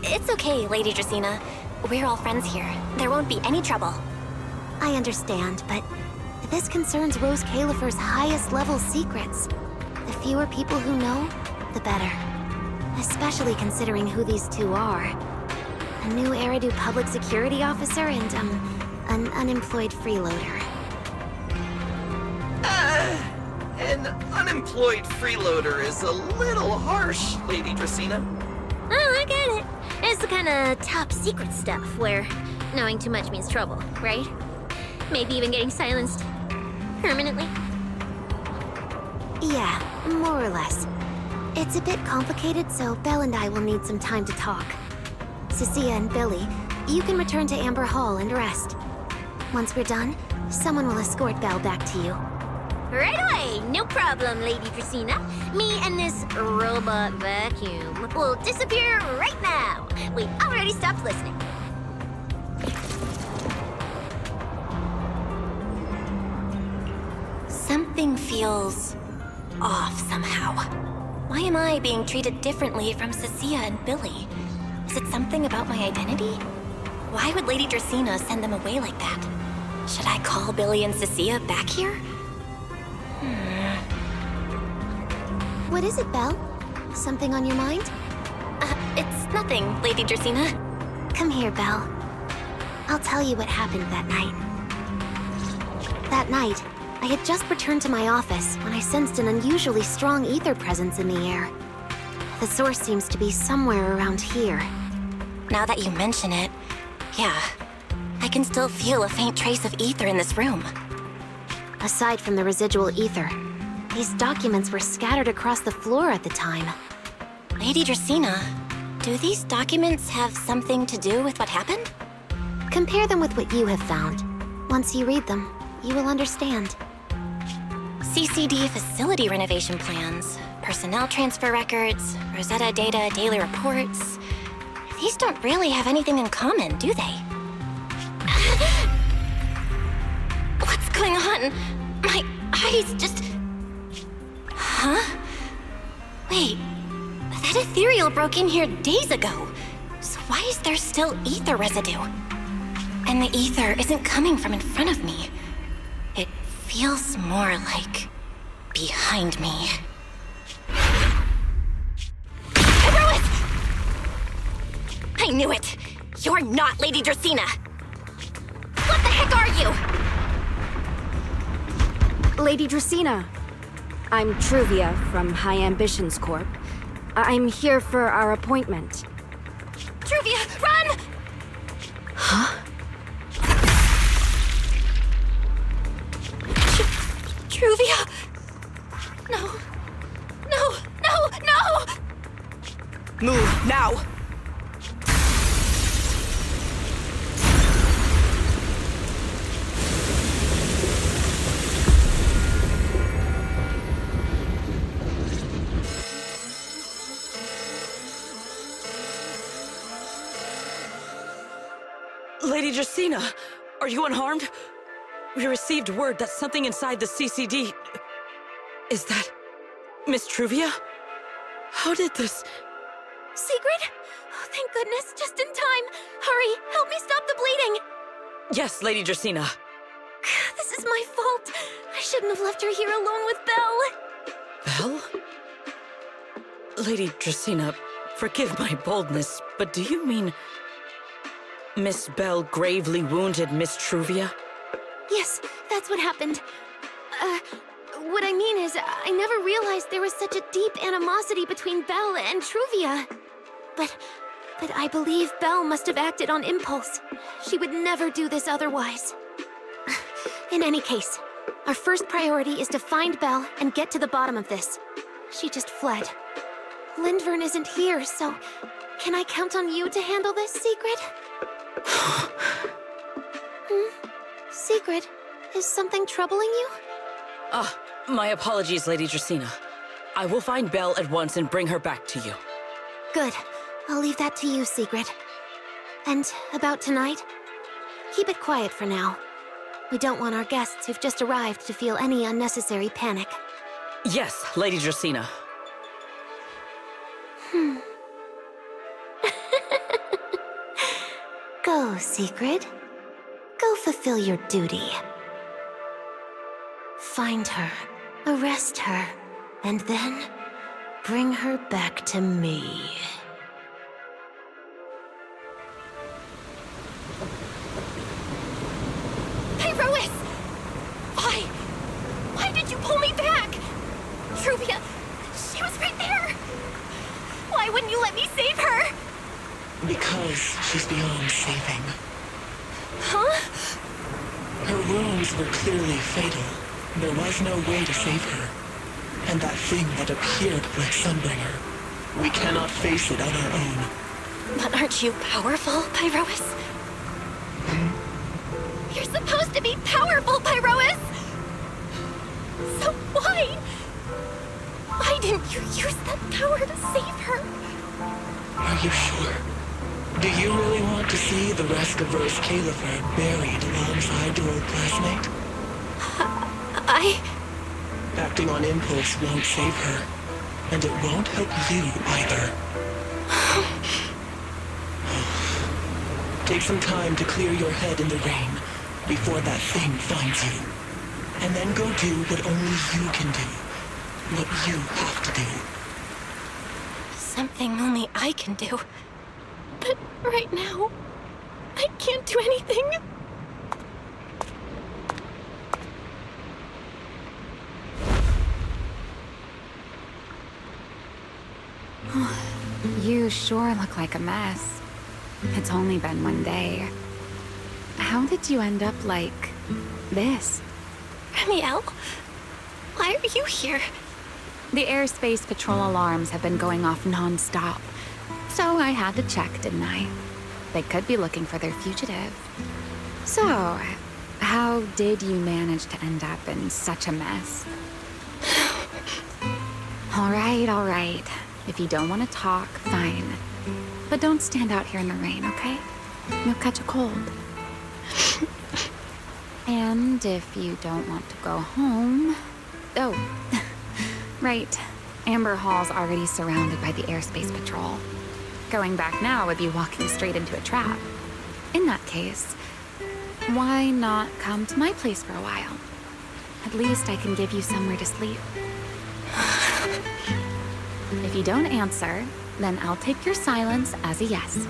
It's okay, Lady Dracaena. We're all friends here. There won't be any trouble. I understand, but this concerns Rose Califer's highest level secrets. The fewer people who know, the better. Especially considering who these two are. A new Eridu public security officer and, an unemployed freeloader. An unemployed freeloader is a little harsh, Lady Dracaena. Oh, I get it. It's the kind of top secret stuff where knowing too much means trouble, right? Maybe even getting silenced permanently. Yeah, more or less. It's a bit complicated, so Belle and I will need some time to talk. Cecilia and Billy, you can return to Amber Hall and rest. Once we're done, someone will escort Belle back to you. Right away, no problem, Lady Dracaena. Me and this robot vacuum will disappear right now. We've already stopped listening. Something feels off somehow. Why am I being treated differently from Cecilia and Billy? Is it something about my identity? Why would Lady Dracaena send them away like that? Should I call Billy and Cecilia back here? What is it, Belle? Something on your mind? It's nothing, Lady Dracaena. Come here, Belle. I'll tell you what happened that night. That night, I had just returned to my office when I sensed an unusually strong ether presence in the air. The source seems to be somewhere around here. Now that you mention it, yeah. I can still feel a faint trace of ether in this room. Aside from the residual ether, these documents were scattered across the floor at the time. Lady Dracaena, do these documents have something to do with what happened? Compare them with what you have found. Once you read them, you will understand. CCD facility renovation plans, personnel transfer records, Rosetta data, daily reports. These don't really have anything in common, do they? What's going on? My eyes just... Huh? Wait, that ethereal broke in here days ago. So why is there still ether residue? And the ether isn't coming from in front of me. It feels more like behind me. I knew it! You're not Lady Dracaena! What the heck are you? Lady Dracaena, I'm Truvia from High Ambitions Corp. I'm here for our appointment. Truvia, run! Huh? Truvia! No. No, no, no! Move, now! Lady Dracaena, are you unharmed? We received word that something inside the CCD... Is that... Miss Truvia? How did this... Secret? Oh, thank goodness, just in time. Hurry, help me stop the bleeding. Yes, Lady Dracaena. This is my fault. I shouldn't have left her here alone with Belle. Belle? Lady Dracaena, forgive my boldness, but do you mean... Miss Belle gravely wounded Miss Truvia? Yes, that's what happened. What I mean is, I never realized there was such a deep animosity between Belle and Truvia. But I believe Belle must have acted on impulse. She would never do this otherwise. In any case, our first priority is to find Belle and get to the bottom of this. She just fled. Lindvern isn't here, so can I count on you to handle this, Secret? Secret, is something troubling you? My apologies, Lady Dracaena. I will find Belle at once and bring her back to you. Good. I'll leave that to you, Secret. And about tonight? Keep it quiet for now. We don't want our guests who've just arrived to feel any unnecessary panic. Yes, Lady Dracaena. Go, Secret. Go fulfill your duty. Find her, arrest her, and then bring her back to me. Pyrois! Why? Why did you pull me back? Truvia, she was right there! Why wouldn't you let me save her? Because she's beyond saving. Huh? Her wounds were clearly fatal. There was no way to save her. And that thing that appeared like Sunbringer, we cannot face it on our own. But aren't you powerful, Pyrois? You're supposed to be powerful, Pyrois! So why? Why didn't you use that power to save her? Are you sure? Do you really want to see the rest of Rose Califer buried alongside your old classmate? Acting on impulse won't save her, and it won't help you either. Take some time to clear your head in the rain before that thing finds you. And then go do what only you can do. What you have to do. Something only I can do. But right now, I can't do anything. You sure look like a mess. It's only been one day. How did you end up like this? Ramiel, why are you here? The airspace patrol alarms have been going off non-stop. So I had to check, didn't I? They could be looking for their fugitive. So, how did you manage to end up in such a mess? All right. If you don't want to talk, fine. But don't stand out here in the rain, okay? You'll catch a cold. And if you don't want to go home... Oh, right. Amber Hall's already surrounded by the airspace patrol. Going back now would be walking straight into a trap. In that case, why not come to my place for a while? At least I can give you somewhere to sleep. If you don't answer, then I'll take your silence as a yes.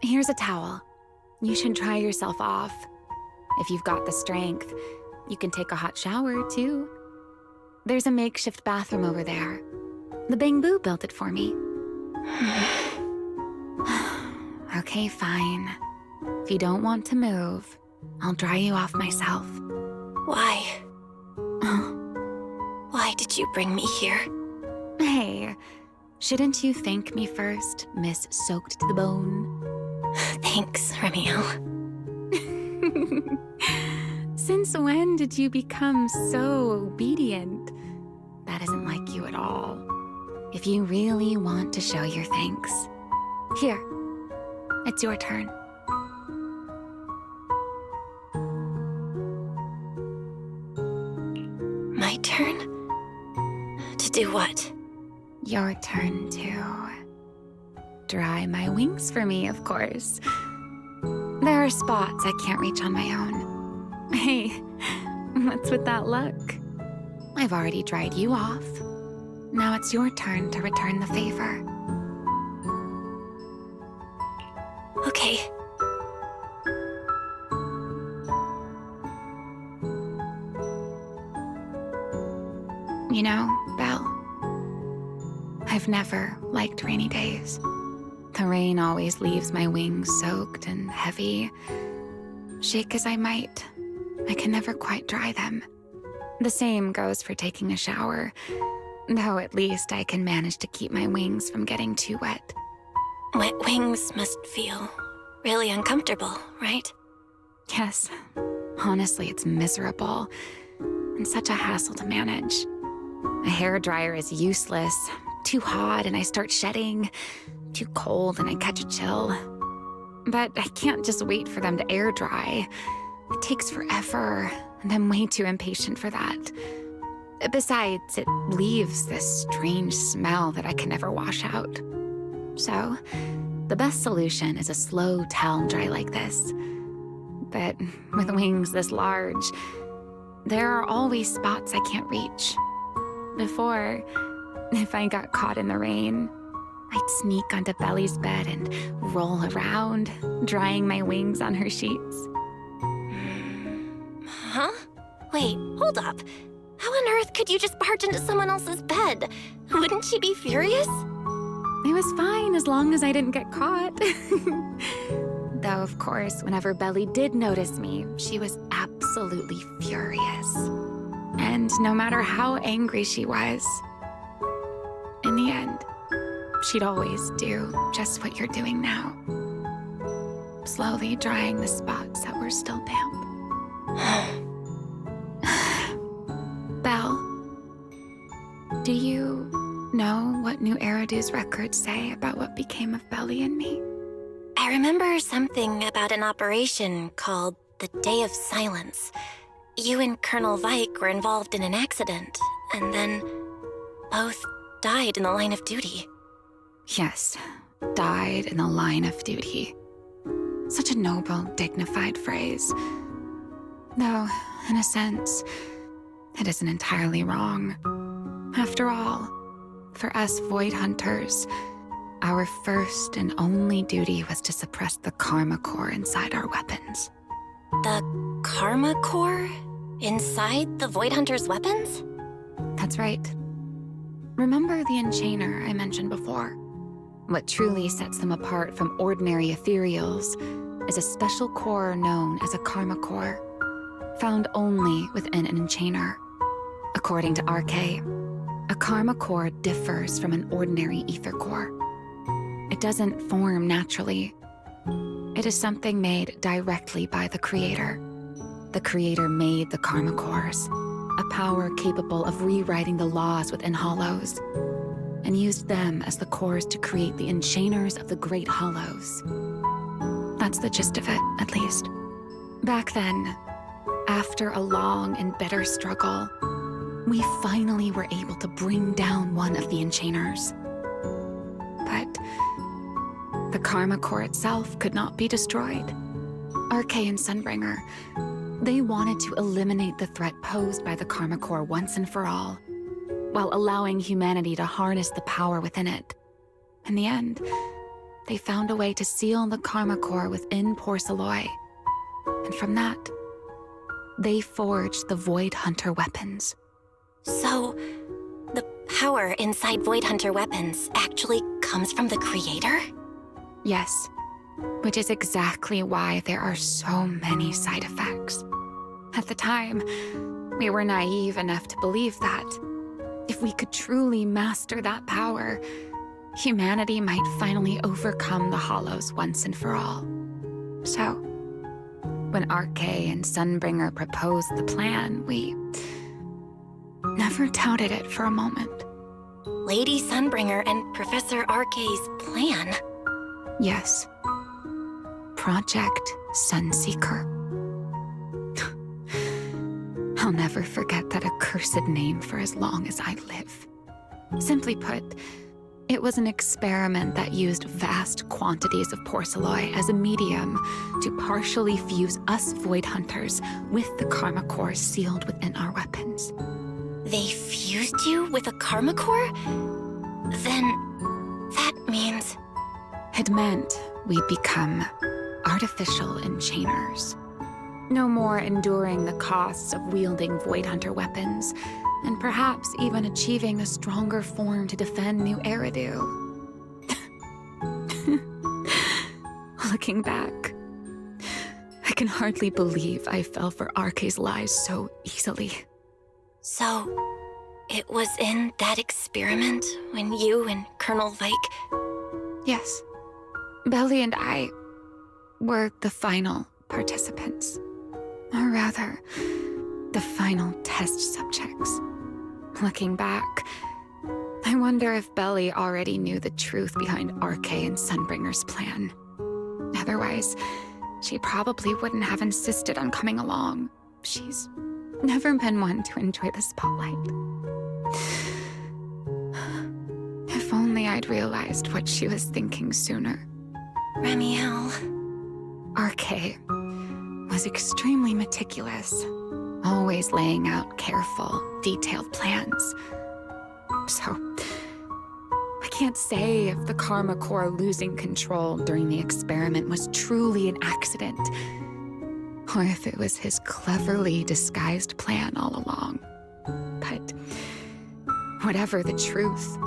Here's a towel. You should dry yourself off. If you've got the strength, you can take a hot shower, too. There's a makeshift bathroom over there. The Bangbu built it for me. Okay, fine. If you don't want to move, I'll dry you off myself. Why? Why did you bring me here? Hey, shouldn't you thank me first, Miss Soaked to the Bone? Thanks, Ramiel. Since when did you become so obedient? That isn't like you at all. If you really want to show your thanks, here, it's your turn. My turn? To do what? Your turn to dry my wings for me, of course. There are spots I can't reach on my own. Hey, what's with that look? I've already dried you off. Now it's your turn to return the favor. Okay. You know, Belle, I've never liked rainy days. The rain always leaves my wings soaked and heavy. Shake as I might, I can never quite dry them. The same goes for taking a shower, though at least I can manage to keep my wings from getting too wet. Wet wings must feel really uncomfortable, right? Yes. Honestly, it's miserable. and such a hassle to manage. A hairdryer is useless. Too hot and I start shedding. Too cold and I catch a chill. But I can't just wait for them to air dry. It takes forever, and I'm way too impatient for that. Besides, it leaves this strange smell that I can never wash out. So, the best solution is a slow towel dry like this. But with wings this large, there are always spots I can't reach. Before, if I got caught in the rain, I'd sneak onto Belly's bed and roll around, drying my wings on her sheets. Huh? Wait, hold up. How on earth could you just barge into someone else's bed? Wouldn't she be furious? It was fine as long as I didn't get caught. Though, of course, whenever Belly did notice me, she was absolutely furious. And no matter how angry she was, in the end, she'd always do just what you're doing now. Slowly drying the spots that were still damp. Belle, do you know what New Eridu's records say about what became of Belly and me? I remember something about an operation called the Day of Silence. You and Colonel Vike were involved in an accident, and then both died in the line of duty. Yes, died in the line of duty. Such a noble, dignified phrase. Though, in a sense, it isn't entirely wrong. After all, for us Void Hunters, our first and only duty was to suppress the Karma Core inside our weapons. The Karma Core? Inside the Void Hunter's weapons? That's right. Remember the Enchainer I mentioned before? What truly sets them apart from ordinary ethereals is a special core known as a Karma Core, found only within an Enchainer. According to RK, a Karma Core differs from an ordinary ether core. It doesn't form naturally. It is something made directly by the Creator. The Creator made the Karma Cores, a power capable of rewriting the laws within Hollows, and used them as the cores to create the Enchainers of the Great Hollows. That's the gist of it, at least. Back then, after a long and bitter struggle, we finally were able to bring down one of the Enchainers. But the Karma Core itself could not be destroyed. RK and Sunbringer, they wanted to eliminate the threat posed by the Karma Core once and for all, while allowing humanity to harness the power within it. In the end, they found a way to seal the Karma Core within Porceloy. And from that, they forged the Void Hunter weapons. So, the power inside Void Hunter weapons actually comes from the Creator? Yes, which is exactly why there are so many side effects. At the time, we were naive enough to believe that if we could truly master that power, humanity might finally overcome the Hollows once and for all. So, when RK and Sunbringer proposed the plan, we never doubted it for a moment. Lady Sunbringer and Professor RK's plan? Yes. Project Sunseeker. I'll never forget that accursed name for as long as I live. Simply put, it was an experiment that used vast quantities of porceloy as a medium to partially fuse us Void Hunters with the Karma Core sealed within our weapons. They fused you with a Karma Core? Then that means... It meant we'd become artificial enchainers. No more enduring the costs of wielding Void Hunter weapons, and perhaps even achieving a stronger form to defend New Eridu. Looking back, I can hardly believe I fell for RK's lies so easily. So, it was in that experiment when you and Colonel Vike... Yes. Belly and I were the final participants. Or rather, the final test subjects. Looking back, I wonder if Belly already knew the truth behind RK and Sunbringer's plan. Otherwise, she probably wouldn't have insisted on coming along. She's never been one to enjoy the spotlight. If only I'd realized what she was thinking sooner. Ramiel. RK was extremely meticulous, always laying out careful, detailed plans. So, I can't say if the Karma Core losing control during the experiment was truly an accident, or if it was his cleverly disguised plan all along. But whatever the truth,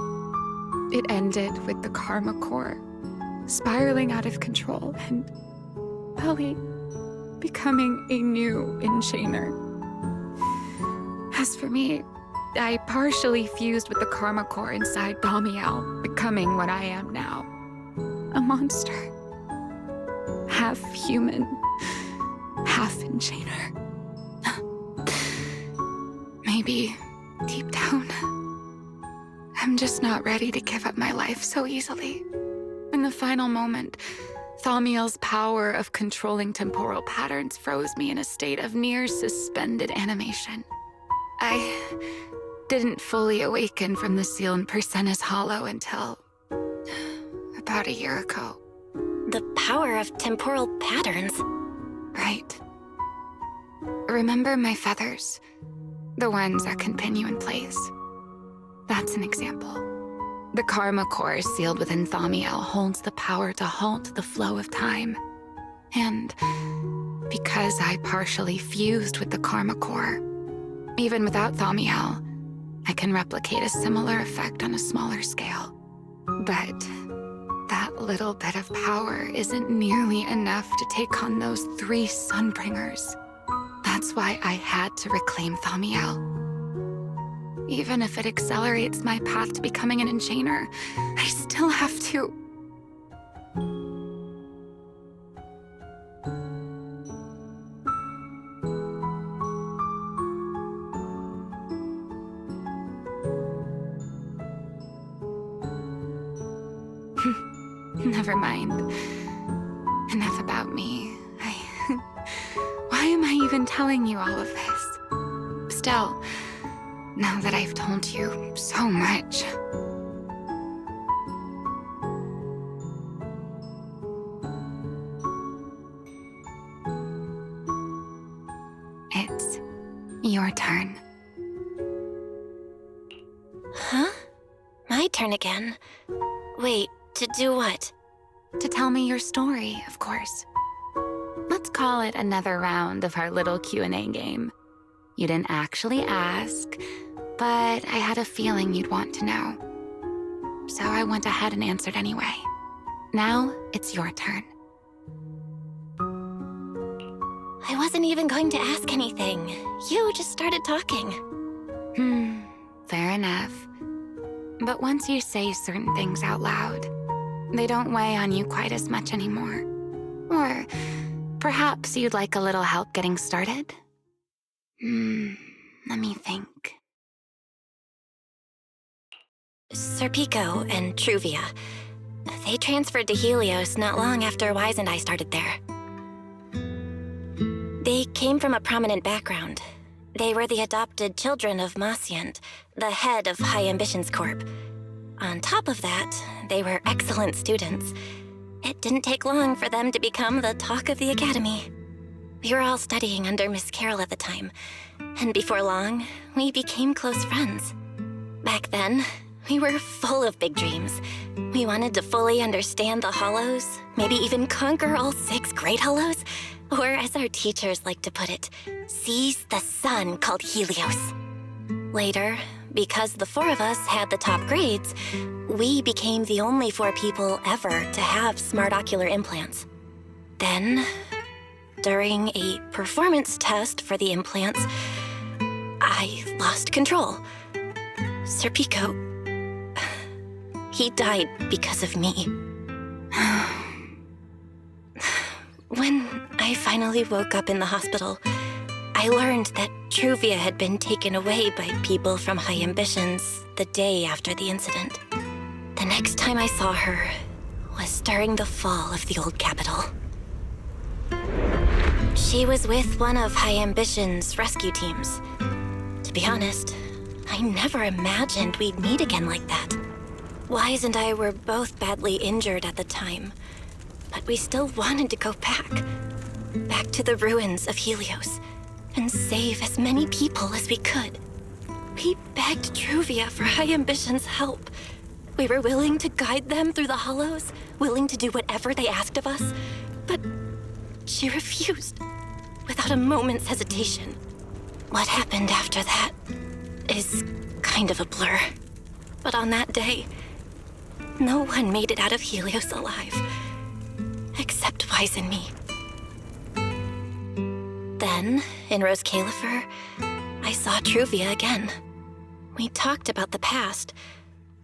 it ended with the Karma Core spiraling out of control and Belly becoming a new enchainer. As for me, I partially fused with the Karma Core inside Damiel, becoming what I am now. A monster. Half human, half enchainer. Maybe, deep down, I'm just not ready to give up my life so easily. In the final moment, Thamiel's power of controlling temporal patterns froze me in a state of near suspended animation. I didn't fully awaken from the seal in Persena's Hollow until about a year ago. The power of temporal patterns. Right. Remember my feathers? The ones that can pin you in place. That's an example. The Karma Core sealed within Thamiel holds the power to halt the flow of time. And because I partially fused with the Karma Core, even without Thamiel, I can replicate a similar effect on a smaller scale. But that little bit of power isn't nearly enough to take on those 3 Sunbringers. That's why I had to reclaim Thamiel. Even if it accelerates my path to becoming an enchainer, I still have to... Never mind. Enough about me. Why am I even telling you all of this? Still, now that I've told you so much... It's your turn. Huh? My turn again? Wait, to do what? To tell me your story, of course. Let's call it another round of our little Q&A game. You didn't actually ask, but I had a feeling you'd want to know. So I went ahead and answered anyway. Now, it's your turn. I wasn't even going to ask anything. You just started talking. Fair enough. But once you say certain things out loud, they don't weigh on you quite as much anymore. Or perhaps you'd like a little help getting started? Let me think. Serpico and Truvia. They transferred to Helios not long after Wise and I started there. They came from a prominent background. They were the adopted children of Masyant, the head of High Ambitions Corp. On top of that, they were excellent students. It didn't take long for them to become the talk of the academy. We were all studying under Miss Carroll at the time, and before long, we became close friends. Back then, we were full of big dreams. We wanted to fully understand the Hollows, maybe even conquer all 6 Great Hollows, or as our teachers like to put it, seize the sun called Helios. Later, because the 4 of us had the top grades, we became the only 4 people ever to have smart ocular implants. Then, during a performance test for the implants, I lost control. Serpico, he died because of me. When I finally woke up in the hospital, I learned that Truvia had been taken away by people from High Ambitions the day after the incident. The next time I saw her was during the fall of the old capital. She was with one of High Ambitions' rescue teams. To be honest, I never imagined we'd meet again like that. Wise and I were both badly injured at the time, but we still wanted to go back to the ruins of Helios, and save as many people as we could. We begged Truvia for High Ambitions' help. We were willing to guide them through the hollows, willing to do whatever they asked of us, but she refused, without a moment's hesitation. What happened after that is kind of a blur. But on that day, no one made it out of Helios alive, except Wise and me. Then, in Rose Califer, I saw Truvia again. We talked about the past,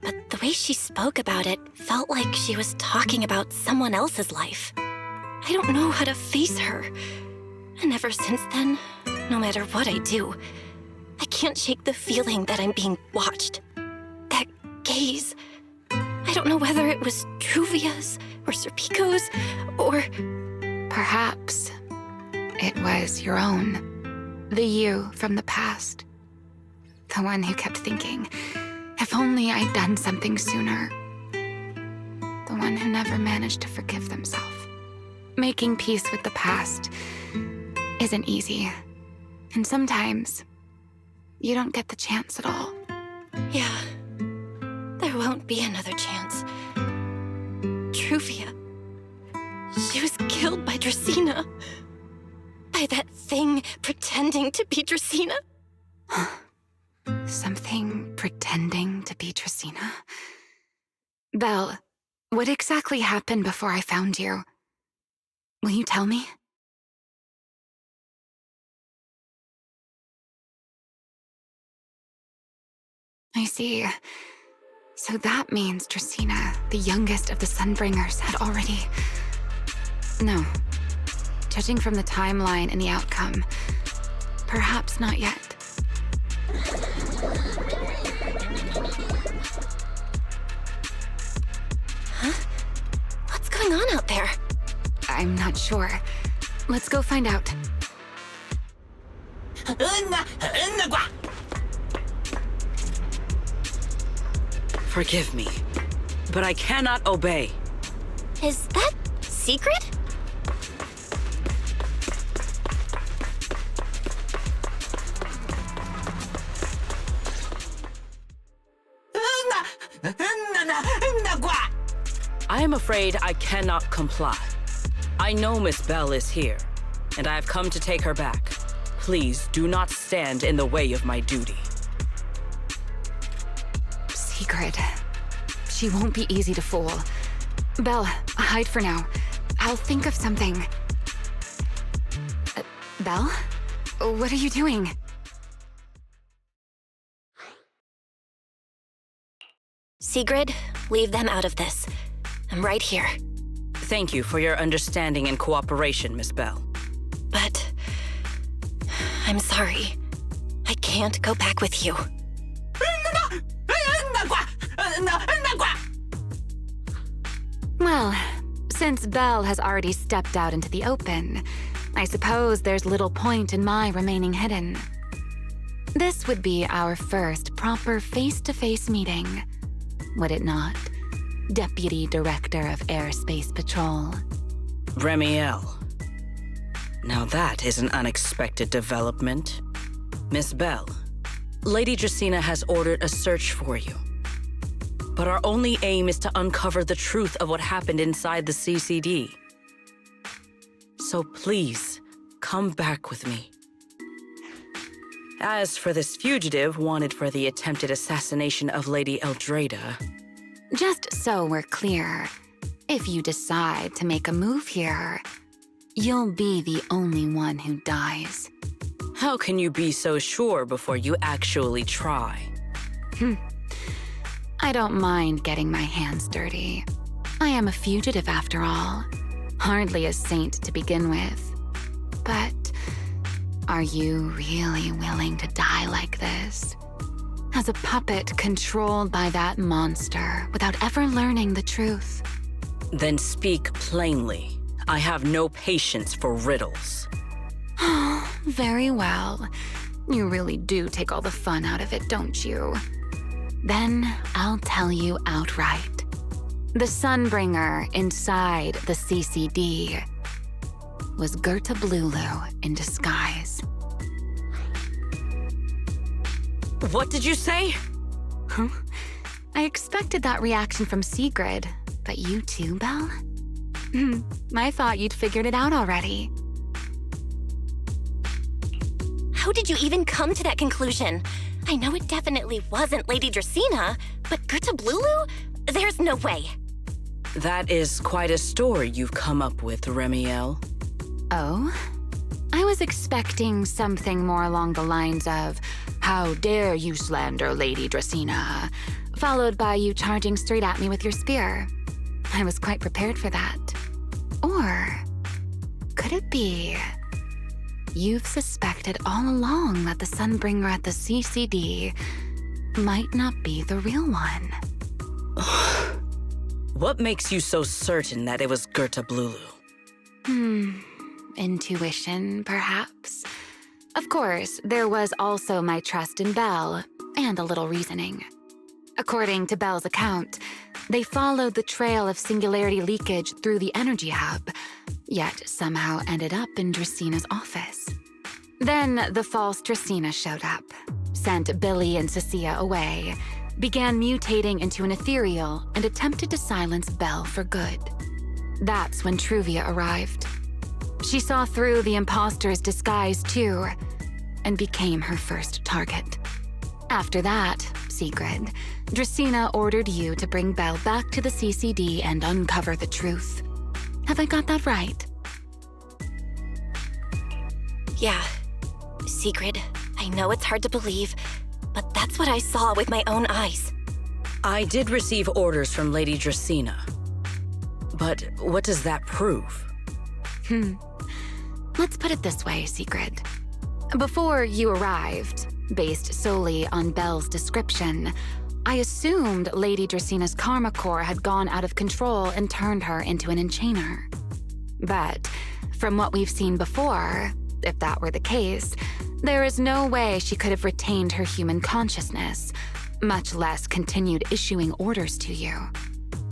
but the way she spoke about it felt like she was talking about someone else's life. I don't know how to face her. And ever since then, no matter what I do, I can't shake the feeling that I'm being watched. That gaze. I don't know whether it was Truvia's or Serpico's or... Perhaps it was your own. The you from the past. The one who kept thinking, if only I'd done something sooner. The one who never managed to forgive themselves. Making peace with the past isn't easy. And sometimes, you don't get the chance at all. Yeah. There won't be another chance. Truvia. She was killed by Dracena. By that thing pretending to be Dracena. Something pretending to be Dracena? Belle, what exactly happened before I found you? Will you tell me? I see. So that means Dracena, the youngest of the Sunbringers, had already... No. Judging from the timeline and the outcome, perhaps not yet. Huh? What's going on out there? I'm not sure. Let's go find out. Forgive me, but I cannot obey. Is that secret? I am afraid I cannot comply. I know Miss Belle is here, and I have come to take her back. Please do not stand in the way of my duty. Secret. She won't be easy to fool. Belle, hide for now. I'll think of something. Belle? What are you doing? Sigrid, leave them out of this. I'm right here. Thank you for your understanding and cooperation, Miss Belle. But... I'm sorry. I can't go back with you. Well, since Belle has already stepped out into the open, I suppose there's little point in my remaining hidden. This would be our first proper face-to-face meeting, would it not? Deputy Director of Airspace Patrol. Remiel. Now that is an unexpected development. Miss Belle, Lady Dracena has ordered a search for you. But our only aim is to uncover the truth of what happened inside the CCD. So please, come back with me. As for this fugitive wanted for the attempted assassination of Lady Eldrada... Just so we're clear, if you decide to make a move here, you'll be the only one who dies. How can you be so sure before you actually try? I don't mind getting my hands dirty. I am a fugitive after all. Hardly a saint to begin with. But Are you really willing to die like this? As a puppet controlled by that monster without ever learning the truth? Then speak plainly. I have no patience for riddles. Very well. You really do take all the fun out of it, don't you? Then I'll tell you outright. The Sunbringer inside the CCD was Gerta Blulu in disguise. What did you say? Huh? I expected that reaction from Sigrid, but you too, Belle? I thought you'd figured it out already. How did you even come to that conclusion? I know it definitely wasn't Lady Dracaena, but Gerta Blulu? There's no way. That is quite a story you've come up with, Remiel. Oh? I was expecting something more along the lines of, "How dare you slander Lady Dracaena?" followed by you charging straight at me with your spear. I was quite prepared for that. Or could it be you've suspected all along that the Sunbringer at the CCD might not be the real one? What makes you so certain that it was Gerta Blulu? Intuition, perhaps? Of course, there was also my trust in Belle, and a little reasoning. According to Belle's account, they followed the trail of singularity leakage through the energy hub, yet somehow ended up in Draceena's office. Then the false Dracaena showed up, sent Billy and Cecilia away, began mutating into an ethereal, and attempted to silence Belle for good. That's when Truvia arrived. She saw through the imposter's disguise too, and became her first target. After that, Sigrid, Dracaena ordered you to bring Belle back to the CCD and uncover the truth. Have I got that right? Yeah. Sigrid, I know it's hard to believe, but that's what I saw with my own eyes. I did receive orders from Lady Dracaena. But what does that prove? Let's put it this way, Sigrid. Before you arrived, based solely on Belle's description, I assumed Lady Draceena's karma core had gone out of control and turned her into an enchainer. But from what we've seen before, if that were the case, there is no way she could have retained her human consciousness, much less continued issuing orders to you.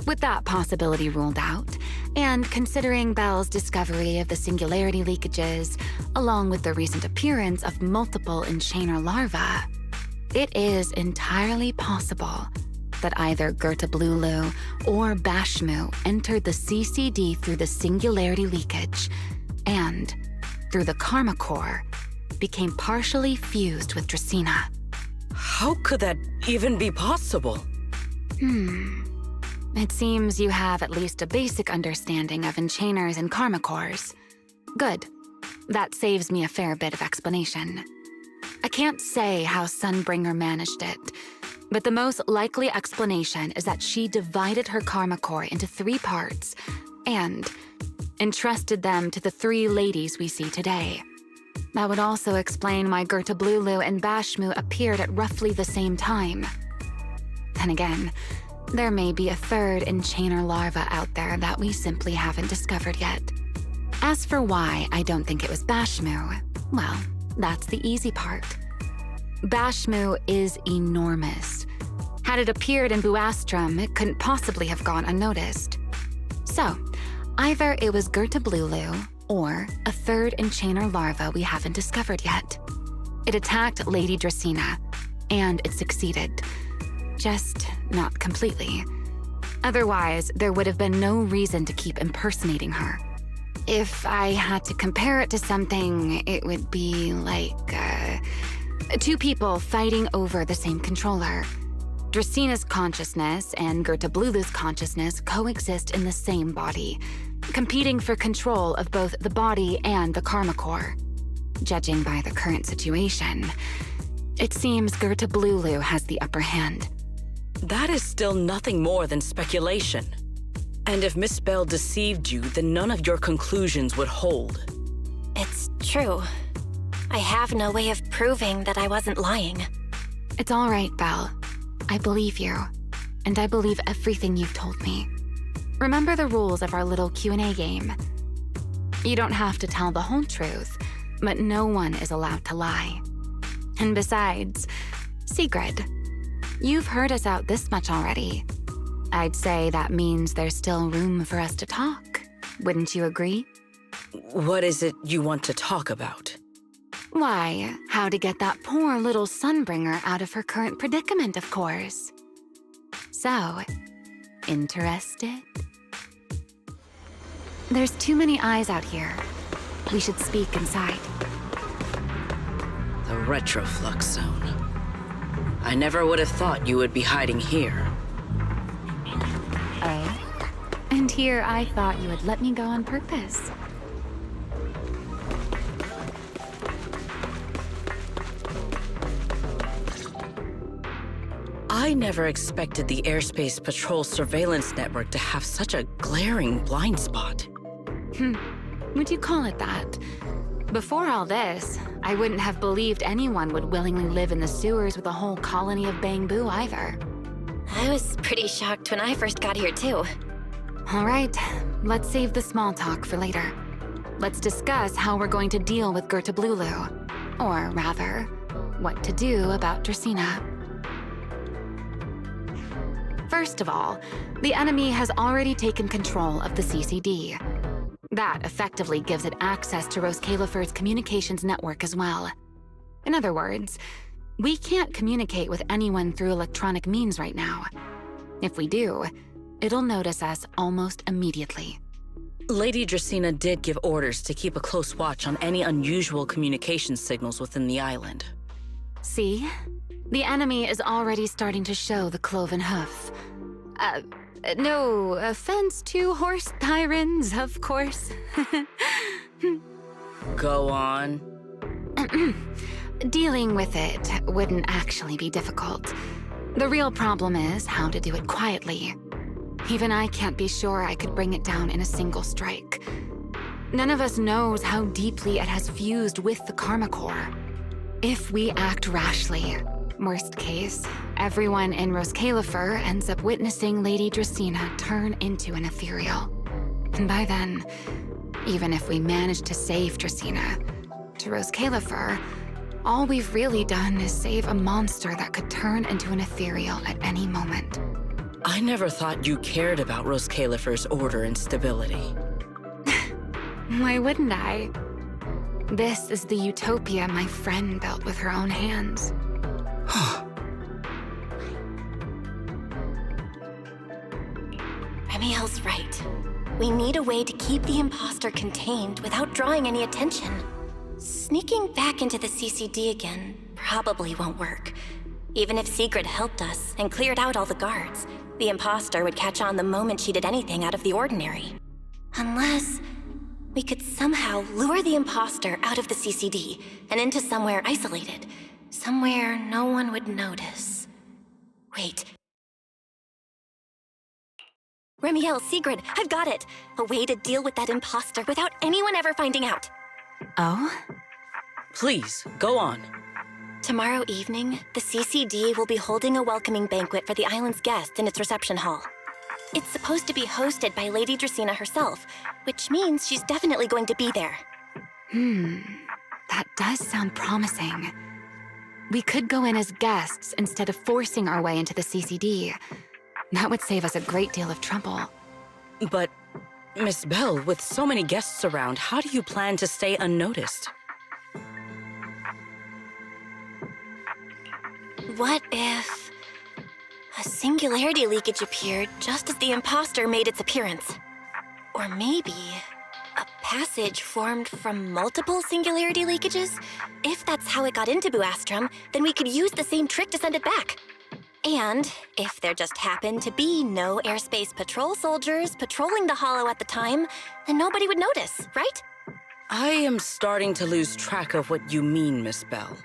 With that possibility ruled out, and considering Belle's discovery of the singularity leakages, along with the recent appearance of multiple enchainer larvae, it is entirely possible that either Gerta Blulu or Bashmu entered the CCD through the singularity leakage, and, through the karma core, became partially fused with Dracaena. How could that even be possible? It seems you have at least a basic understanding of enchainers and karma cores. Good. That saves me a fair bit of explanation. I can't say how Sunbringer managed it, but the most likely explanation is that she divided her karma core into 3 parts and entrusted them to the 3 ladies we see today. That would also explain why Gerta Blulu and Bashmu appeared at roughly the same time. Then again, there may be a 3rd enchainer larva out there that we simply haven't discovered yet. As for why I don't think it was Bashmu, well, that's the easy part. Bashmu is enormous. Had it appeared in Buastrum, it couldn't possibly have gone unnoticed. So, either it was Gerta Blulu, or a 3rd enchainer larva we haven't discovered yet. It attacked Lady Dracaena, and it succeeded. Just not completely. Otherwise, there would have been no reason to keep impersonating her. If I had to compare it to something, it would be like, 2 people fighting over the same controller. Draceena's consciousness and Gerta Blulu's consciousness coexist in the same body, competing for control of both the body and the karma core. Judging by the current situation, it seems Gerta Blulu has the upper hand. That is still nothing more than speculation. And if Miss Belle deceived you, then none of your conclusions would hold. It's true. I have no way of proving that I wasn't lying. It's all right, Belle. I believe you, and I believe everything you've told me. Remember the rules of our little Q&A game. You don't have to tell the whole truth, but no one is allowed to lie. And besides, Sigrid, you've heard us out this much already. I'd say that means there's still room for us to talk. Wouldn't you agree? What is it you want to talk about? Why, how to get that poor little Sunbringer out of her current predicament, of course. So, interested? There's too many eyes out here. We should speak inside. The retroflux zone. I never would have thought you would be hiding here. Oh? And here I thought you would let me go on purpose. I never expected the Airspace Patrol surveillance network to have such a glaring blind spot. Would you call it that? Before all this, I wouldn't have believed anyone would willingly live in the sewers with a whole colony of Bangbu either. I was pretty shocked when I first got here, too. All right, let's save the small talk for later. Let's discuss how we're going to deal with Gertablulu. Or rather, what to do about Dracaena. First of all, the enemy has already taken control of the CCD. That effectively gives it access to Roskalefer's communications network as well. In other words, we can't communicate with anyone through electronic means right now. If we do, it'll notice us almost immediately. Lady Dracaena did give orders to keep a close watch on any unusual communication signals within the island. See? The enemy is already starting to show the cloven hoof. No offense to horse tyrants, of course. Go on. Dealing with it wouldn't actually be difficult. The real problem is how to do it quietly. Even I can't be sure I could bring it down in a single strike. None of us knows how deeply it has fused with the Karma Core. If we act rashly, worst case, everyone in Roskalefer ends up witnessing Lady Dracaena turn into an ethereal. And by then, even if we manage to save Dracaena, to Roskalefer, all we've really done is save a monster that could turn into an ethereal at any moment. I never thought you cared about Roskalefer's order and stability. Why wouldn't I? This is the utopia my friend built with her own hands. Remiel's right. We need a way to keep the imposter contained without drawing any attention. Sneaking back into the CCD again probably won't work. Even if Sigrid helped us and cleared out all the guards, the imposter would catch on the moment she did anything out of the ordinary. Unless we could somehow lure the imposter out of the CCD and into somewhere isolated. Somewhere no one would notice. Wait. Remiel, Sigrid, I've got it! A way to deal with that imposter without anyone ever finding out. Oh? Please, go on. Tomorrow evening, the CCD will be holding a welcoming banquet for the island's guests in its reception hall. It's supposed to be hosted by Lady Dracaena herself, which means she's definitely going to be there. That does sound promising. We could go in as guests instead of forcing our way into the CCD. That would save us a great deal of trouble. But, Miss Belle, with so many guests around, how do you plan to stay unnoticed? What if a singularity leakage appeared just as the imposter made its appearance? Or maybe a passage formed from multiple singularity leakages? If that's how it got into Buastrum, then we could use the same trick to send it back. And if there just happened to be no airspace patrol soldiers patrolling the hollow at the time, then nobody would notice, right? I am starting to lose track of what you mean, Miss Belle.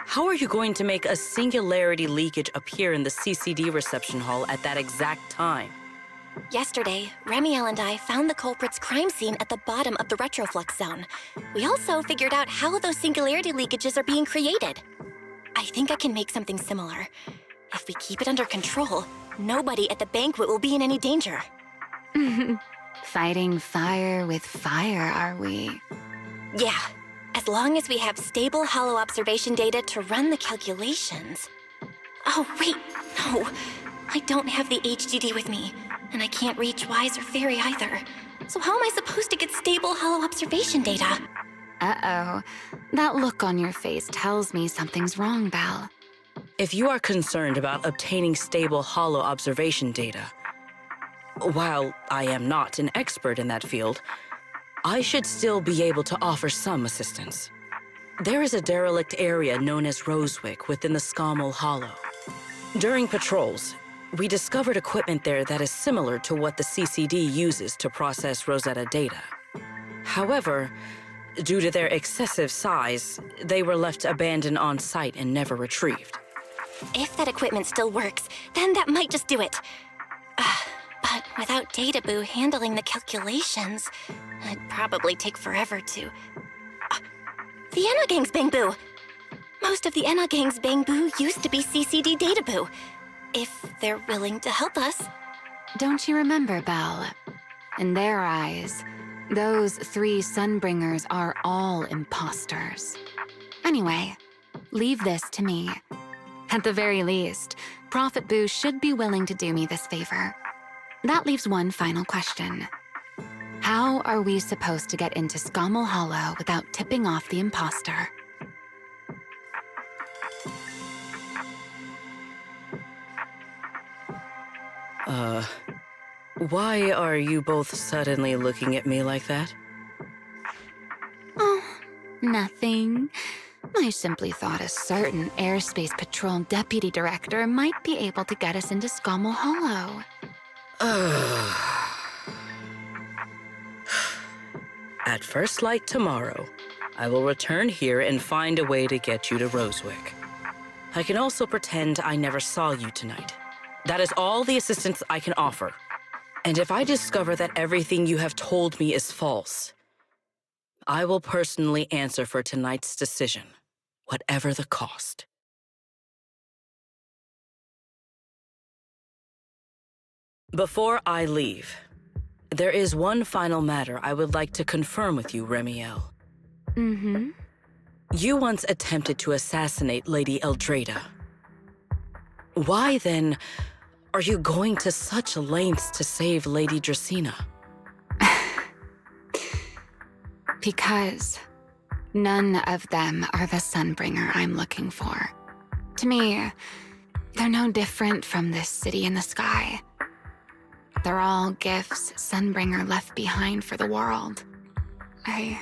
How are you going to make a singularity leakage appear in the CCD reception hall at that exact time? Yesterday, Remiel and I found the culprit's crime scene at the bottom of the retroflux zone. We also figured out how those singularity leakages are being created. I think I can make something similar. If we keep it under control, nobody at the banquet will be in any danger. Fighting fire with fire, are we? Yeah, as long as we have stable hollow observation data to run the calculations. Oh, wait, no. I don't have the HDD with me, and I can't reach Wise or Fairy either. So how am I supposed to get stable hollow observation data? Uh-oh. That look on your face tells me something's wrong, Belle. If you are concerned about obtaining stable hollow observation data, while I am not an expert in that field, I should still be able to offer some assistance. There is a derelict area known as Rosewick within the Scommel Hollow. During patrols, we discovered equipment there that is similar to what the CCD uses to process Rosetta data. However, due to their excessive size, they were left abandoned on site and never retrieved. If that equipment still works, then that might just do it. But without Databoo handling the calculations, it'd probably take forever to... The Enna Gang's Bangboo! Most of the Enna Gang's Bangboo used to be CCD Databoo. If they're willing to help us. Don't you remember, Belle? In their eyes, those 3 Sunbringers are all imposters. Anyway, leave this to me. At the very least, Prophet Boo should be willing to do me this favor. That leaves one final question. How are we supposed to get into Scommel Hollow without tipping off the imposter? Why are you both suddenly looking at me like that? Oh, nothing. I simply thought a certain Airspace Patrol Deputy Director might be able to get us into Scommel Hollow. At first light tomorrow, I will return here and find a way to get you to Rosewick. I can also pretend I never saw you tonight. That is all the assistance I can offer. And if I discover that everything you have told me is false, I will personally answer for tonight's decision, whatever the cost. Before I leave, there is one final matter I would like to confirm with you, Remiel. Mm-hmm. You once attempted to assassinate Lady Eldrada. Why, then, are you going to such lengths to save Lady Dracena? Because none of them are the Sunbringer I'm looking for. To me, they're no different from this city in the sky. They're all gifts Sunbringer left behind for the world. I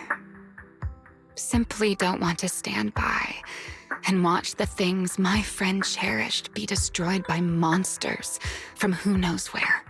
simply don't want to stand by and watch the things my friend cherished be destroyed by monsters from who knows where.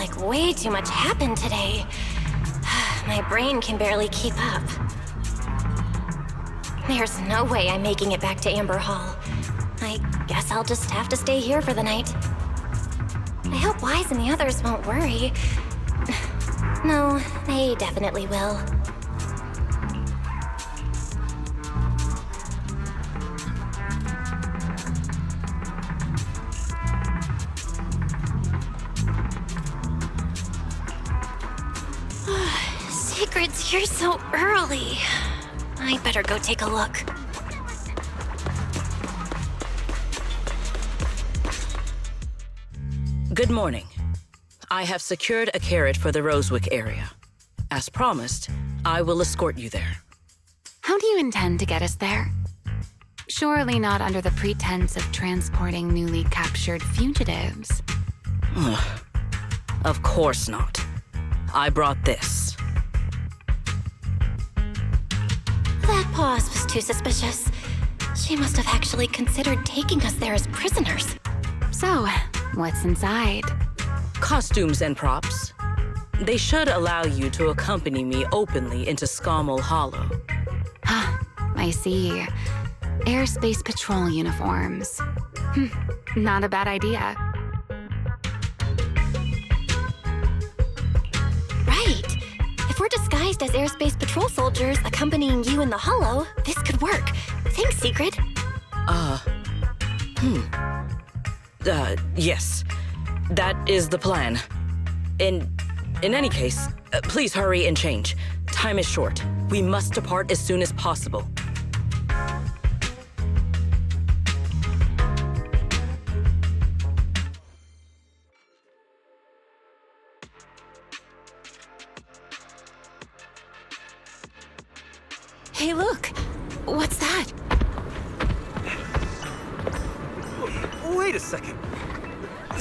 like way too much happened today. My brain can barely keep up. There's no way I'm making it back to Amber Hall. I guess I'll just have to stay here for the night. I hope Wise and the others won't worry. No, they definitely will. Secret's here so early. I better go take a look. Good morning. I have secured a carrot for the Rosewick area. As promised, I will escort you there. How do you intend to get us there? Surely not under the pretense of transporting newly captured fugitives. Of course not. I brought this. That pause was too suspicious. She must have actually considered taking us there as prisoners. So, what's inside? Costumes and props. They should allow you to accompany me openly into Scommel Hollow. I see. Airspace Patrol uniforms. Not a bad idea. Right. If we're disguised as Airspace Patrol soldiers accompanying you in the Hollow, this could work. Thanks, Secret. Yes. That is the plan. In any case, please hurry and change. Time is short. We must depart as soon as possible. Hey, look! What's that? Wait a second.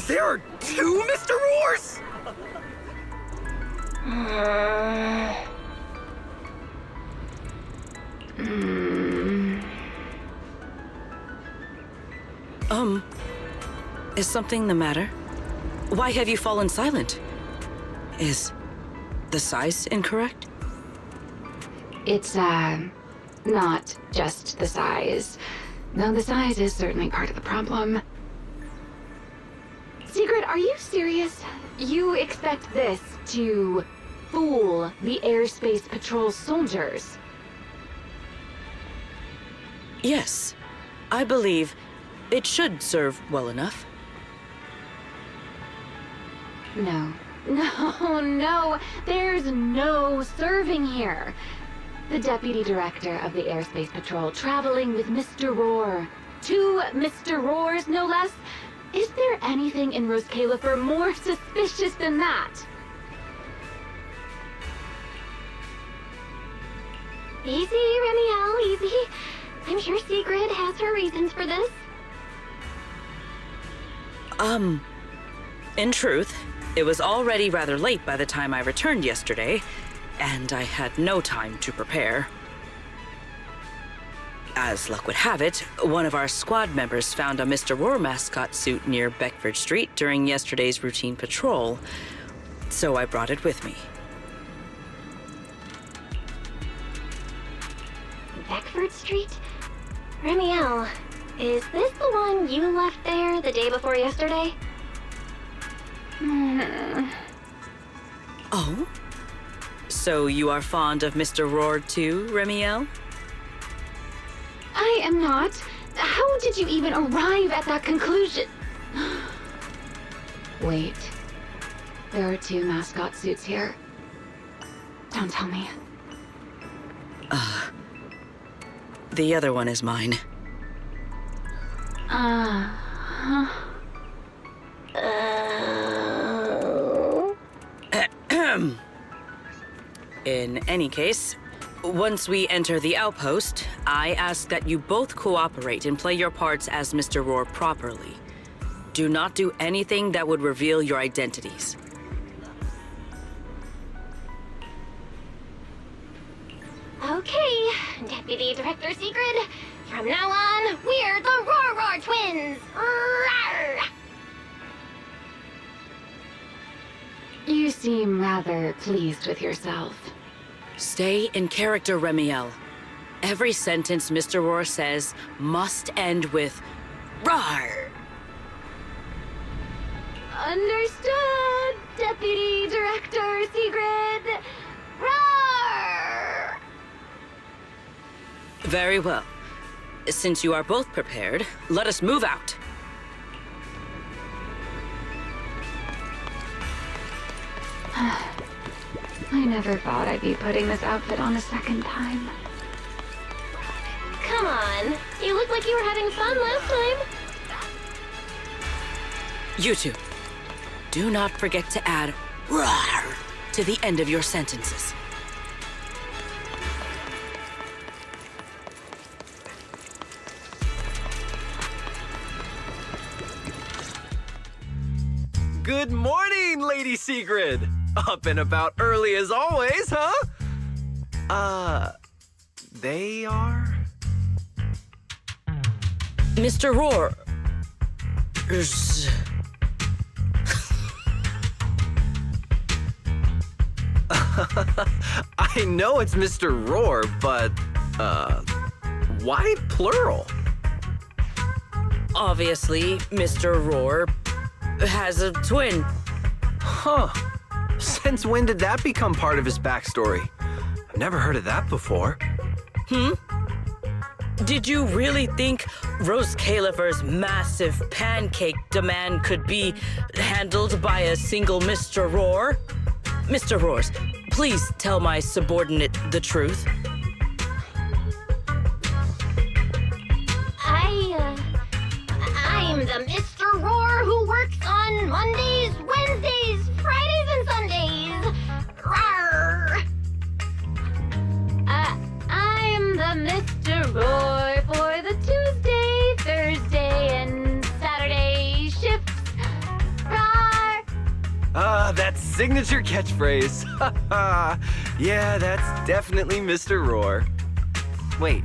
There are two Mr. Roars? Is something the matter? Why have you fallen silent? Is the size incorrect? It's, not just the size. Though the size is certainly part of the problem. Secret, are you serious? You expect this to fool the Airspace Patrol soldiers? Yes. I believe it should serve well enough. No. No. There's no serving here. The Deputy Director of the Airspace Patrol traveling with Mr. Roar. Two Mr. Roars, no less. Is there anything in Rose Califer more suspicious than that? Easy, Remiel, easy. I'm sure Sigrid has her reasons for this. In truth, it was already rather late by the time I returned yesterday, and I had no time to prepare. As luck would have it, one of our squad members found a Mr. Roar mascot suit near Beckford Street during yesterday's routine patrol, so I brought it with me. Beckford Street? Remiel, is this the one you left there the day before yesterday? Oh? So you are fond of Mr. Roar too, Remiel? I am not. How did you even arrive at that conclusion? Wait. There are two mascot suits here. Don't tell me. The other one is mine. In any case, once we enter the outpost, I ask that you both cooperate and play your parts as Mr. Roar properly. Do not do anything that would reveal your identities. Okay, Deputy Director Sigrid. From now on, we're the Roar Twins! Rawr! seem rather pleased with yourself. Stay in character, Remiel. Every sentence Mr. Rohr says must end with "Rawr!" Understood, Deputy Director Sigrid. Roar! Very well. Since you are both prepared, let us move out. I never thought I'd be putting this outfit on a second time. Come on. You looked like you were having fun last time. You two, do not forget to add "rawr" to the end of your sentences. Good morning, Lady Sigrid! Up and about early as always, huh? They are? Mr. Rohr. I know it's Mr. Rohr, but, why plural? Obviously, Mr. Rohr has a twin. Huh. Since when did that become part of his backstory? I've never heard of that before. Did you really think Rose Califer's massive pancake demand could be handled by a single Mr. Rohr? Mr. Rohrs, please tell my subordinate the truth. I'm the Mr. Rohr who works on Mondays, Wednesdays, Fridays, and Sundays. Rawr! I'm the Mr. Rohr for the Tuesday, Thursday, and Saturday shifts. Rawr! That signature catchphrase. Yeah, that's definitely Mr. Rohr. Wait,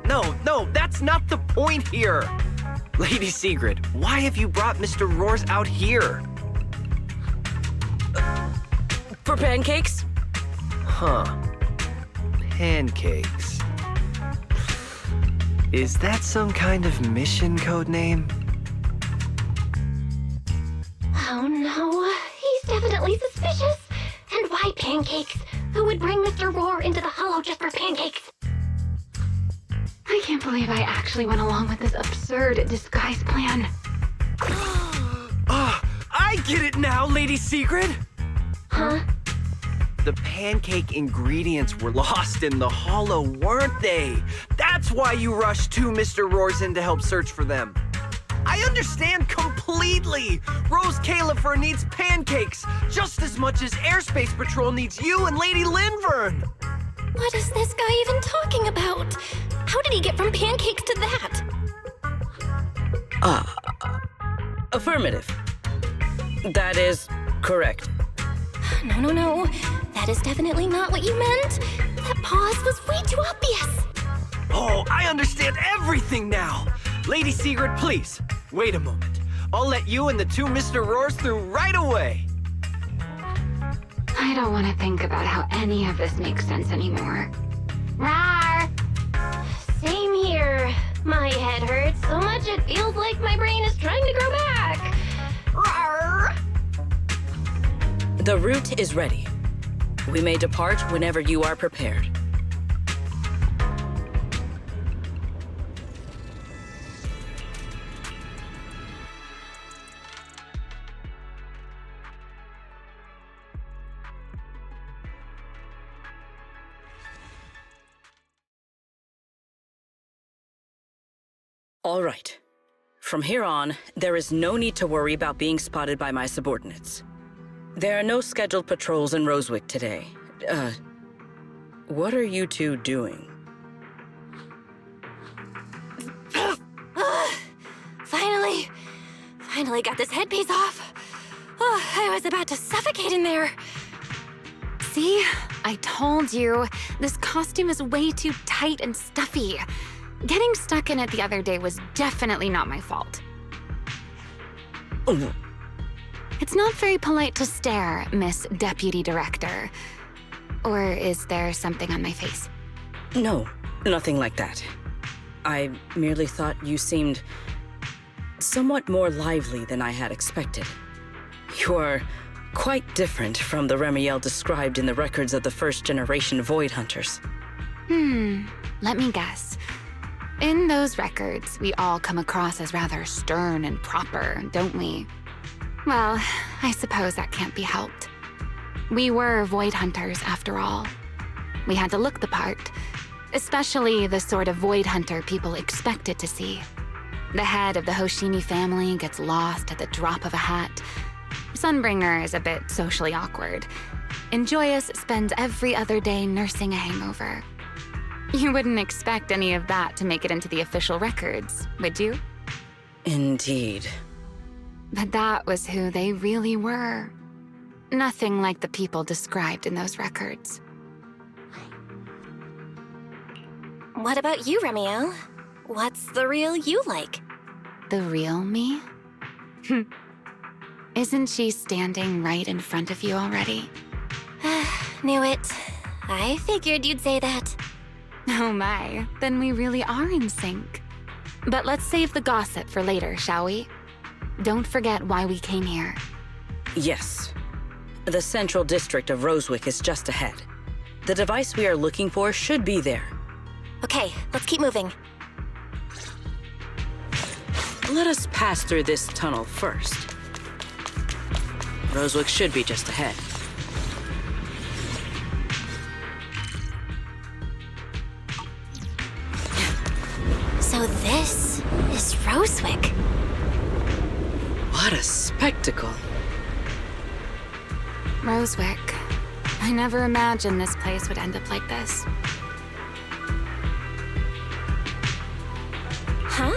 no, that's not the point here. Lady Sigrid, why have you brought Mr. Rohr's out here? For pancakes? Huh. Pancakes. Is that some kind of mission code name? Oh no, he's definitely suspicious. And why pancakes? Who would bring Mr. Rohr into the Hollow just for pancakes? I can't believe I actually went along with this absurd disguise plan. I get it now, Lady Sigrid! Huh? The pancake ingredients were lost in the Hollow, weren't they? That's why you rushed two Mr. Rohrs in to help search for them. I understand completely! Rose Califer needs pancakes just as much as Airspace Patrol needs you and Lady Linvern! What is this guy even talking about? How did he get from pancakes to that? Affirmative. That is correct. No. That is definitely not what you meant. That pause was way too obvious. Oh, I understand everything now! Lady Sigrid, please, wait a moment. I'll let you and the two Mr. Rohrs through right away. I don't want to think about how any of this makes sense anymore. Rawr! Same here. My head hurts so much it feels like my brain is trying to grow back. Rawr! The route is ready. We may depart whenever you are prepared. All right. From here on, there is no need to worry about being spotted by my subordinates. There are no scheduled patrols in Rosewick today. What are you two doing? Finally got this headpiece off. Oh, I was about to suffocate in there. See? I told you. This costume is way too tight and stuffy. Getting stuck in it the other day was definitely not my fault. It's not very polite to stare, Miss Deputy Director. Or is there something on my face? No, nothing like that. I merely thought you seemed somewhat more lively than I had expected. You are quite different from the Remiel described in the records of the first-generation Void Hunters. Let me guess. In those records, we all come across as rather stern and proper, don't we? Well, I suppose that can't be helped. We were Void Hunters, after all. We had to look the part, especially the sort of Void Hunter people expected to see. The head of the Hoshimi family gets lost at the drop of a hat. Sunbringer is a bit socially awkward. And Joyous spends every other day nursing a hangover. You wouldn't expect any of that to make it into the official records, would you? Indeed. But that was who they really were. Nothing like the people described in those records. What about you, Remiel? What's the real you like? The real me? Isn't she standing right in front of you already? Knew it. I figured you'd say that. Oh my, then we really are in sync. But let's save the gossip for later, shall we? Don't forget why we came here. Yes. The central district of Rosewick is just ahead. The device we are looking for should be there. Okay, let's keep moving. Let us pass through this tunnel first. Rosewick should be just ahead. So this is Rosewick. What a spectacle. Rosewick. I never imagined this place would end up like this. Huh?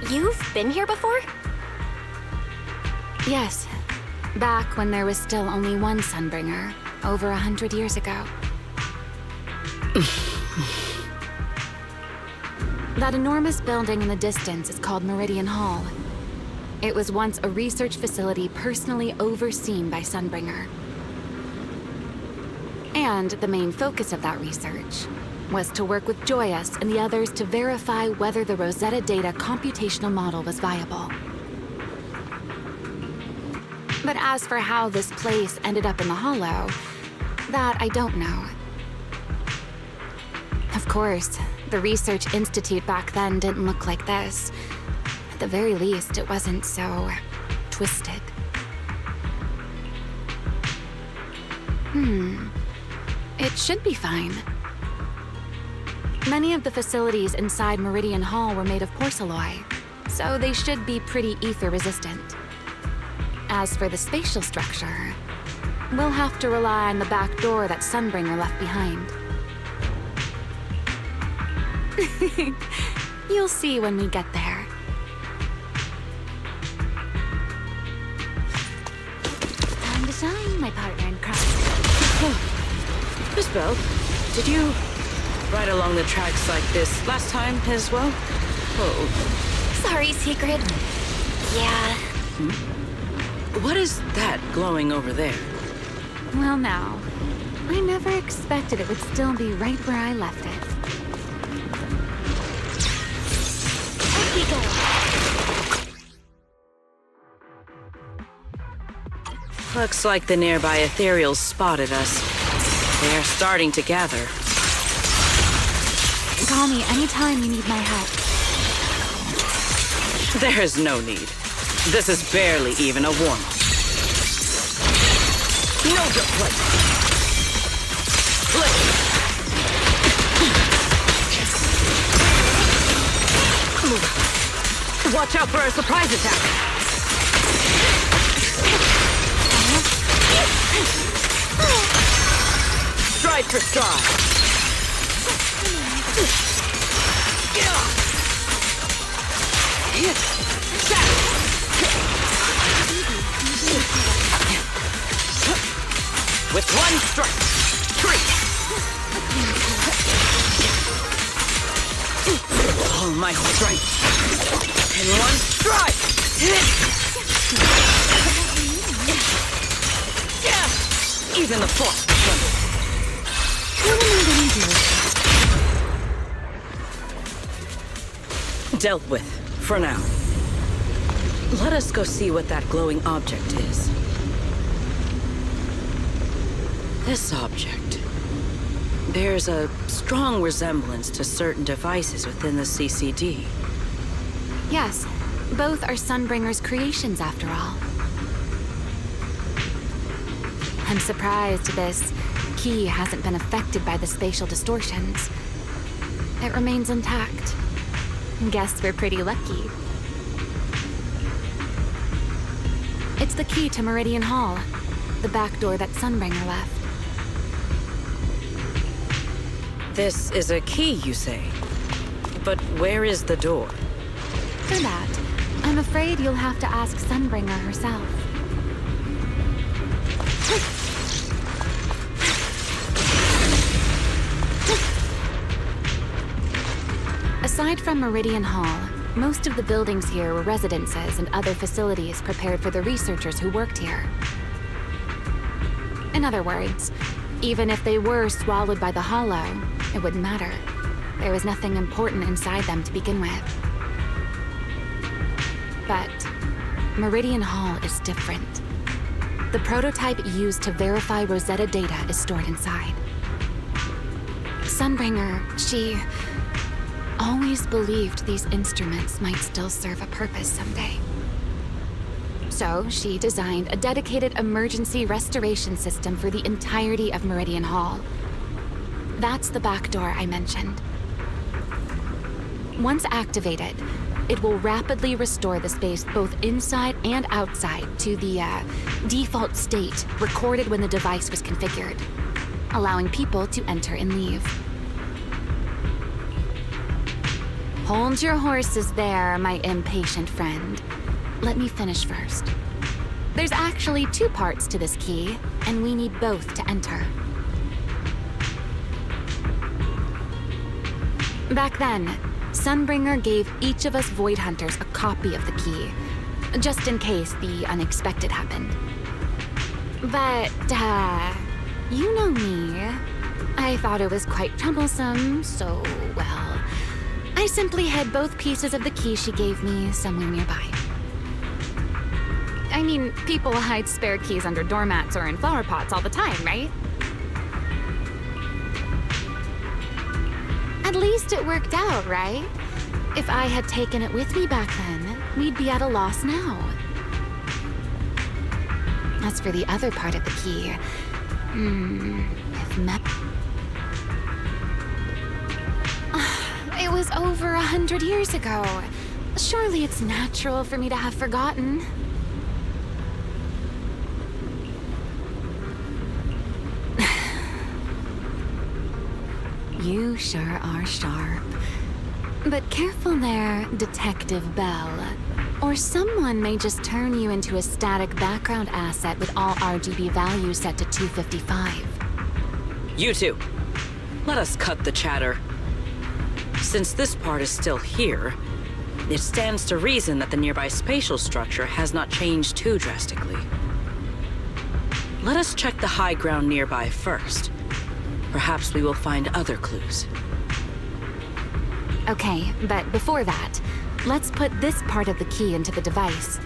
You've been here before? Yes. Back when there was still only one Sunbringer, over 100 years ago. That enormous building in the distance is called Meridian Hall. It was once a research facility personally overseen by Sunbringer. And the main focus of that research was to work with Joyous and the others to verify whether the Rosetta Data computational model was viable. But as for how this place ended up in the Hollow, that I don't know. Of course, the Research Institute back then didn't look like this. At the very least, it wasn't so twisted. It should be fine. Many of the facilities inside Meridian Hall were made of porcelain, so they should be pretty ether-resistant. As for the spatial structure, we'll have to rely on the back door that Sunbringer left behind. You'll see when we get there. Time to shine, my partner in crime. Miss Bell, did you ride along the tracks like this last time as well? Oh. Sorry, Secret. Yeah. What is that glowing over there? Well now, I never expected it would still be right where I left it. Up we go. Looks like the nearby ethereals spotted us. They are starting to gather. Call me anytime you need my help. There is no need. This is barely even a warm-up. Know your place. Watch out for a surprise attack. Stride for stride. With one strike, all my strength in one strike. Even the force trembles. Dealt with, for now. Let us go see what that glowing object is. This object bears a strong resemblance to certain devices within the CCD. Yes, both are Sunbringer's creations after all. I'm surprised this key hasn't been affected by the spatial distortions. It remains intact. Guess we're pretty lucky. It's the key to Meridian Hall, the back door that Sunbringer left. This is a key, you say? But where is the door? For that, I'm afraid you'll have to ask Sunbringer herself. Aside from Meridian Hall, most of the buildings here were residences and other facilities prepared for the researchers who worked here. In other words, even if they were swallowed by the Hollow, it wouldn't matter. There was nothing important inside them to begin with. But Meridian Hall is different. The prototype used to verify Rosetta data is stored inside. Sunbringer, she always believed these instruments might still serve a purpose someday. So she designed a dedicated emergency restoration system for the entirety of Meridian Hall. That's the back door I mentioned. Once activated, it will rapidly restore the space both inside and outside to the default state recorded when the device was configured, allowing people to enter and leave. Hold your horses there, my impatient friend. Let me finish first. There's actually 2 parts to this key, and we need both to enter. Back then, Sunbringer gave each of us Void Hunters a copy of the key, just in case the unexpected happened. But, you know me. I thought it was quite troublesome, so, well, I simply hid both pieces of the key she gave me somewhere nearby. I mean, people hide spare keys under doormats or in flower pots all the time, right? At least it worked out, right? If I had taken it with me back then, we'd be at a loss now. As for the other part of the key, it was over 100 years ago. Surely it's natural for me to have forgotten. You sure are sharp. But careful there, Detective Bell. Or someone may just turn you into a static background asset with all RGB values set to 255. You two, let us cut the chatter. Since this part is still here, it stands to reason that the nearby spatial structure has not changed too drastically. Let us check the high ground nearby first. Perhaps we will find other clues. Okay, but before that, let's put this part of the key into the device.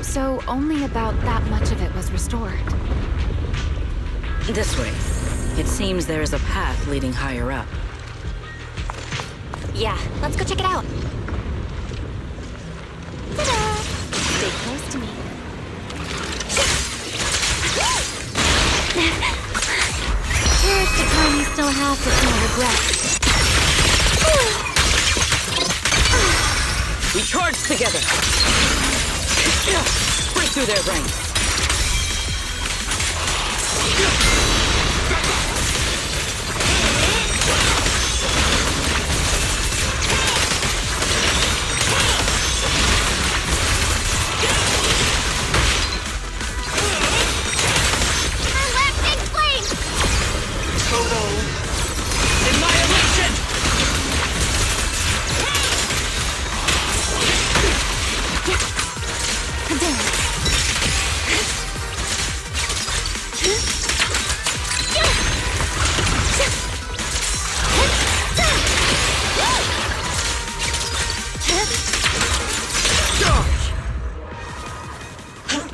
So only about that much of it was restored. This way. It seems there is a path leading higher up. Yeah, let's go check it out. Ta-da! Stay close to me. Here's the time you still have to feel regret. We charge together! Break through their ranks!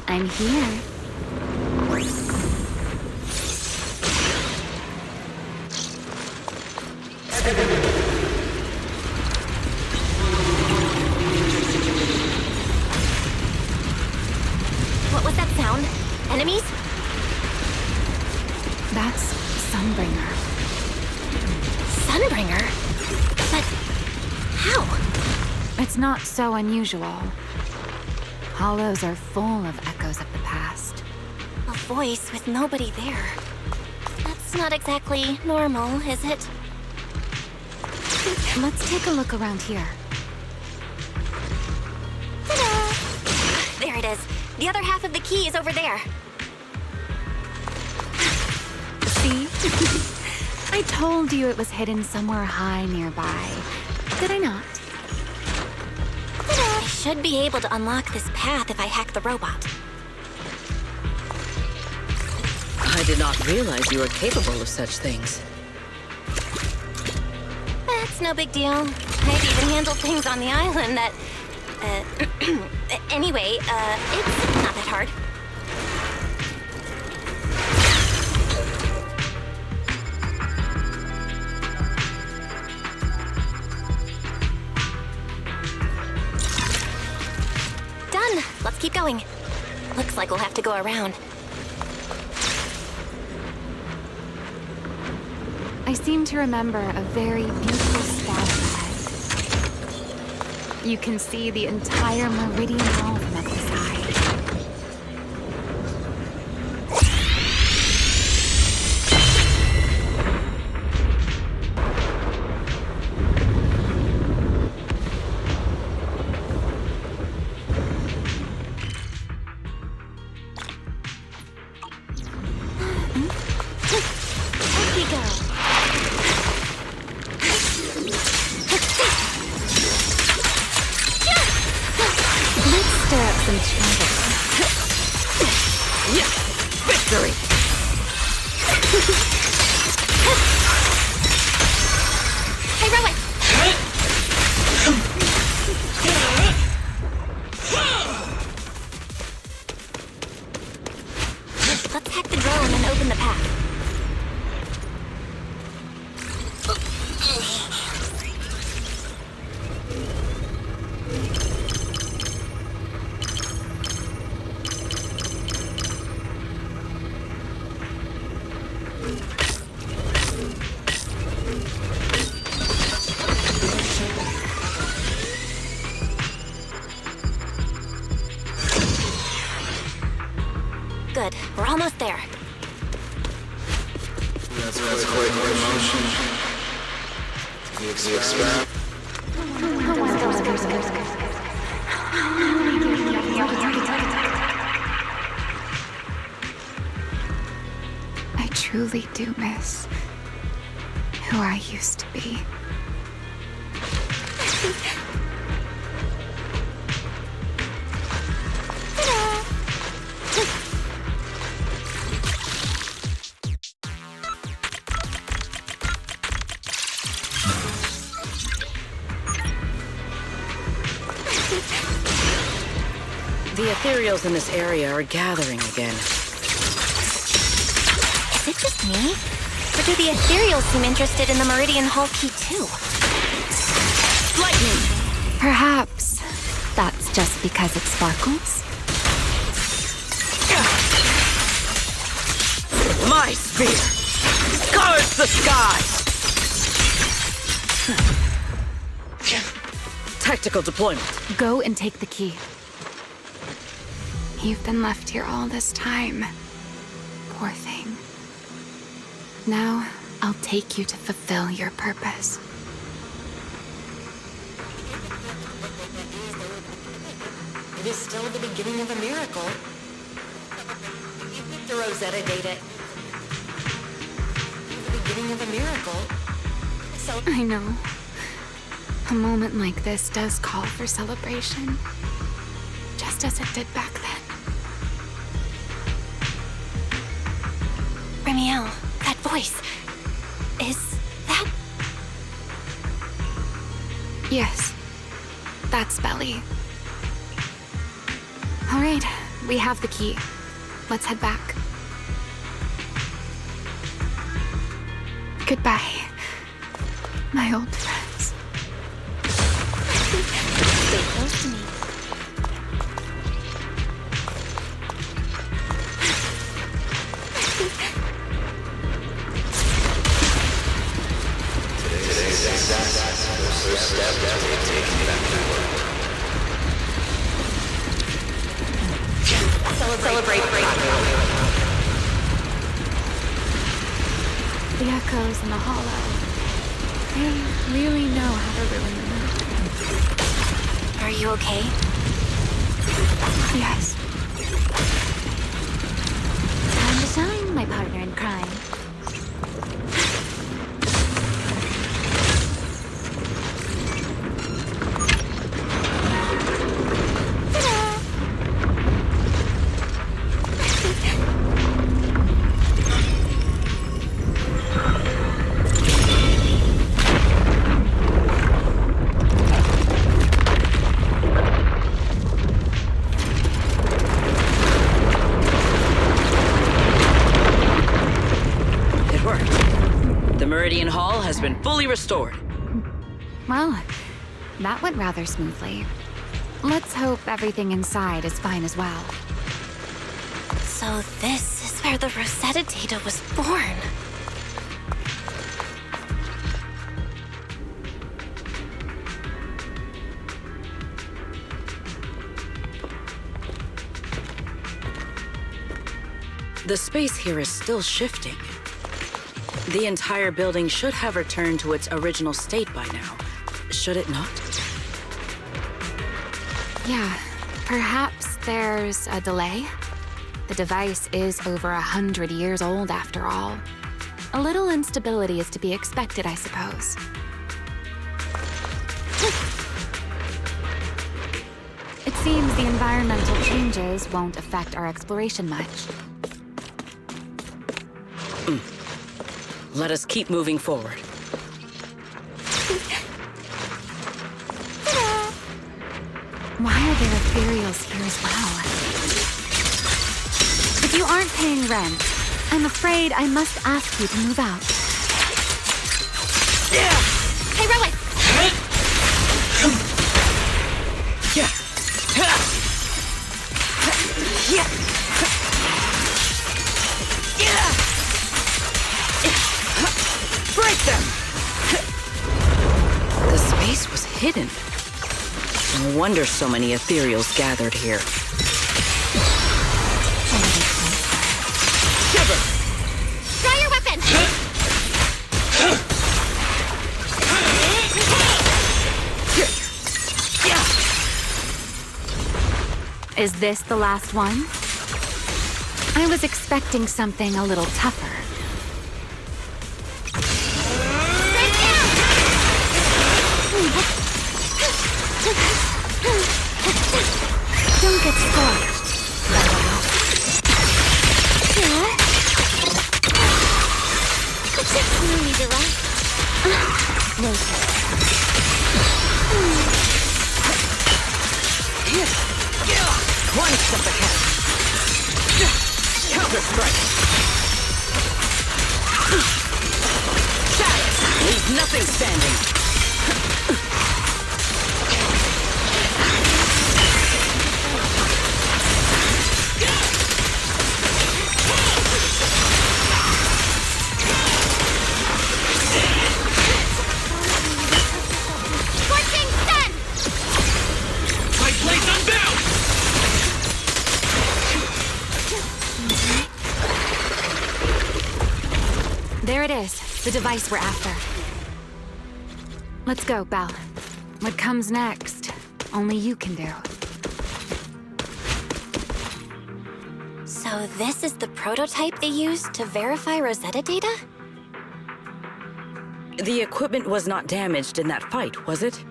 I'm here. What was that sound? Enemies? That's Sunbringer. Sunbringer? But how? It's not so unusual. Hollows are full of echoes of the past. A voice with nobody there. That's not exactly normal, is it? Let's take a look around here. Ta-da! There it is. The other half of the key is over there. See? I told you it was hidden somewhere high nearby. Did I not? I should be able to unlock this path if I hack the robot. I did not realize you were capable of such things. That's no big deal. I've even handled things on the island that... anyway, it's not that hard. Done. Let's keep going. Looks like we'll have to go around. I seem to remember a very beautiful spot ahead. You can see the entire Meridian Hall from up the side. Up we go. Let's stir up some trouble. Yeah! Victory! Hey, Rowan! Let's hack the drone and open the path. Good. We're almost there. That's quite the motion. The experiment. I truly do miss who I used to be. The ethereals in this area are gathering again. Is it just me? Or do the ethereals seem interested in the Meridian Hall key too? Lightning! Perhaps that's just because it sparkles? My spear carves the skies! Tactical deployment. Go and take the key. You've been left here all this time. Poor thing. Now, I'll take you to fulfill your purpose. It is still the beginning of a miracle. The Rosetta data. The beginning of a miracle. So I know. A moment like this does call for celebration. Just as it did back then. Remiel, that voice. Is that... Yes. That's Belly. All right, we have the key. Let's head back. Goodbye, my old friends. Stay close to me. Today's success, the first step that we've taken back to work. celebrate. The echoes in the hollow. They really know how to ruin the mood. Are you okay? Yes. Time to shine, my partner in crime. Has been fully restored. Well, that went rather smoothly. Let's hope everything inside is fine as well. So this is where the Rosetta data was born. The space here is still shifting. The entire building should have returned to its original state by now, should it not? Yeah, perhaps there's a delay. The device is over 100 years old after all. A little instability is to be expected, I suppose. It seems the environmental changes won't affect our exploration much. Let us keep moving forward. Why are there ethereals here as well? If you aren't paying rent, I'm afraid I must ask you to move out. Hey, Rowan! Break them! The space was hidden. No wonder so many ethereals gathered here. Shiver! Draw your weapon! Is this the last one? I was expecting something a little tougher. Don't get scorched. No need to rush. No. One step ahead. Counter-strike. Shadows leave nothing standing. There it is, the device we're after. Let's go, Belle. What comes next, only you can do. So this is the prototype they used to verify Rosetta data? The equipment was not damaged in that fight, was it?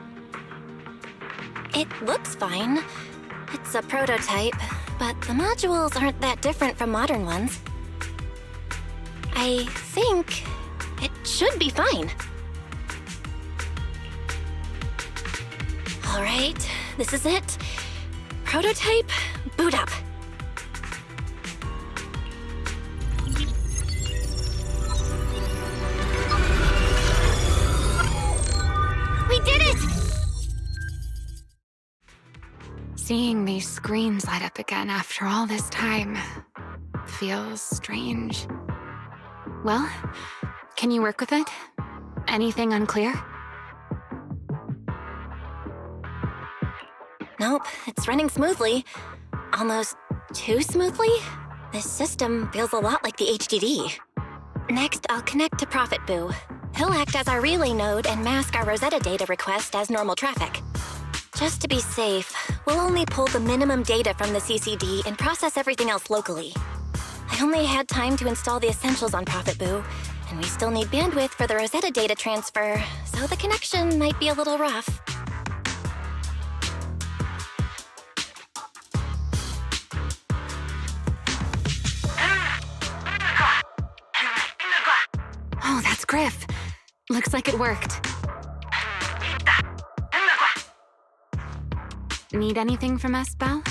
It looks fine. It's a prototype, but the modules aren't that different from modern ones. I think it should be fine. All right, this is it. Prototype, boot up. We did it! Seeing these screens light up again after all this time feels strange. Well, can you work with it? Anything unclear? Nope, it's running smoothly. Almost too smoothly? This system feels a lot like the HDD. Next, I'll connect to Prophet Boo. He'll act as our relay node and mask our Rosetta data request as normal traffic. Just to be safe, we'll only pull the minimum data from the CCD and process everything else locally. I only had time to install the essentials on Prophet Boo, and we still need bandwidth for the Rosetta data transfer, so the connection might be a little rough. Oh, that's Griff. Looks like it worked. Need anything from us, Belle?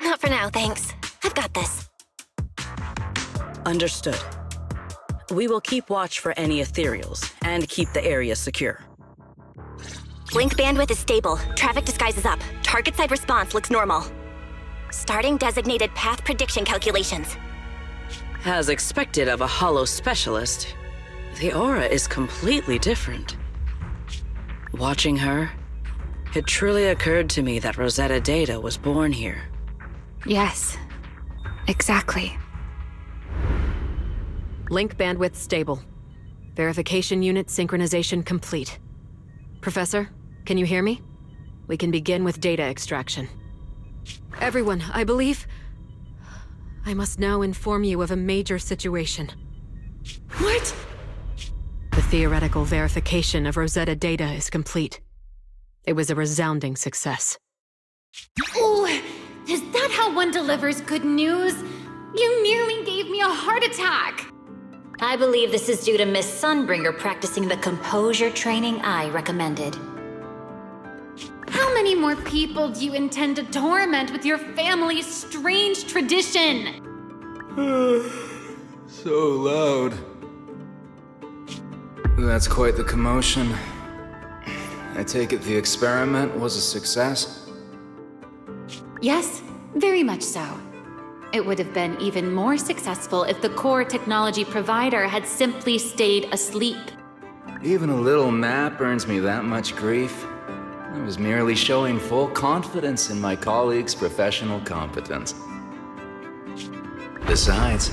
Not for now, thanks. I've got this. Understood. We will keep watch for any ethereals and keep the area secure. Link bandwidth is stable. Traffic disguise is up. Target side response looks normal. Starting designated path prediction calculations. As expected of a holo specialist, the aura is completely different. Watching her, it truly occurred to me that Rosetta data was born here. Yes, exactly. Link bandwidth stable. Verification unit synchronization complete. Professor, can you hear me? We can begin with data extraction. Everyone, I believe... I must now inform you of a major situation. What? The theoretical verification of Rosetta data is complete. It was a resounding success. Oh, is that how one delivers good news? You nearly gave me a heart attack! I believe this is due to Miss Sunbringer practicing the composure training I recommended. How many more people do you intend to torment with your family's strange tradition? So loud. That's quite the commotion. I take it the experiment was a success? Yes, very much so. It would have been even more successful if the core technology provider had simply stayed asleep. Even a little nap earns me that much grief. I was merely showing full confidence in my colleagues' professional competence. Besides,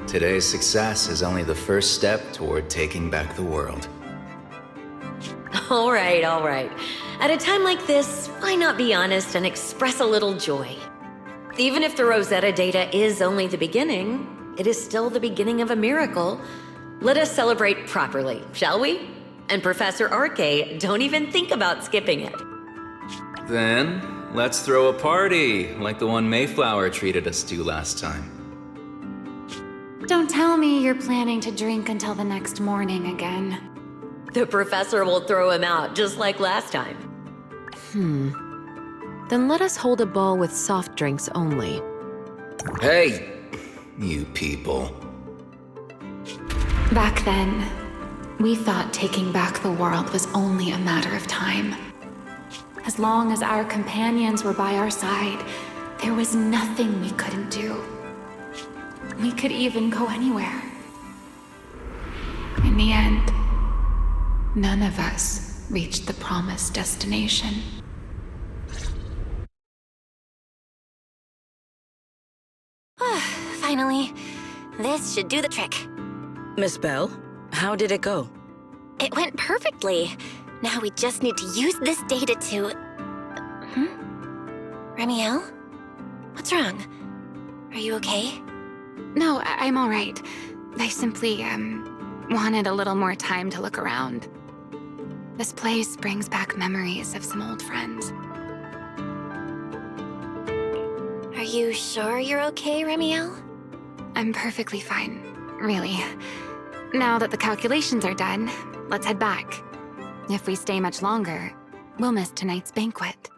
today's success is only the first step toward taking back the world. All right. At a time like this, why not be honest and express a little joy? Even if the Rosetta data is only the beginning, it is still the beginning of a miracle. Let us celebrate properly, shall we? And Professor Arke, don't even think about skipping it. Then, let's throw a party, like the one Mayflower treated us to last time. Don't tell me you're planning to drink until the next morning again. The professor will throw him out, just like last time. Then let us hold a ball with soft drinks only. Hey, you people. Back then, we thought taking back the world was only a matter of time. As long as our companions were by our side, there was nothing we couldn't do. We could even go anywhere. In the end, none of us reached the promised destination. Finally. This should do the trick. Miss Bell, how did it go? It went perfectly. Now we just need to use this data to... Remiel? What's wrong? Are you okay? No, I'm all right. I simply, wanted a little more time to look around. This place brings back memories of some old friends. Are you sure you're okay, Remiel? I'm perfectly fine, really. Now that the calculations are done, let's head back. If we stay much longer, we'll miss tonight's banquet.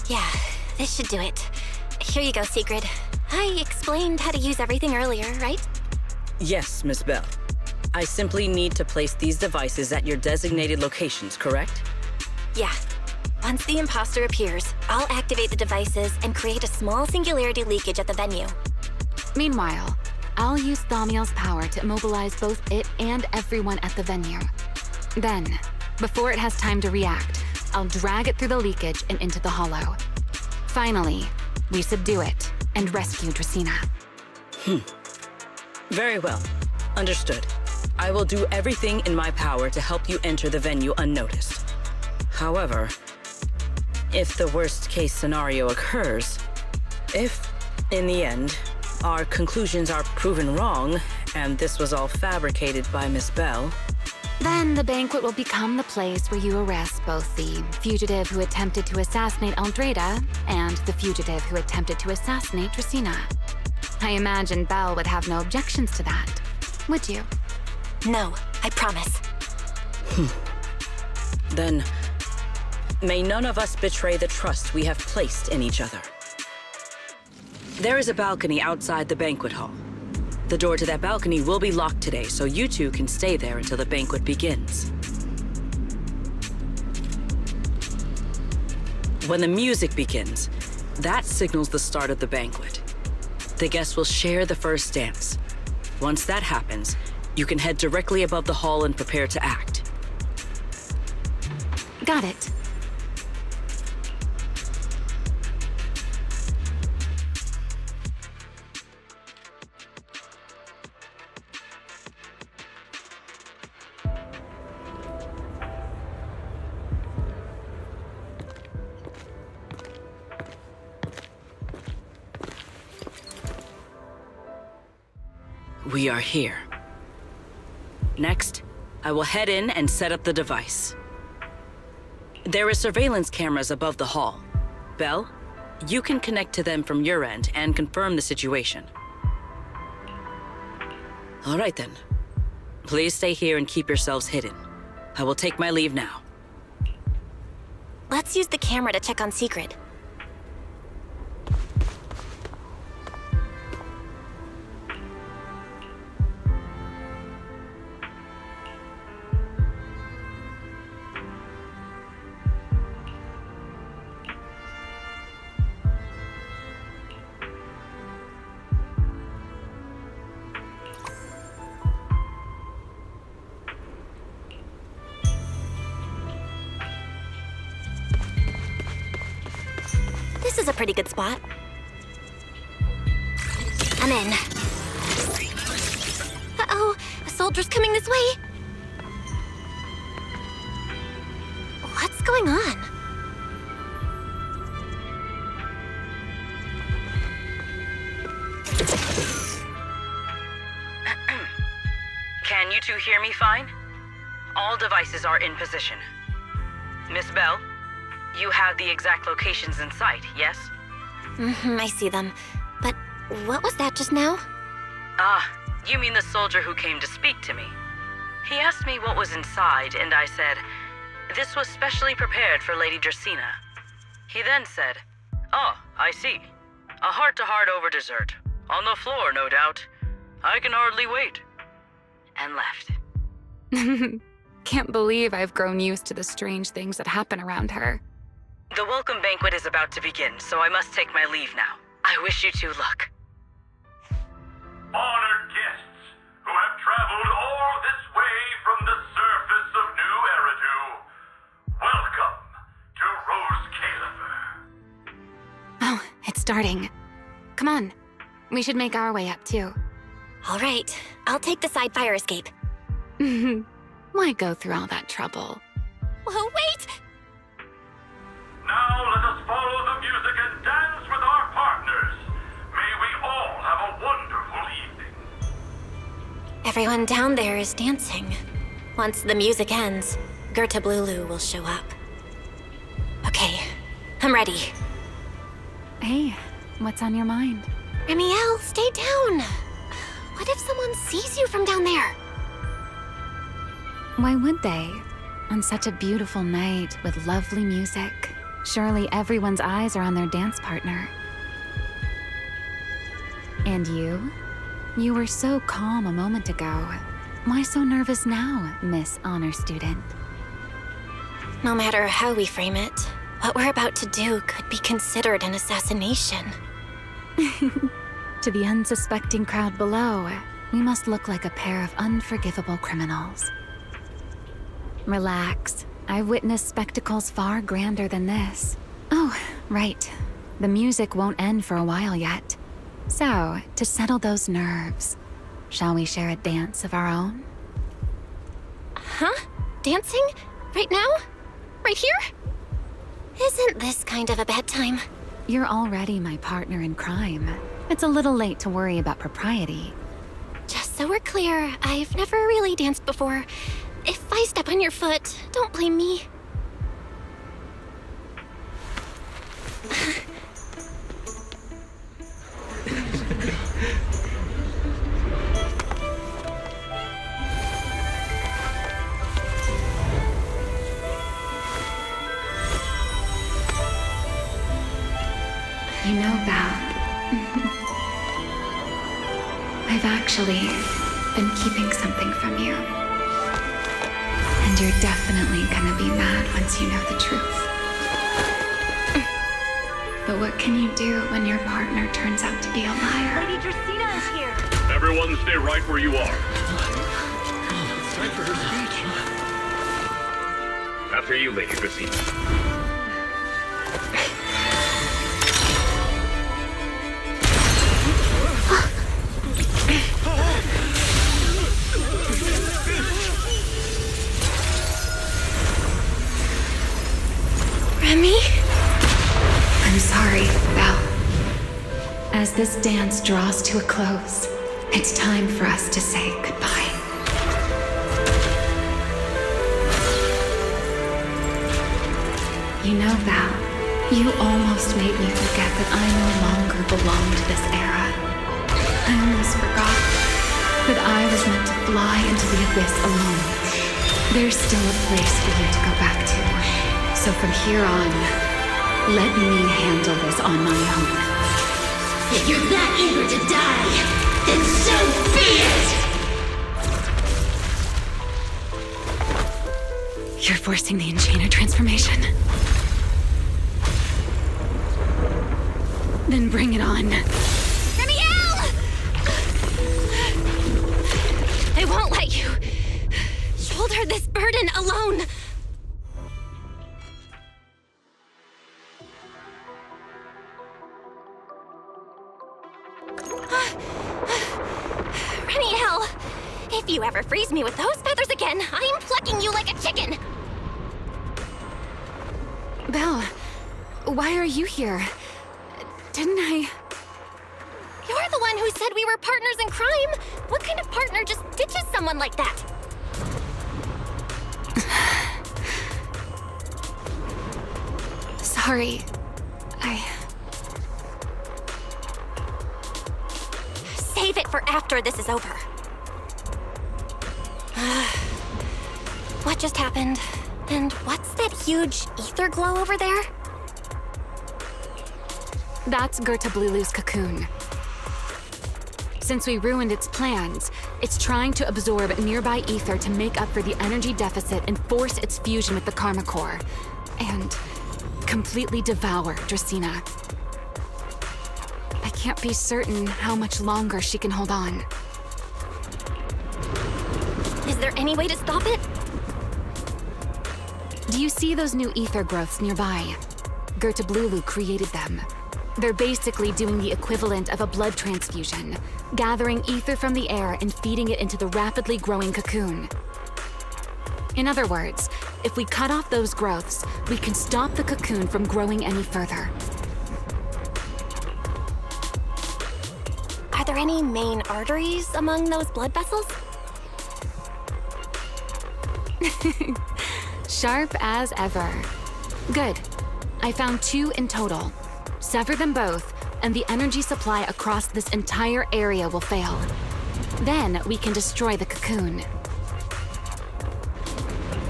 Yeah, this should do it. Here you go, Sigrid. I explained how to use everything earlier, right? Yes, Miss Bell. I simply need to place these devices at your designated locations, correct? Yeah. Once the imposter appears, I'll activate the devices and create a small singularity leakage at the venue. Meanwhile, I'll use Thaumiel's power to immobilize both it and everyone at the venue. Then, before it has time to react, I'll drag it through the leakage and into the hollow. Finally, we subdue it and rescue Dracaena. Very well. Understood. I will do everything in my power to help you enter the venue unnoticed. However, if the worst-case scenario occurs, if, in the end, our conclusions are proven wrong, and this was all fabricated by Miss Bell, then the banquet will become the place where you arrest both the fugitive who attempted to assassinate Aldrada and the fugitive who attempted to assassinate Dracaena. I imagine Belle would have no objections to that, would you? No, I promise. Then, may none of us betray the trust we have placed in each other. There is a balcony outside the banquet hall. The door to that balcony will be locked today, so you two can stay there until the banquet begins. When the music begins, that signals the start of the banquet. The guests will share the first dance. Once that happens, you can head directly above the hall and prepare to act. Got it. We are here. Next, I will head in and set up the device. There are surveillance cameras above the hall. Belle, you can connect to them from your end and confirm the situation. All right then. Please stay here and keep yourselves hidden. I will take my leave now. Let's use the camera to check on Sigrid. This is a pretty good spot. I'm in. Uh-oh, a soldier's coming this way. What's going on? Can you two hear me fine? All devices are in position. Miss Bell, you have the exact locations in sight, yes? I see them. But what was that just now? Ah, you mean the soldier who came to speak to me. He asked me what was inside, and I said, this was specially prepared for Lady Dracaena. He then said, oh, I see. A heart-to-heart over dessert. On the floor, no doubt. I can hardly wait. And left. can't believe I've grown used to the strange things that happen around her. The welcome banquet is about to begin, so I must take my leave now. I wish you two luck. Honored guests who have traveled all this way from the surface of New Eridu, welcome to Rose Califer. Oh, it's starting. Come on. We should make our way up, too. All right, I'll take the side fire escape. Why go through all that trouble? Whoa, wait! Now let us follow the music and dance with our partners. May we all have a wonderful evening. Everyone down there is dancing. Once the music ends, Gertablulu will show up. Okay, I'm ready. Hey, what's on your mind? Ramiel, stay down. What if someone sees you from down there? Why would they? On such a beautiful night with lovely music, surely everyone's eyes are on their dance partner. And you? You were so calm a moment ago. Why so nervous now, Miss Honor Student? No matter how we frame it, what we're about to do could be considered an assassination. To the unsuspecting crowd below, we must look like a pair of unforgivable criminals. Relax. I've witnessed spectacles far grander than this. Oh, right. The music won't end for a while yet. So, to settle those nerves, shall we share a dance of our own? Huh? Dancing? Right now? Right here? Isn't this kind of a bad time? You're already my partner in crime. It's a little late to worry about propriety. Just so we're clear, I've never really danced before. If I step on your foot, don't blame me. You know, Val, I've actually been keeping something from you. And you're definitely gonna be mad once you know the truth. But what can you do when your partner turns out to be a liar? Lady Dracena is here. Everyone stay right where you are. It's time for her speech. After you, Lady Dracena. Remy? I'm sorry, Val. As this dance draws to a close, it's time for us to say goodbye. You know, Val, you almost made me forget that I no longer belong to this era. I almost forgot that I was meant to fly into the abyss alone. There's still a place for you to go back to. So from here on, let me handle this on my own. If you're that eager to die, then so be it! You're forcing the Enchanter transformation. Then bring it on. Ramiel! I won't let you shoulder this burden alone. Ramiel! If you ever freeze me with those feathers again, I'm plucking you like a chicken! Belle, why are you here? Didn't I... You're the one who said we were partners in crime! What kind of partner just ditches someone like that? Sorry. Save it for after this is over. What just happened? And what's that huge ether glow over there? That's Gertablulu's cocoon. Since we ruined its plans, it's trying to absorb nearby ether to make up for the energy deficit and force its fusion with the Karma Core. And completely devour Dracena. I can't be certain how much longer she can hold on. Is there any way to stop it? Do you see those new ether growths nearby? Gertablulu created them. They're basically doing the equivalent of a blood transfusion, gathering ether from the air and feeding it into the rapidly growing cocoon. In other words, if we cut off those growths, we can stop the cocoon from growing any further. Are there any main arteries among those blood vessels? Sharp as ever. Good. I found 2 in total. Sever them both, and the energy supply across this entire area will fail. Then we can destroy the cocoon.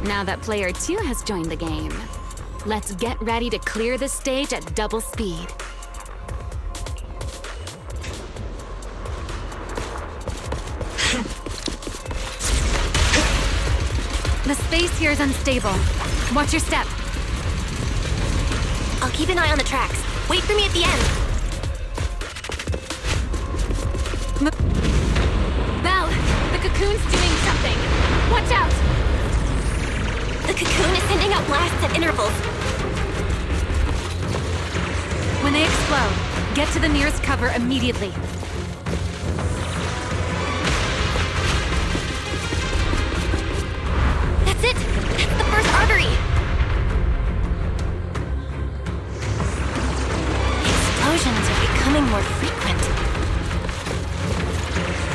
Now that player 2 has joined the game, let's get ready to clear the stage at double speed. The space here is unstable. Watch your step. I'll keep an eye on the tracks. Wait for me at the end. Belle, the cocoon's doing something. Watch out! The cocoon is sending out blasts at intervals. When they explode, get to the nearest cover immediately. That's it! That's the first artery! Explosions are becoming more frequent.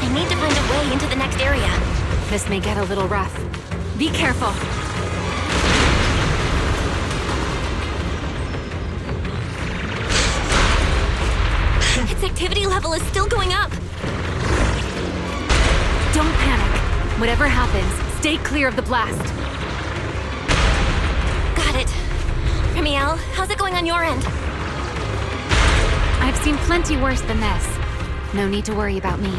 I need to find a way into the next area. This may get a little rough. Be careful. Its activity level is still going up. Don't panic. Whatever happens, stay clear of the blast. Got it. Ramiel, how's it going on your end? I've seen plenty worse than this. No need to worry about me.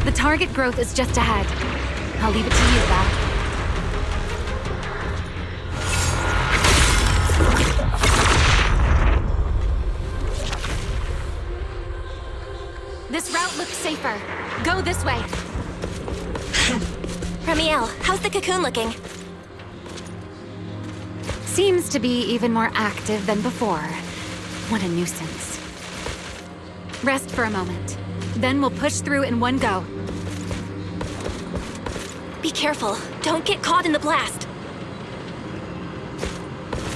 The target growth is just ahead. I'll leave it to you, Val. This route looks safer. Go this way. Ramiel, how's the cocoon looking? Seems to be even more active than before. What a nuisance. Rest for a moment. Then we'll push through in one go. Be careful. Don't get caught in the blast.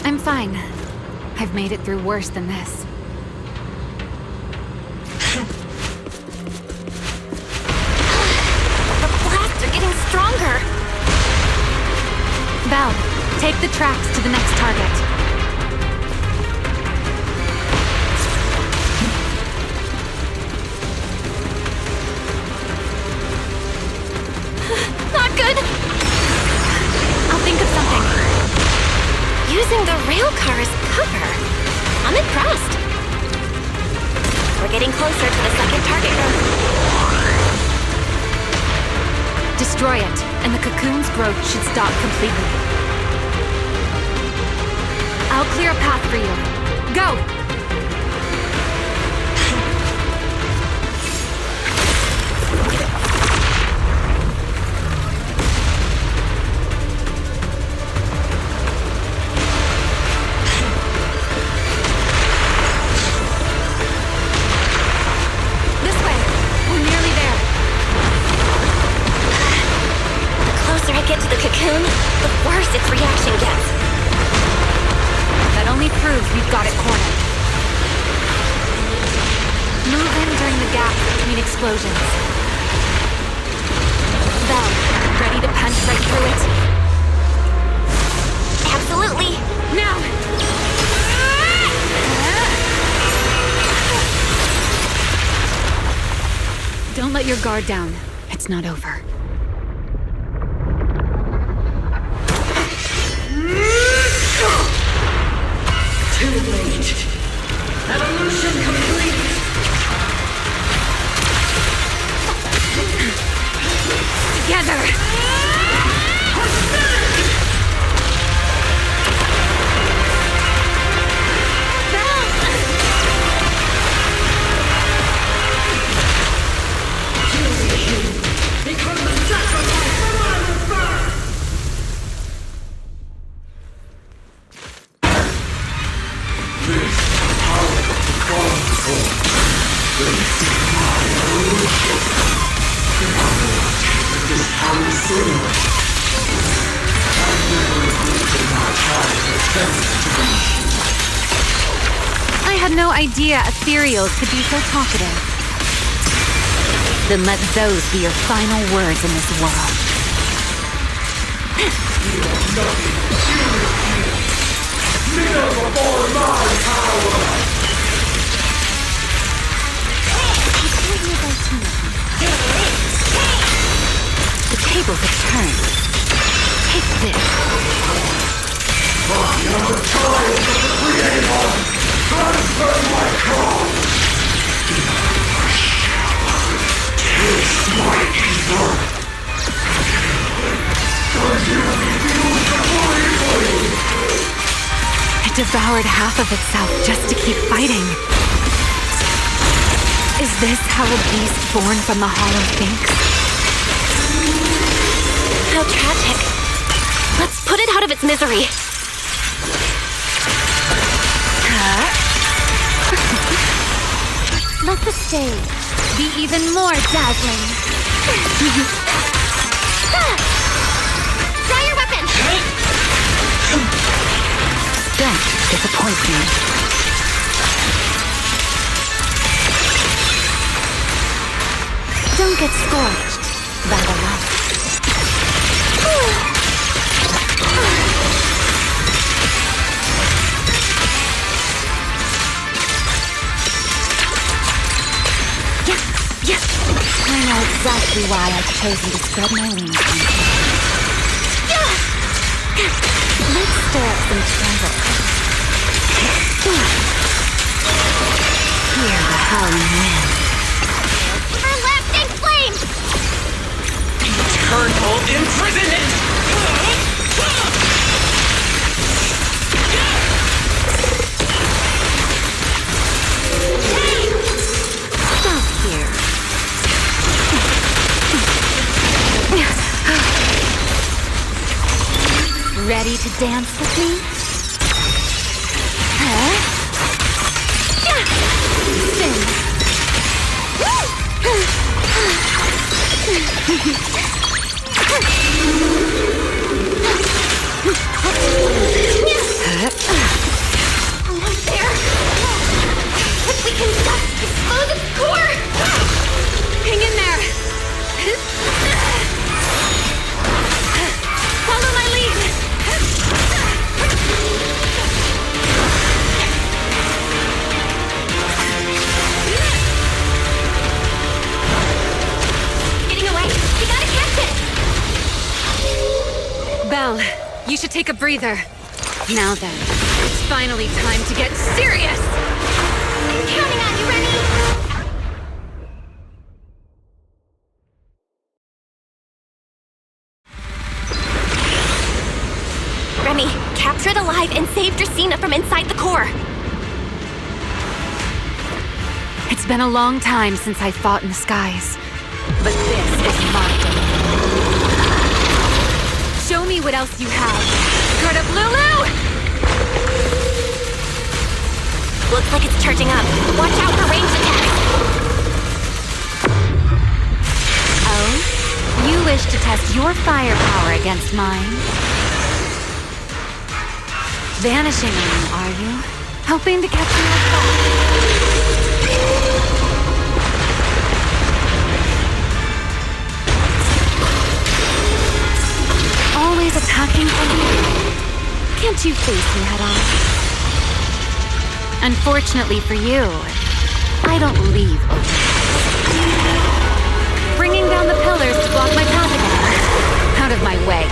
I'm fine. I've made it through worse than this. The blasts are getting stronger. Val, take the tracks to the next target. Not good. I'll think of something. Using the rail car as cover. I'm impressed. We're getting closer to the second target growth. Destroy it, and the cocoon's growth should stop completely. I'll clear a path for you. Go! This way! We're nearly there. The closer I get to the cocoon, the worse its reaction gets. That only proves we've got it cornered. Move in during the gap between explosions. Belle, ready to punch right through it? Absolutely. Now! Don't let your guard down. It's not over. Too late. Evolution complete. I had no idea ethereals could be so talkative. Then let those be your final words in this world. The tables have turned. Take this. It devoured half of itself just to keep fighting. Is this how a beast born from the hollow thinks? How tragic. Let's put it out of its misery. Let the stage be even more dazzling. Draw your weapon! Don't disappoint me. Don't get scorched by the light. Yes! I know exactly why I've chosen to spread my wings. Let's stir up some trouble. Hear the howling wind. Everlasting flame! Eternal imprisonment! Stop here. Ready to dance with me? Spin. Almost there. If we can just expose its core! Hang in there. Follow my lead. Getting away! We gotta catch it! Belle, you should take a breather. Now then, it's finally time to get serious! I'm counting on you, Remy! Remy, capture it alive and save Dracena from inside the core! It's been a long time since I fought in the skies, but this is my day. Show me what else you have. Gerda Lulu! Looks like it's charging up. Watch out for ranged attacks! Oh? You wish to test your firepower against mine? Vanishing on me, are you? Hoping to catch me off guard? Always attacking from behind. Can't you face me head on? Unfortunately for you, I don't leave open. Bringing down the pillars to block my path again. Out of my way.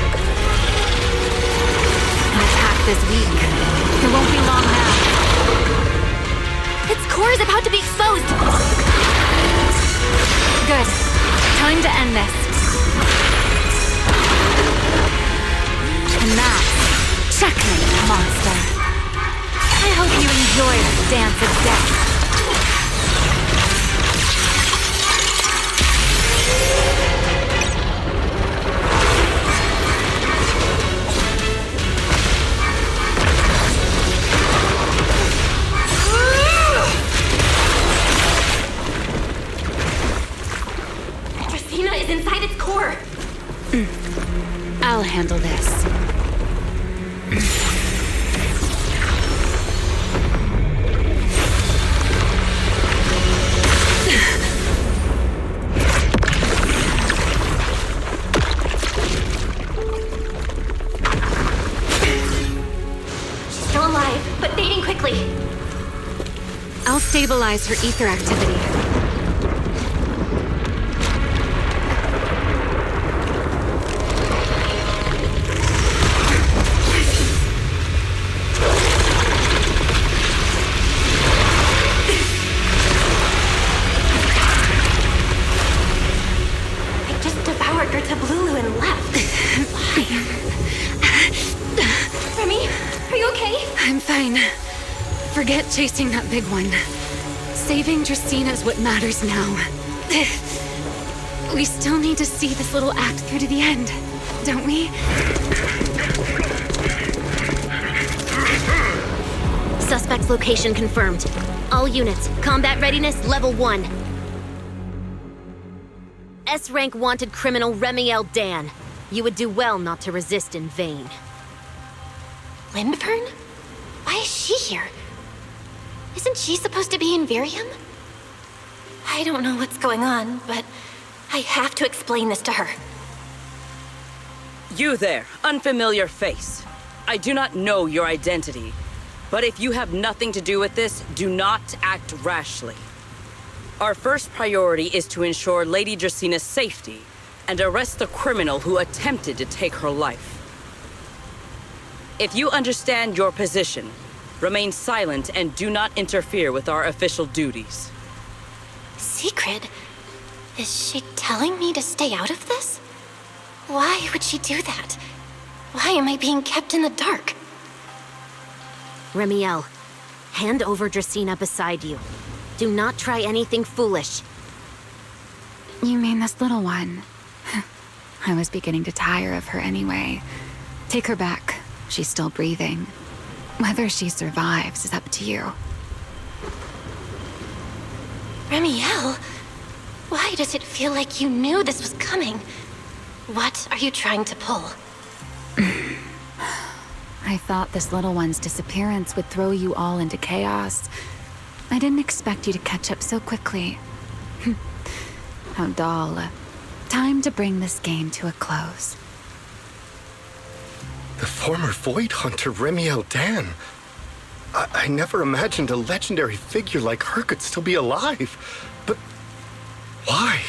An attack this week. It won't be long now. Its core is about to be exposed! Good. Time to end this. And that's checkmate, monster. I hope you enjoy this dance of death. Dracena is inside I'll handle this. Still alive, but fading quickly. I'll stabilize her ether activity. I just devoured Gertablulu and left. Why? Remy, are you okay? I'm fine. Forget chasing that big one. Saving Dracaena is what matters now. We still need to see this little act through to the end, don't we? Suspect's location confirmed. All units, combat readiness level 1. S-rank wanted criminal Remiel Dan. You would do well not to resist in vain. Lindvern? Why is she here? Isn't she supposed to be in Virium? I don't know what's going on, but I have to explain this to her. You there, unfamiliar face. I do not know your identity, but if you have nothing to do with this, do not act rashly. Our first priority is to ensure Lady Dracina's safety and arrest the criminal who attempted to take her life. If you understand your position, remain silent and do not interfere with our official duties. Secret? Is she telling me to stay out of this? Why would she do that? Why am I being kept in the dark? Remiel, hand over Dracaena beside you. Do not try anything foolish. You mean this little one? I was beginning to tire of her anyway. Take her back. She's still breathing. Whether she survives is up to you. Remiel, why does it feel like you knew this was coming? What are you trying to pull? I thought this little one's disappearance would throw you all into chaos. I didn't expect you to catch up so quickly. How dull. Time to bring this game to a close. The former Void Hunter Remiel Dan. I never imagined a legendary figure like her could still be alive. But why?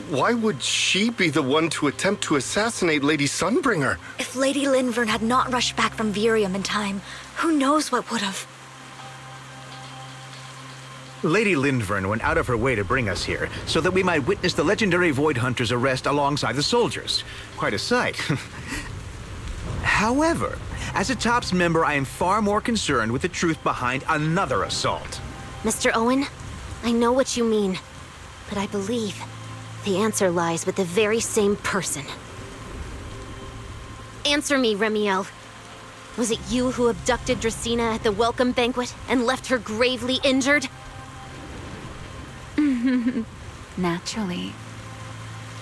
Why would she be the one to attempt to assassinate Lady Sunbringer? If Lady Lindvern had not rushed back from Virium in time, who knows what would have. Lady Lindvern went out of her way to bring us here so that we might witness the legendary Void Hunter's arrest alongside the soldiers. Quite a sight. However, as a TOPS member, I am far more concerned with the truth behind another assault. Mr. Owen, I know what you mean, but I believe the answer lies with the very same person. Answer me, Remiel. Was it you who abducted Dracaena at the welcome banquet and left her gravely injured? Naturally.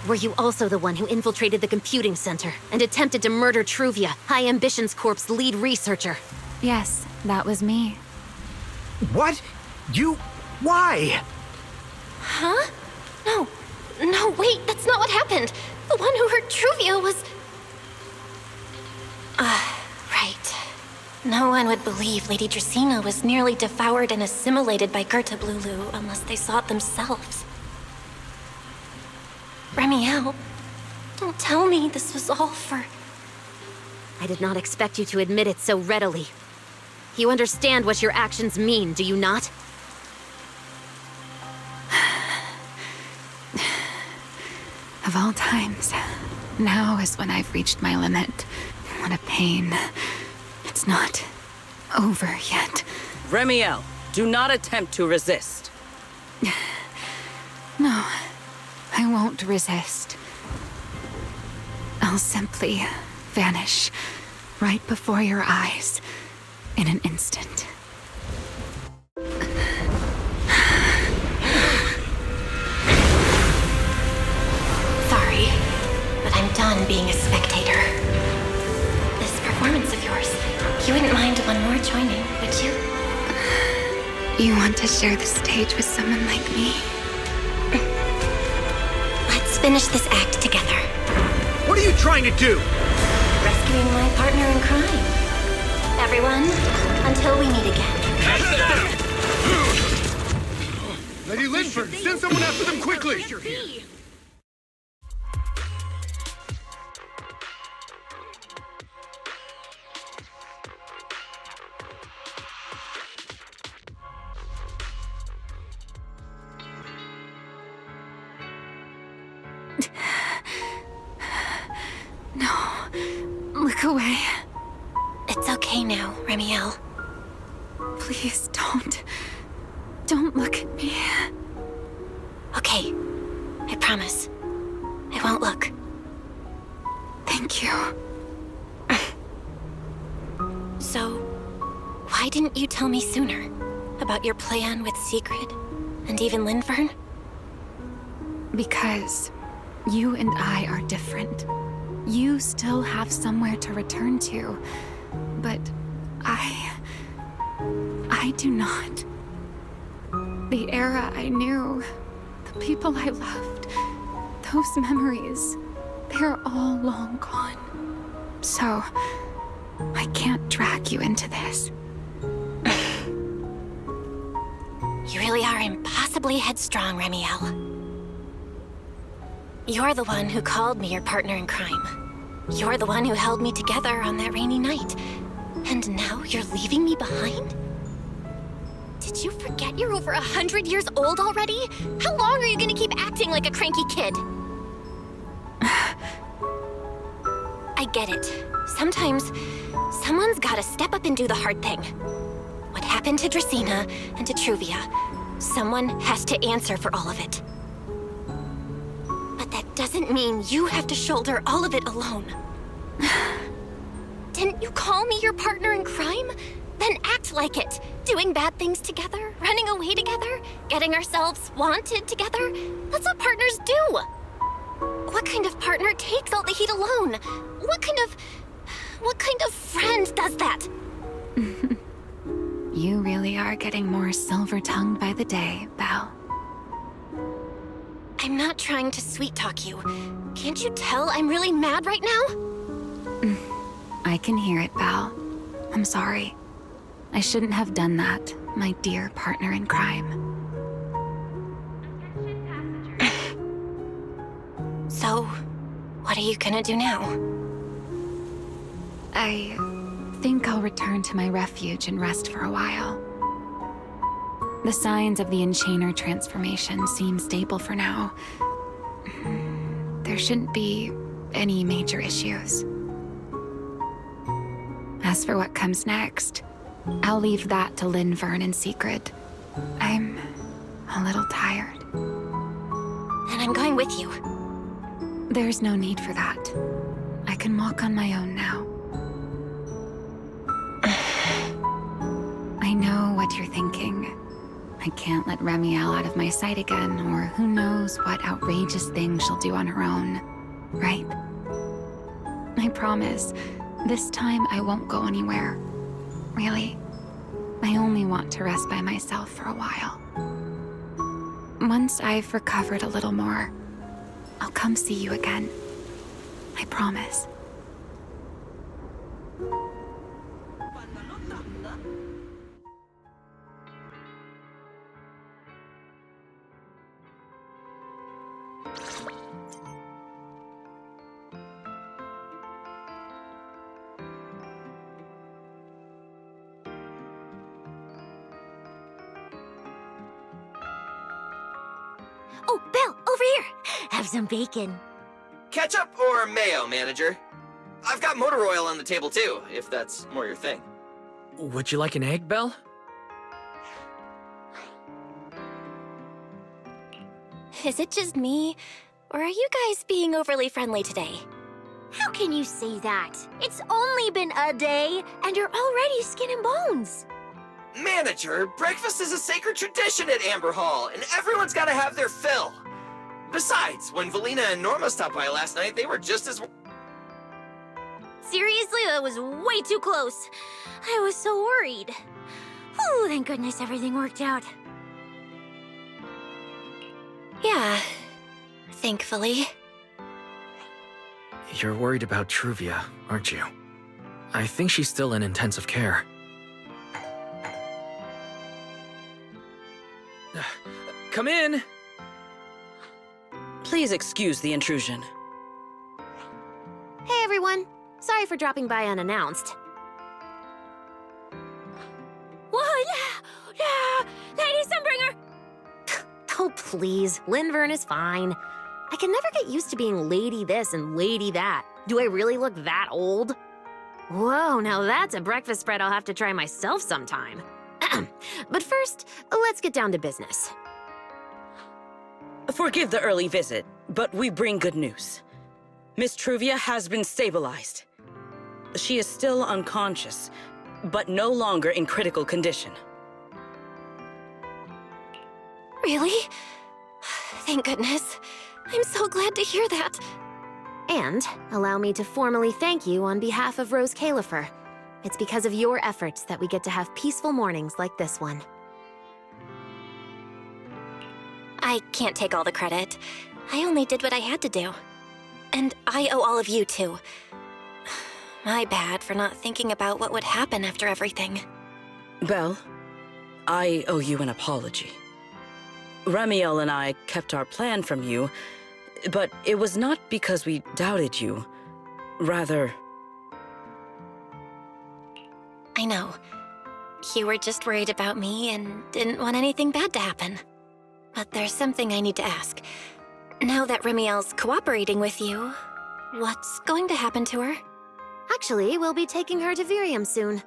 Were you also the one who infiltrated the computing center and attempted to murder Truvia, High Ambitions Corp's lead researcher? Yes, that was me. What? You... why? Huh? No, wait, that's not what happened. The one who hurt Truvia was... right. No one would believe Lady Dracaena was nearly devoured and assimilated by Gertablulu unless they saw it themselves. Remiel, don't tell me this was all for... I did not expect you to admit it so readily. You understand what your actions mean, do you not? Of all times, now is when I've reached my limit. What a pain. It's not over yet. Remiel, do not attempt to resist. No, I won't resist. I'll simply vanish right before your eyes in an instant. Sorry, but I'm done. fun being a spectator. This performance of yours, you wouldn't mind one more joining, would you? You want to share the stage with someone like me? Let's finish this act together. What are you trying to do? Rescuing my partner in crime. Everyone, until we meet again. Lady Linford, send someone after them quickly! No. Look away. It's okay now, Remiel. Please don't. Don't look at me. Okay. I promise. I won't look. Thank you. So, why didn't you tell me sooner about your plan with Sigrid and even Linfern? Because you and I are different. You still have somewhere to return to, but I do not. The era I knew, the people I loved, those memories, they're all long gone. So, I can't drag you into this. You really are impossibly headstrong, Remiel. You're the one who called me your partner in crime. You're the one who held me together on that rainy night. And now you're leaving me behind? Did you forget you're over 100 years old already? How long are you gonna keep acting like a cranky kid? I get it. Sometimes, someone's gotta step up and do the hard thing. What happened to Dracaena and to Truvia, someone has to answer for all of it. But that doesn't mean you have to shoulder all of it alone. Didn't you call me your partner in crime? Then act like it. Doing bad things together, running away together, getting ourselves wanted together. That's what partners do. What kind of partner takes all the heat alone? What kind of friend does that? You really are getting more silver-tongued by the day, Belle. I'm not trying to sweet-talk you. Can't you tell I'm really mad right now? I can hear it, Belle. I'm sorry. I shouldn't have done that, my dear partner in crime. So, what are you gonna do now? I think I'll return to my refuge and rest for a while. The signs of the Enchainer transformation seem stable for now. There shouldn't be any major issues. As for what comes next, I'll leave that to Linfern and Sigrid. I'm a little tired. And I'm going with you. There's no need for that. I can walk on my own now. I know what you're thinking. I can't let Remiel out of my sight again, or who knows what outrageous thing she'll do on her own, right? I promise, this time I won't go anywhere. Really. I only want to rest by myself for a while. Once I've recovered a little more, I'll come see you again. I promise. Oh, Belle, over here! Have some bacon. Ketchup or mayo, manager? I've got motor oil on the table too, if that's more your thing. Would you like an egg, Belle? Is it just me? Or are you guys being overly friendly today? How can you say that? It's only been a day, and you're already skin and bones. Manager, breakfast is a sacred tradition at Amber Hall, and everyone's gotta have their fill. Besides, when Valina and Norma stopped by last night, they were just as... Seriously, that was way too close. I was so worried. Whew, thank goodness everything worked out. Yeah, thankfully. You're worried about Truvia, aren't you? I think she's still in intensive care. Come in! Please excuse the intrusion. Hey everyone, sorry for dropping by unannounced. Whoa, yeah, Lady Sunbringer! Oh please, Linvern is fine. I can never get used to being lady this and lady that. Do I really look that old? Whoa, now that's a breakfast spread I'll have to try myself sometime. But first, let's get down to business. Forgive the early visit, but we bring good news. Miss Truvia has been stabilized. She is still unconscious, but no longer in critical condition. Really? Thank goodness. I'm so glad to hear that. And allow me to formally thank you on behalf of Rose Califer. It's because of your efforts that we get to have peaceful mornings like this one. I can't take all the credit. I only did what I had to do. And I owe all of you, too. My bad for not thinking about what would happen after everything. Belle, I owe you an apology. Ramiel and I kept our plan from you, but it was not because we doubted you. Rather... I know. You were just worried about me and didn't want anything bad to happen. But there's something I need to ask. Now that Ramiel's cooperating with you, what's going to happen to her? Actually, we'll be taking her to Virium soon.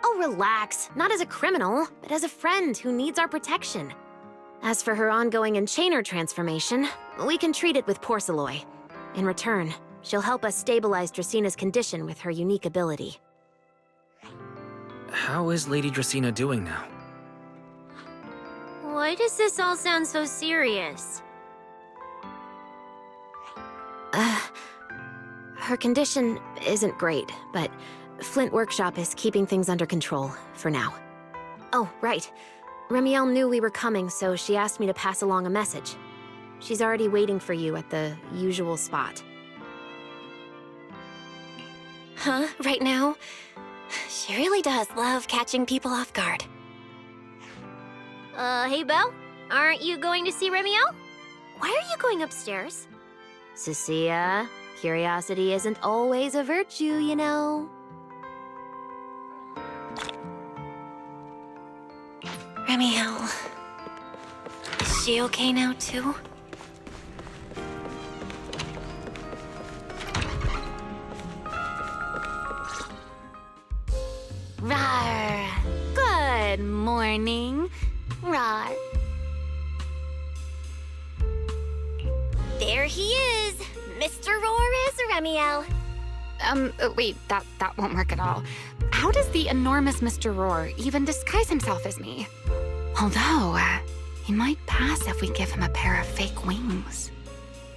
Oh, relax. Not as a criminal, but as a friend who needs our protection. As for her ongoing enchainer transformation, we can treat it with Porceloy. In return, she'll help us stabilize Dracina's condition with her unique ability. How is Lady Dracina doing now? Why does this all sound so serious? Her condition isn't great, but Flint Workshop is keeping things under control, for now. Oh, right. Ramiel knew we were coming, so she asked me to pass along a message. She's already waiting for you at the usual spot. Huh? Right now? She really does love catching people off guard. Hey, Belle? Aren't you going to see Ramiel? Why are you going upstairs? Cecilia, curiosity isn't always a virtue, you know. Ramiel... Is she okay now, too? Rawr! Good morning. Rawr. There he is! Mr. Roris Ramiel. Wait, that won't work at all. How does the enormous Mr. Roar even disguise himself as me? Although, he might pass if we give him a pair of fake wings.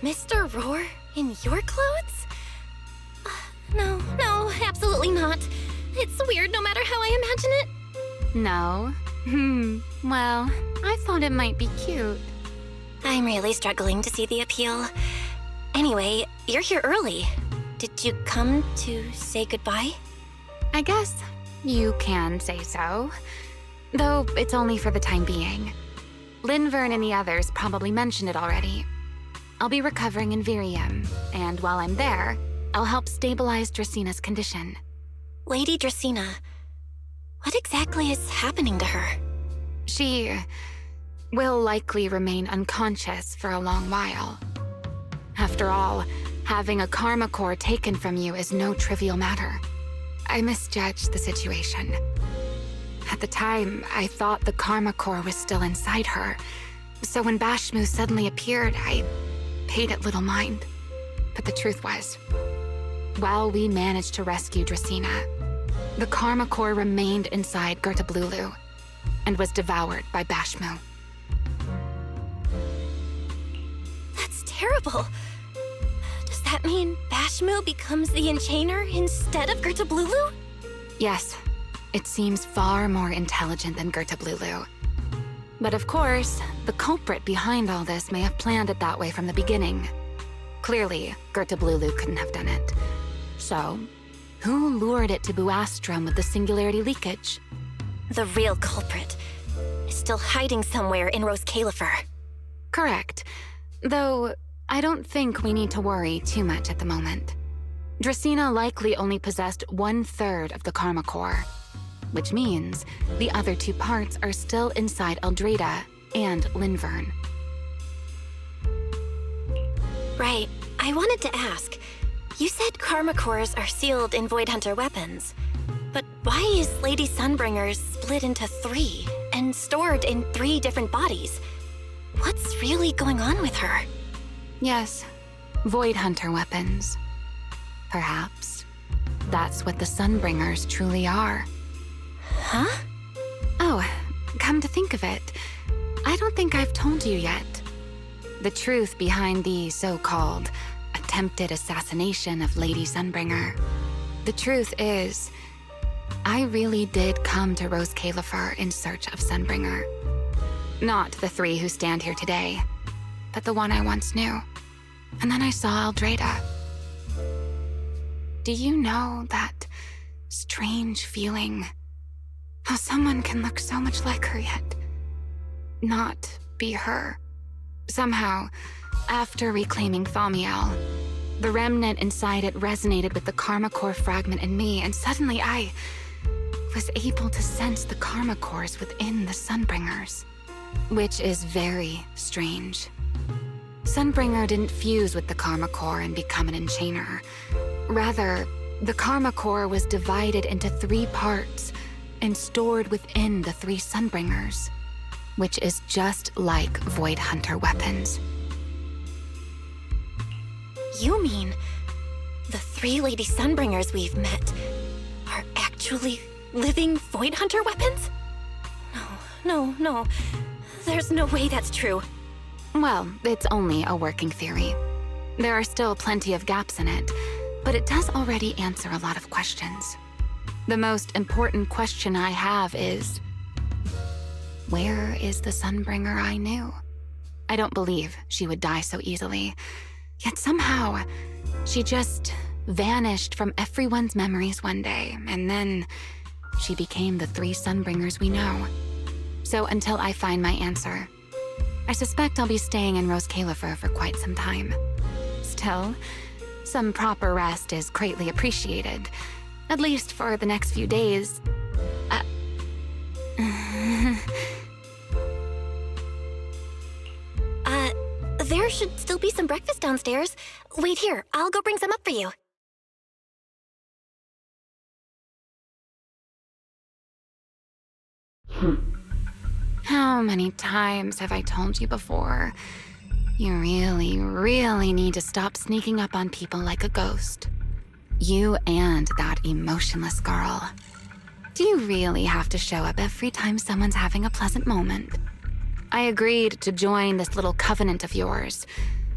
Mr. Roar in your clothes? No, absolutely not. It's weird no matter how I imagine it. No? Well, I thought it might be cute. I'm really struggling to see the appeal. Anyway, you're here early. Did you come to say goodbye? I guess you can say so. Though it's only for the time being. Linvern and the others probably mentioned it already. I'll be recovering in Virium, and while I'm there, I'll help stabilize Dracina's condition. Lady Dracina, what exactly is happening to her? She will likely remain unconscious for a long while. After all, having a karma core taken from you is no trivial matter. I misjudged the situation. At the time, I thought the karma core was still inside her, so when Bashmu suddenly appeared, I paid it little mind. But the truth was, while we managed to rescue Dracina, the karma core remained inside Gertablulu and was devoured by Bashmu. That's terrible. Does that mean Bashmu becomes the Enchainer instead of Gertablulu? Yes, it seems far more intelligent than Gertablulu. But of course, the culprit behind all this may have planned it that way from the beginning. Clearly, Gertablulu couldn't have done it. So, who lured it to Buastrom with the singularity leakage? The real culprit is still hiding somewhere in Rose Califer. Correct. Though, I don't think we need to worry too much at the moment. Dracena likely only possessed 1/3 of the Karma Core, which means the other 2 parts are still inside Eldreda and Linvern. Right. I wanted to ask. You said Karma Cores are sealed in Void Hunter weapons. But why is Lady Sunbringer's split into 3 and stored in 3 different bodies? What's really going on with her? Yes, Void Hunter weapons. Perhaps that's what the Sunbringers truly are. Huh? Oh, come to think of it, I don't think I've told you yet. The truth behind the so-called attempted assassination of Lady Sunbringer. The truth is, I really did come to Rose Califer in search of Sunbringer. Not the 3 who stand here today, but the one I once knew. And then I saw Eldreda. Do you know that strange feeling? How someone can look so much like her yet not be her. Somehow, after reclaiming Thaumiel, the remnant inside it resonated with the Karma Core fragment in me, and suddenly I was able to sense the Karma Cores within the Sunbringers, which is very strange. Sunbringer didn't fuse with the Karma Core and become an Enchainer. Rather, the Karma Core was divided into 3 parts and stored within the 3 Sunbringers, which is just like Void Hunter weapons. You mean the 3 Lady Sunbringers we've met are actually living Void Hunter weapons? No. There's no way that's true. Well, it's only a working theory. There are still plenty of gaps in it, but it does already answer a lot of questions. The most important question I have is, where is the Sunbringer I knew? I don't believe she would die so easily. Yet somehow, she just vanished from everyone's memories one day, and then she became the 3 Sunbringers we know. So until I find my answer, I suspect I'll be staying in Rose Califer for quite some time. Still, some proper rest is greatly appreciated, at least for the next few days. There should still be some breakfast downstairs. Wait here, I'll go bring some up for you. How many times have I told you before? You really need to stop sneaking up on people like a ghost. You and that emotionless girl. Do you really have to show up every time someone's having a pleasant moment? I agreed to join this little covenant of yours,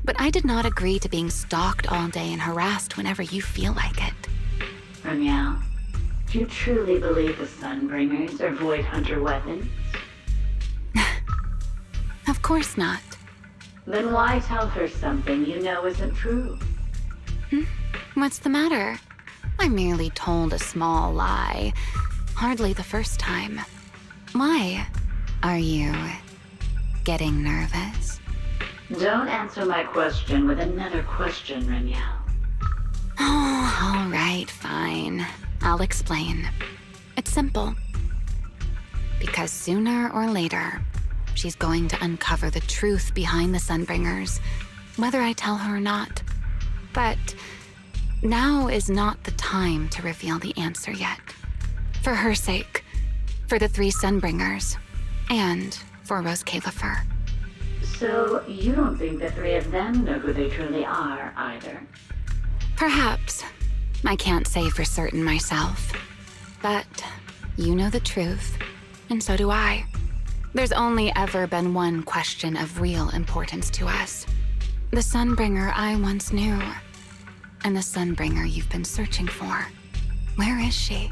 but I did not agree to being stalked all day and harassed whenever you feel like it. Ramiel, do you truly believe the Sunbringers are Void Hunter weapons? Of course not. Then why tell her something you know isn't true? What's the matter? I merely told a small lie. Hardly the first time. Why? Are you getting nervous? Don't answer my question with another question, Ramiel. Oh, all right, fine. I'll explain. It's simple. Because sooner or later, she's going to uncover the truth behind the Sunbringers, whether I tell her or not. But now is not the time to reveal the answer yet. For her sake, for the 3 Sunbringers, and for Rose Califer. So you don't think the 3 of them know who they truly are, either? Perhaps. I can't say for certain myself. But you know the truth, and so do I. There's only ever been one question of real importance to us. The Sunbringer I once knew. And the Sunbringer you've been searching for. Where is she?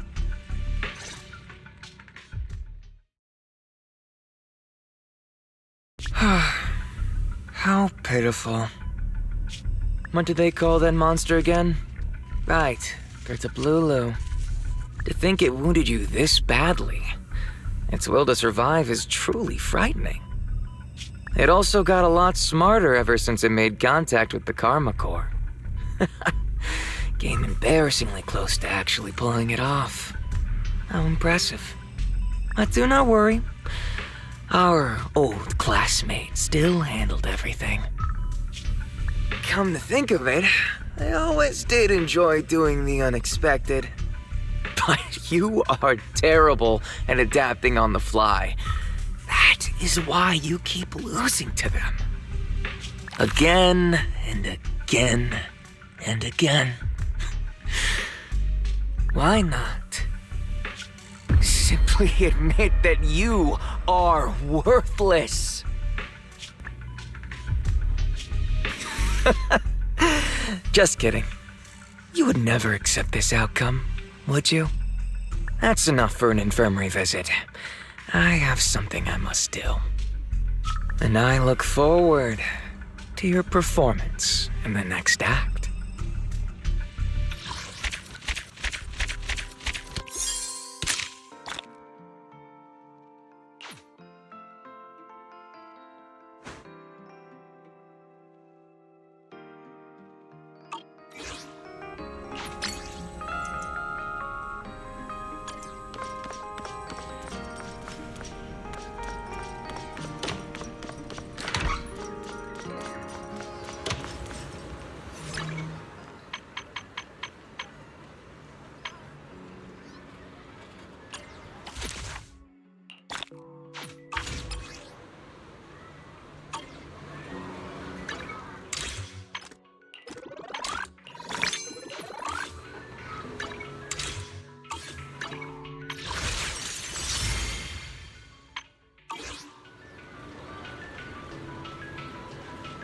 How pitiful. What do they call that monster again? Right, Gertablulu. To think it wounded you this badly. Its will to survive is truly frightening. It also got a lot smarter ever since it made contact with the Karma Core. Came embarrassingly close to actually pulling it off. How impressive. But do not worry. Our old classmate still handled everything. Come to think of it, I always did enjoy doing the unexpected. But you are terrible at adapting on the fly. That is why you keep losing to them. Again and again and again. Why not? Simply admit that you are worthless. Just kidding. You would never accept this outcome, would you? That's enough for an infirmary visit. I have something I must do. And I look forward to your performance in the next act.